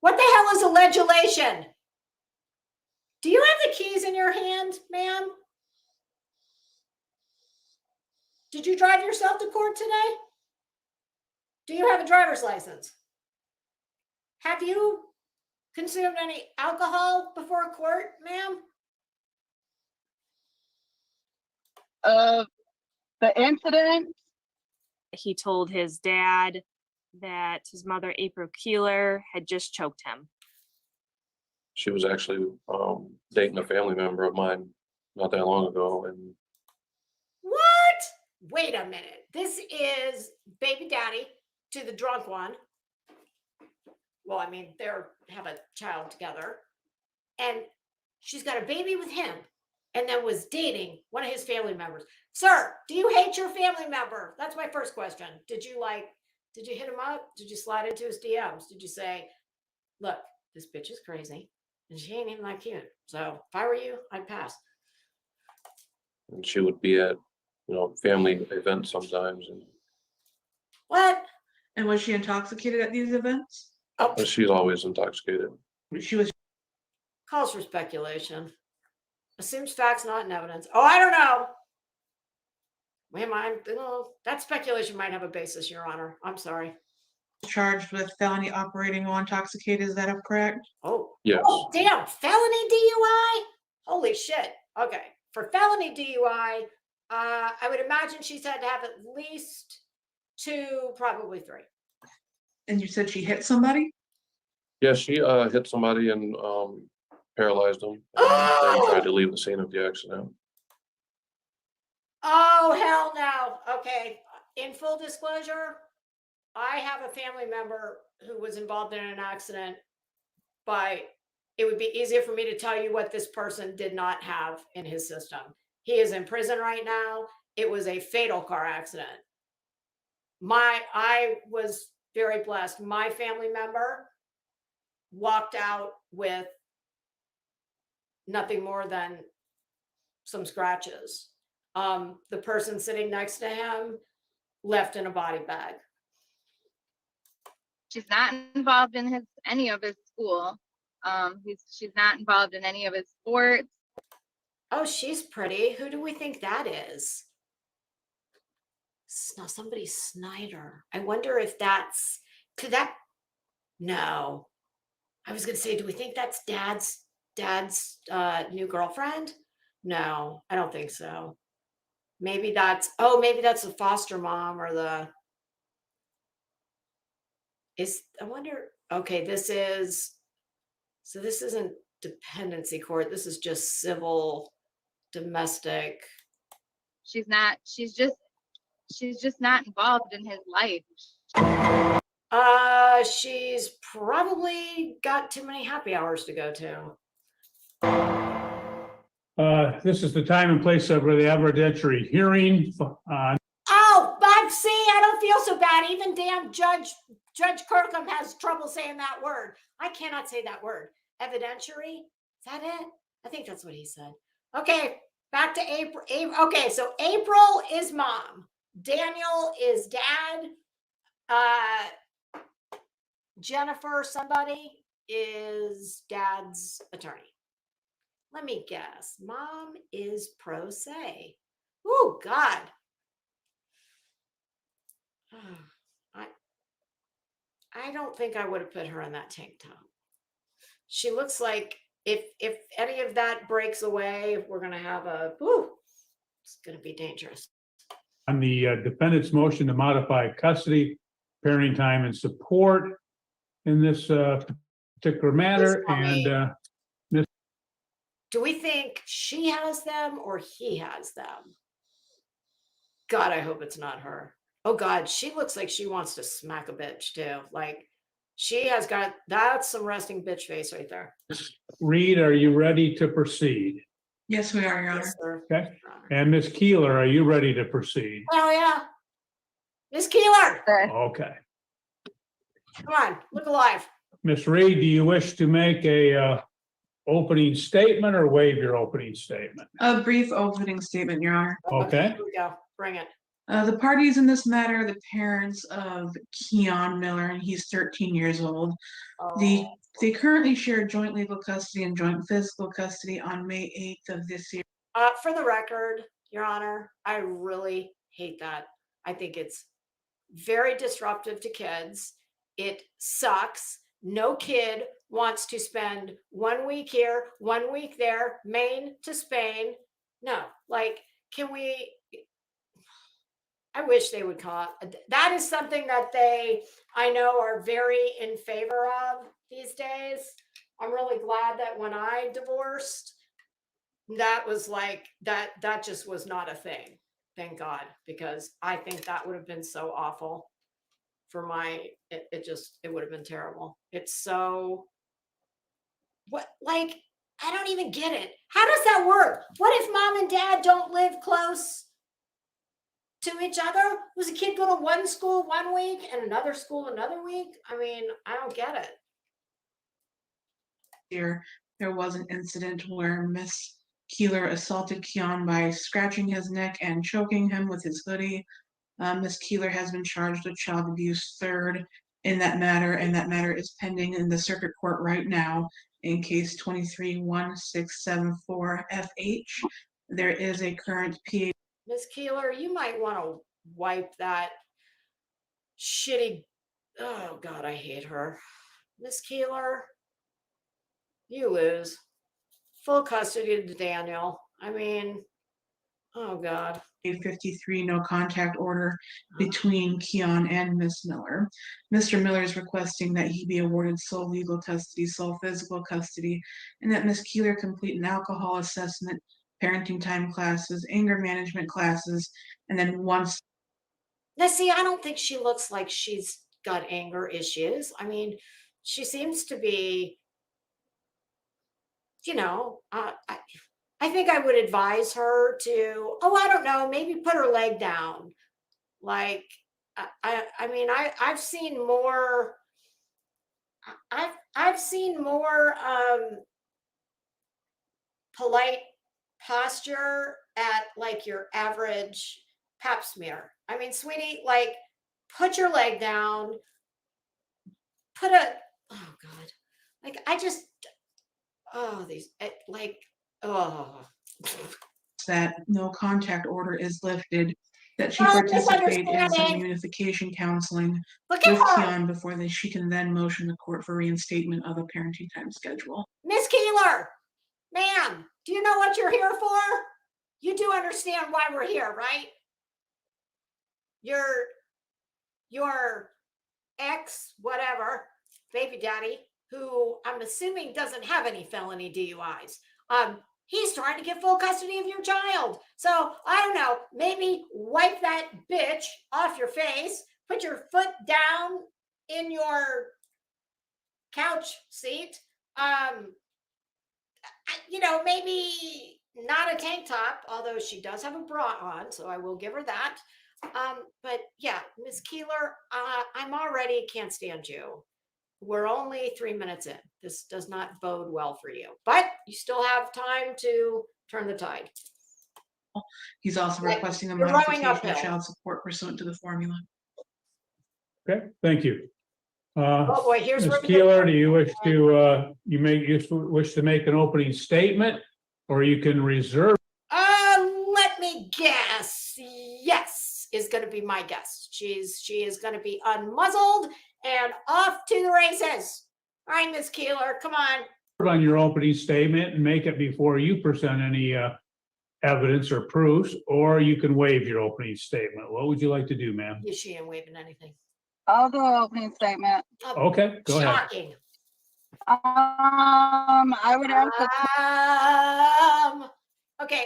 what the hell is a legislation? Do you have the keys in your hand, ma'am? Did you drive yourself to court today? Do you have a driver's license? Have you consumed any alcohol before court, ma'am?
The incident,
He told his dad that his mother, April Keeler, had just choked him.
She was actually dating a family member of mine not that long ago, and
What? Wait a minute. This is baby daddy to the drunk one. Well, I mean, they have a child together, and she's got a baby with him, and then was dating one of his family members. Sir, do you hate your family member? That's my first question. Did you hit him up? Did you slide into his DMs? Did you say, look, this bitch is crazy and she ain't even that cute. So if I were you, I'd pass.
and she would be at, family events sometimes, and
What?
And was she intoxicated at these events?
Oh,
but she's always intoxicated.
She was.
calls for speculation. Assumes facts, not in evidence. Oh, I don't know. That speculation might have a basis, Your Honor. I'm sorry.
Charged with felony operating while intoxicated. Is that correct?
Oh,
Yes.
oh, damn, felony DUI? Holy shit. Okay. For felony DUI, I would imagine she's had to have at least 2, probably 3.
And you said she hit somebody?
Yeah, she hit somebody and paralyzed them, and
Oh!
then tried to leave the scene of the accident.
Oh, hell no. Okay. In full disclosure, I have a family member who was involved in an accident, but it would be easier for me to tell you what this person did not have in his system. He is in prison right now. It was a fatal car accident. I was very blessed. My family member walked out with nothing more than some scratches. The person sitting next to him left in a body bag.
She's not involved in any of his school. She's not involved in any of his sports.
Oh, she's pretty. Who do we think that is? Somebody Snyder. I wonder if no. I was gonna say, do we think that's dad's new girlfriend? No, I don't think so. Maybe that's the foster mom or I wonder, okay, this isn't dependency court. This is just civil domestic.
She's just not involved in his life.
She's probably got too many happy hours to go to.
This is the time and place of the evidentiary hearing.
Oh, but see, I don't feel so bad. Even damn Judge Kirkham has trouble saying that word. I cannot say that word. Evidentiary? Is that it? I think that's what he said. Okay, back to April. Okay, so April is mom. Daniel is dad. Jennifer, somebody, is dad's attorney. Let me guess. Mom is pro se. Oh, God. I don't think I would have put her in that tank top. She looks like if any of that breaks away, we're going to have it's going to be dangerous.
On the defendant's motion to modify custody, parenting time, and support in this particular matter, and
do we think she has them or he has them? God, I hope it's not her. Oh God, she looks like she wants to smack a bitch too. Like she has that's some resting bitch face right there.
Reed, are you ready to proceed?
Yes, we are, Your Honor.
Yes, sir.
Okay.
Your Honor.
And Ms. Keeler, are you ready to proceed?
Oh yeah. Miss Keeler,
Okay.
come on, look alive.
Ms. Reed, do you wish to make a opening statement or waive your opening statement?
A brief opening statement, Your Honor.
Okay.
Here we go. Bring it.
The parties in this matter are the parents of Keon Miller, and he's 13 years old. The
Oh,
They currently share joint legal custody and joint physical custody on May 8th of this year.
For the record, Your Honor, I really hate that. I think it's very disruptive to kids. It sucks. No kid wants to spend 1 week here, 1 week there, Maine to Spain. No, like, can we? I wish they would call it. That is something that I know, are very in favor of these days. I'm really glad that when I divorced, that was like, that just was not a thing. Thank God, because I think that would have been so awful for it would have been terrible. It's so, what, like, I don't even get it. How does that work? What if mom and dad don't live close to each other? Was a kid go to one school 1 week and another school another week? I mean, I don't get it.
There was an incident where Miss Keeler assaulted Keon by scratching his neck and choking him with his hoodie. Miss Keeler has been charged with child abuse third in that matter, and that matter is pending in the circuit court right now in case 23-1674-FH. There is a current PA.
Miss Keeler, you might want to wipe that shitty. Oh God, I hate her. Miss Keeler, you lose. Full custody to Daniel. I mean, oh God.
53 no contact order between Keon and Miss Miller. Mr. Miller is requesting that he be awarded sole legal custody, sole physical custody, and that Miss Keeler complete an alcohol assessment, parenting time classes, anger management classes, and then once.
Now, see, I don't think she looks like she's got anger issues. I mean, she seems to be, I think I would advise her to, I don't know, maybe put her leg down. Like, I've seen more, I've seen more polite posture at like your average pap smear. I mean, sweetie, like, put your leg down, oh God, like,
that no contact order is lifted, that she participate in some unification counseling with Keon before she can then motion the court for reinstatement of a parenting time schedule.
Miss Keeler, ma'am, do you know what you're here for? You do understand why we're here, right? Your ex, whatever, baby daddy, who I'm assuming doesn't have any felony DUIs. He's trying to get full custody of your child. So I don't know, maybe wipe that bitch off your face, put your foot down in your couch seat. Maybe not a tank top, although she does have a bra on, so I will give her that. But yeah, Miss Keeler, I'm already can't stand you. We're only 3 minutes in. This does not bode well for you, but you still have time to turn the tide.
He's also requesting a modification of child support pursuant to the formula.
Okay, thank you.
Oh boy, here's
Ms. Keeler, do you wish to wish to make an opening statement, or you can reserve?
Let me guess. Yes, is going to be my guess. She is going to be unmuzzled and off to the races. All right, Ms. Keeler, come on
your opening statement and make it before you present any evidence or proofs, or you can waive your opening statement. What would you like to do, ma'am?
She ain't waiving anything.
I'll do an opening statement.
Okay, go ahead.
Shocking.
I would ask
okay,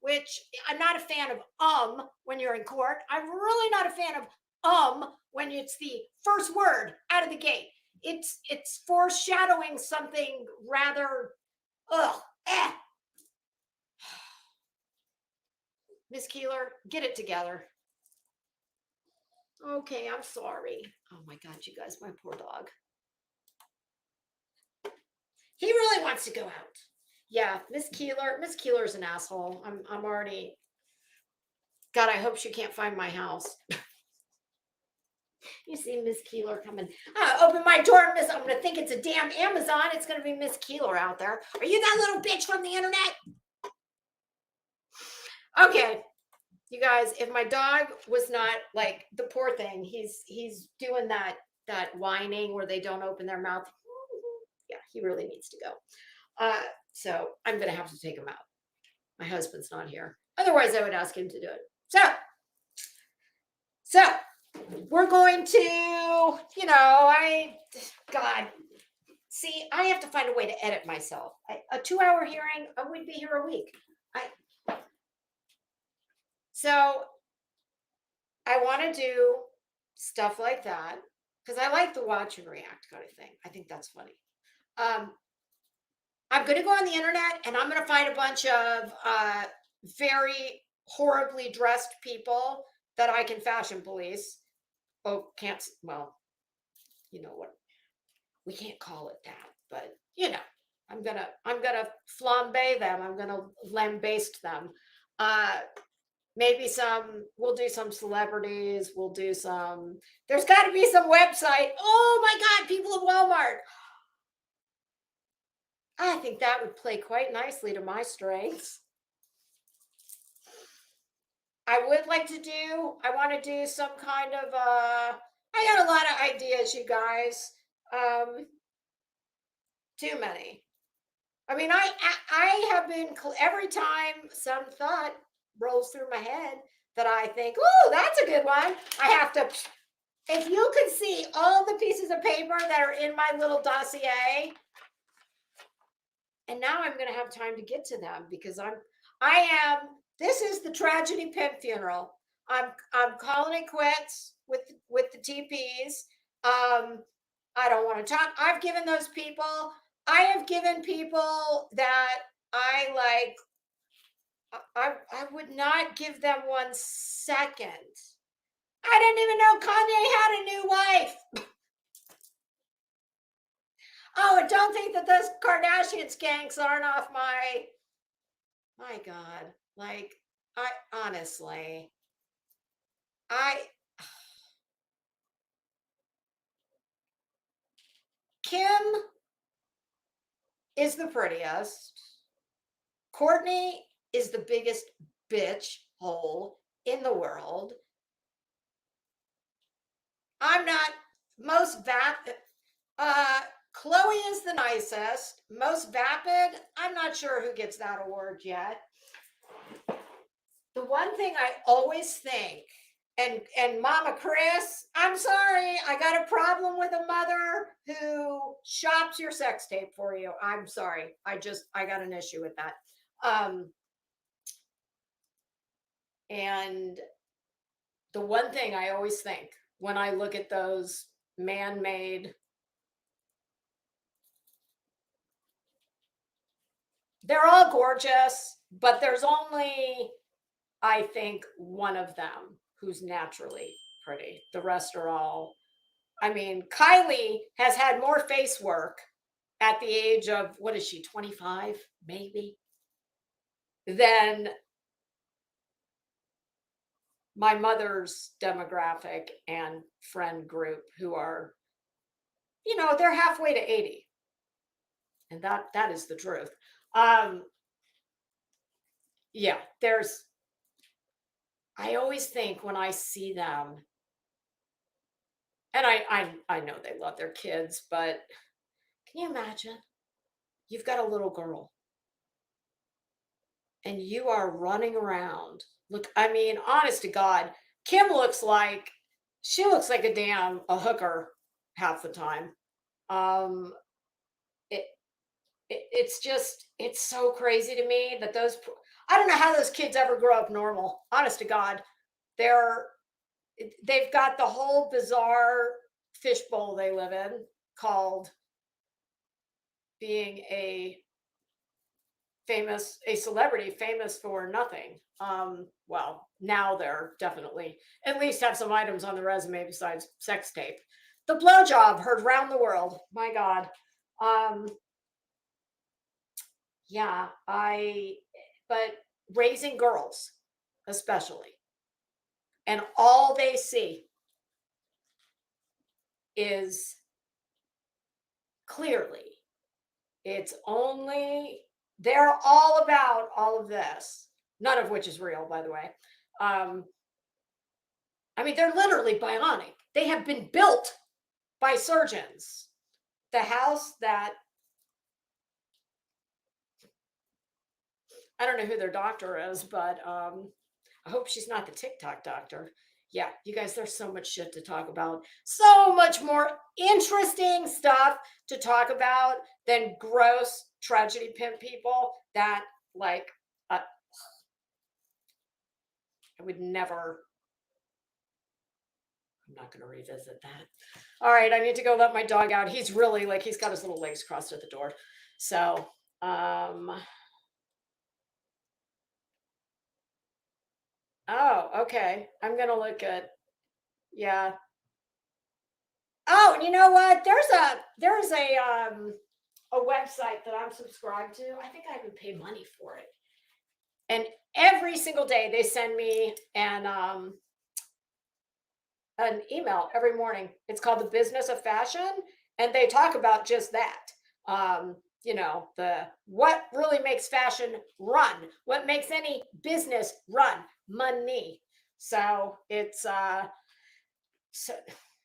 which I'm not a fan of when you're in court. I'm really not a fan of when it's the first word out of the gate. It's foreshadowing something rather Miss Keeler, get it together. Okay, I'm sorry. Oh my God, you guys, my poor dog. He really wants to go out. Yeah, Miss Keeler's an asshole. I'm already, God, I hope she can't find my house. You see Miss Keeler coming. Open my door, Miss. I'm gonna think it's a damn Amazon. It's gonna be Miss Keeler out there. Are you that little bitch from the internet? Okay, you guys. If my dog was not like the poor thing, he's doing that whining where they don't open their mouth. Yeah, he really needs to go. So I'm gonna have to take him out. My husband's not here. Otherwise, I would ask him to do it. So we're going to, God, see, I have to find a way to edit myself. A 2-hour hearing, I would be here a week. So I want to do stuff like that because I like the watch and react kind of thing. I think that's funny. I'm going to go on the internet and I'm going to find a bunch of very horribly dressed people that I can fashion police. Oh, well, you know what? We can't call it that, but I'm gonna flambe them. I'm gonna lambaste them. Maybe we'll do some celebrities. We'll do some, there's got to be some website. Oh my God, people of Walmart. I think that would play quite nicely to my strengths. I want to do some kind of, I got a lot of ideas, you guys. Too many. I mean, I have been, every time some thought rolls through my head that I think, oh, that's a good one. I have to, if you could see all the pieces of paper that are in my little dossier, and now I'm going to have time to get to them because this is the tragedy pimp funeral. I'm calling it quits with the TPs. I don't want to talk. I've given those people, I have given people that I like, I would not give them 1 second. I didn't even know Kanye had a new wife. Oh, and don't think that those Kardashian skanks aren't off my God. Like, honestly, Kim is the prettiest. Kourtney is the biggest bitch hole in the world. I'm not most vapid. Chloe is the nicest. Most vapid. I'm not sure who gets that award yet. The one thing I always think, and Mama Chris, I'm sorry, I got a problem with a mother who shops your sex tape for you. I'm sorry. I got an issue with that. And the one thing I always think when I look at those man-made, they're all gorgeous, but there's only, I think, one of them who's naturally pretty. The rest are all, I mean, Kylie has had more face work at the age of, what is she, 25, maybe, than my mother's demographic and friend group who are, they're halfway to 80. And that is the truth. Yeah, I always think when I see them, and I know they love their kids, but can you imagine? You've got a little girl and you are running around. Look, I mean, honest to God, Kim looks like a hooker half the time. It's so crazy to me that I don't know how those kids ever grow up normal. Honest to God, they've got the whole bizarre fishbowl they live in called being a celebrity famous for nothing. Well, now they're definitely at least have some items on the resume besides sex tape. The blowjob heard round the world. My God. Yeah, but raising girls, especially, and all they see is clearly, it's only, they're all about all of this, none of which is real, by the way. I mean, they're literally bionic. They have been built by surgeons. The house that, I don't know who their doctor is, but I hope she's not the TikTok doctor. Yeah, you guys, there's so much shit to talk about. So much more interesting stuff to talk about than gross tragedy pimp people that, like, I would never. I'm not going to revisit that. All right, I need to go let my dog out. He's really, like, he's got his little legs crossed at the door. So, oh, okay. I'm going to look at, yeah. Oh, and you know what? There's a website that I'm subscribed to. I think I even pay money for it. And every single day they send me an email every morning. It's called The Business of Fashion. And they talk about just that. You know, what really makes fashion run, what makes any business run, money. So it's, so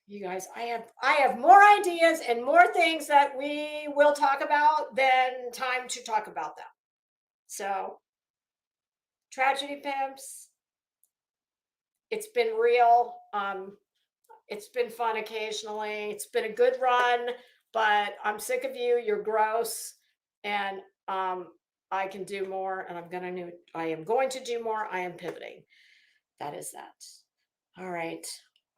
you guys, I have more ideas and more things that we will talk about than time to talk about them. So tragedy pimps, it's been real. It's been fun occasionally. It's been a good run, but I'm sick of you. You're gross. And I can do more, and I am going to do more. I am pivoting. That is that. All right.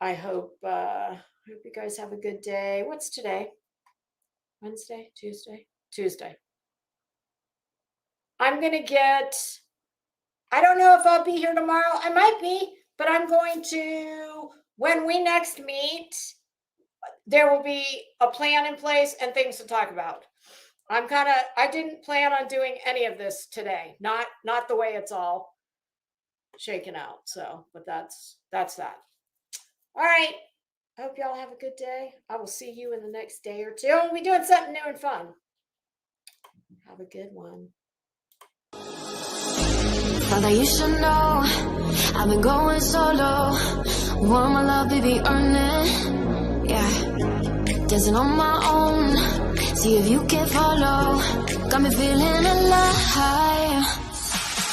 I hope you guys have a good day. What's today? Wednesday? Tuesday? Tuesday. I'm going to get, I don't know if I'll be here tomorrow. I might be, but I'm going to, when we next meet, there will be a plan in place and things to talk about. I didn't plan on doing any of this today. Not the way it's all shaken out. So, but that's that. All right. I hope y'all have a good day. I will see you in the next day or two. We'll be doing something new and fun. Have a good one.
Father, you should know I've been going solo. Want my love, baby, earn it. Yeah, dancing on my own. See if you can follow. Got me feeling alive.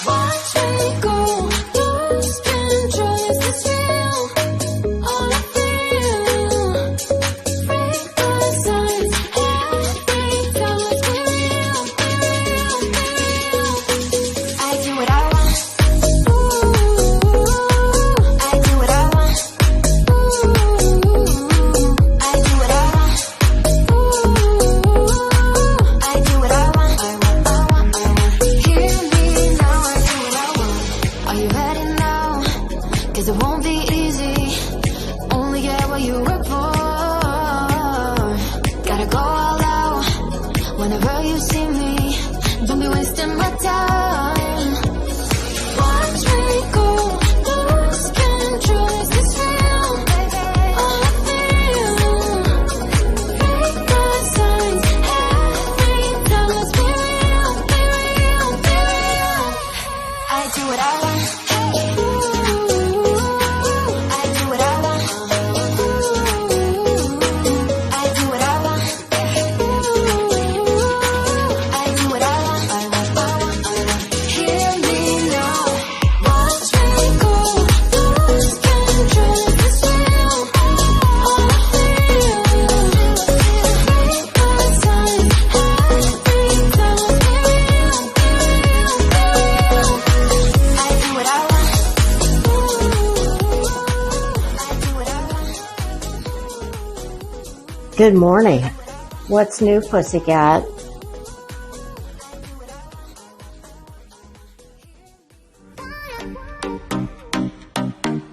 Watch me go. Lose control. Is this real? All I feel. Break the signs. Every time it's real. I do what I want. Ooh, I do what I want. Ooh, I do what I want. I do what I want. Hear me now, I do what I want. Are you ready now? 'Cause it won't be easy. Only get what you work for. Gotta go all out whenever you see me. Don't be wasting my time. Watch me go. Lose control. Is this real? All I feel. Break the signs. Every time let's be real, be real, be real. I do what I want. Ooh, I do what I want. Ooh, I do what I want. Ooh, I do what I want. Hear me now. Watch me go. Lose control. Is this real? All I feel. Break the signs. Every time let's be real, be real, be real. I do what I want. I do what I want.
Good morning. What's new, pussycat?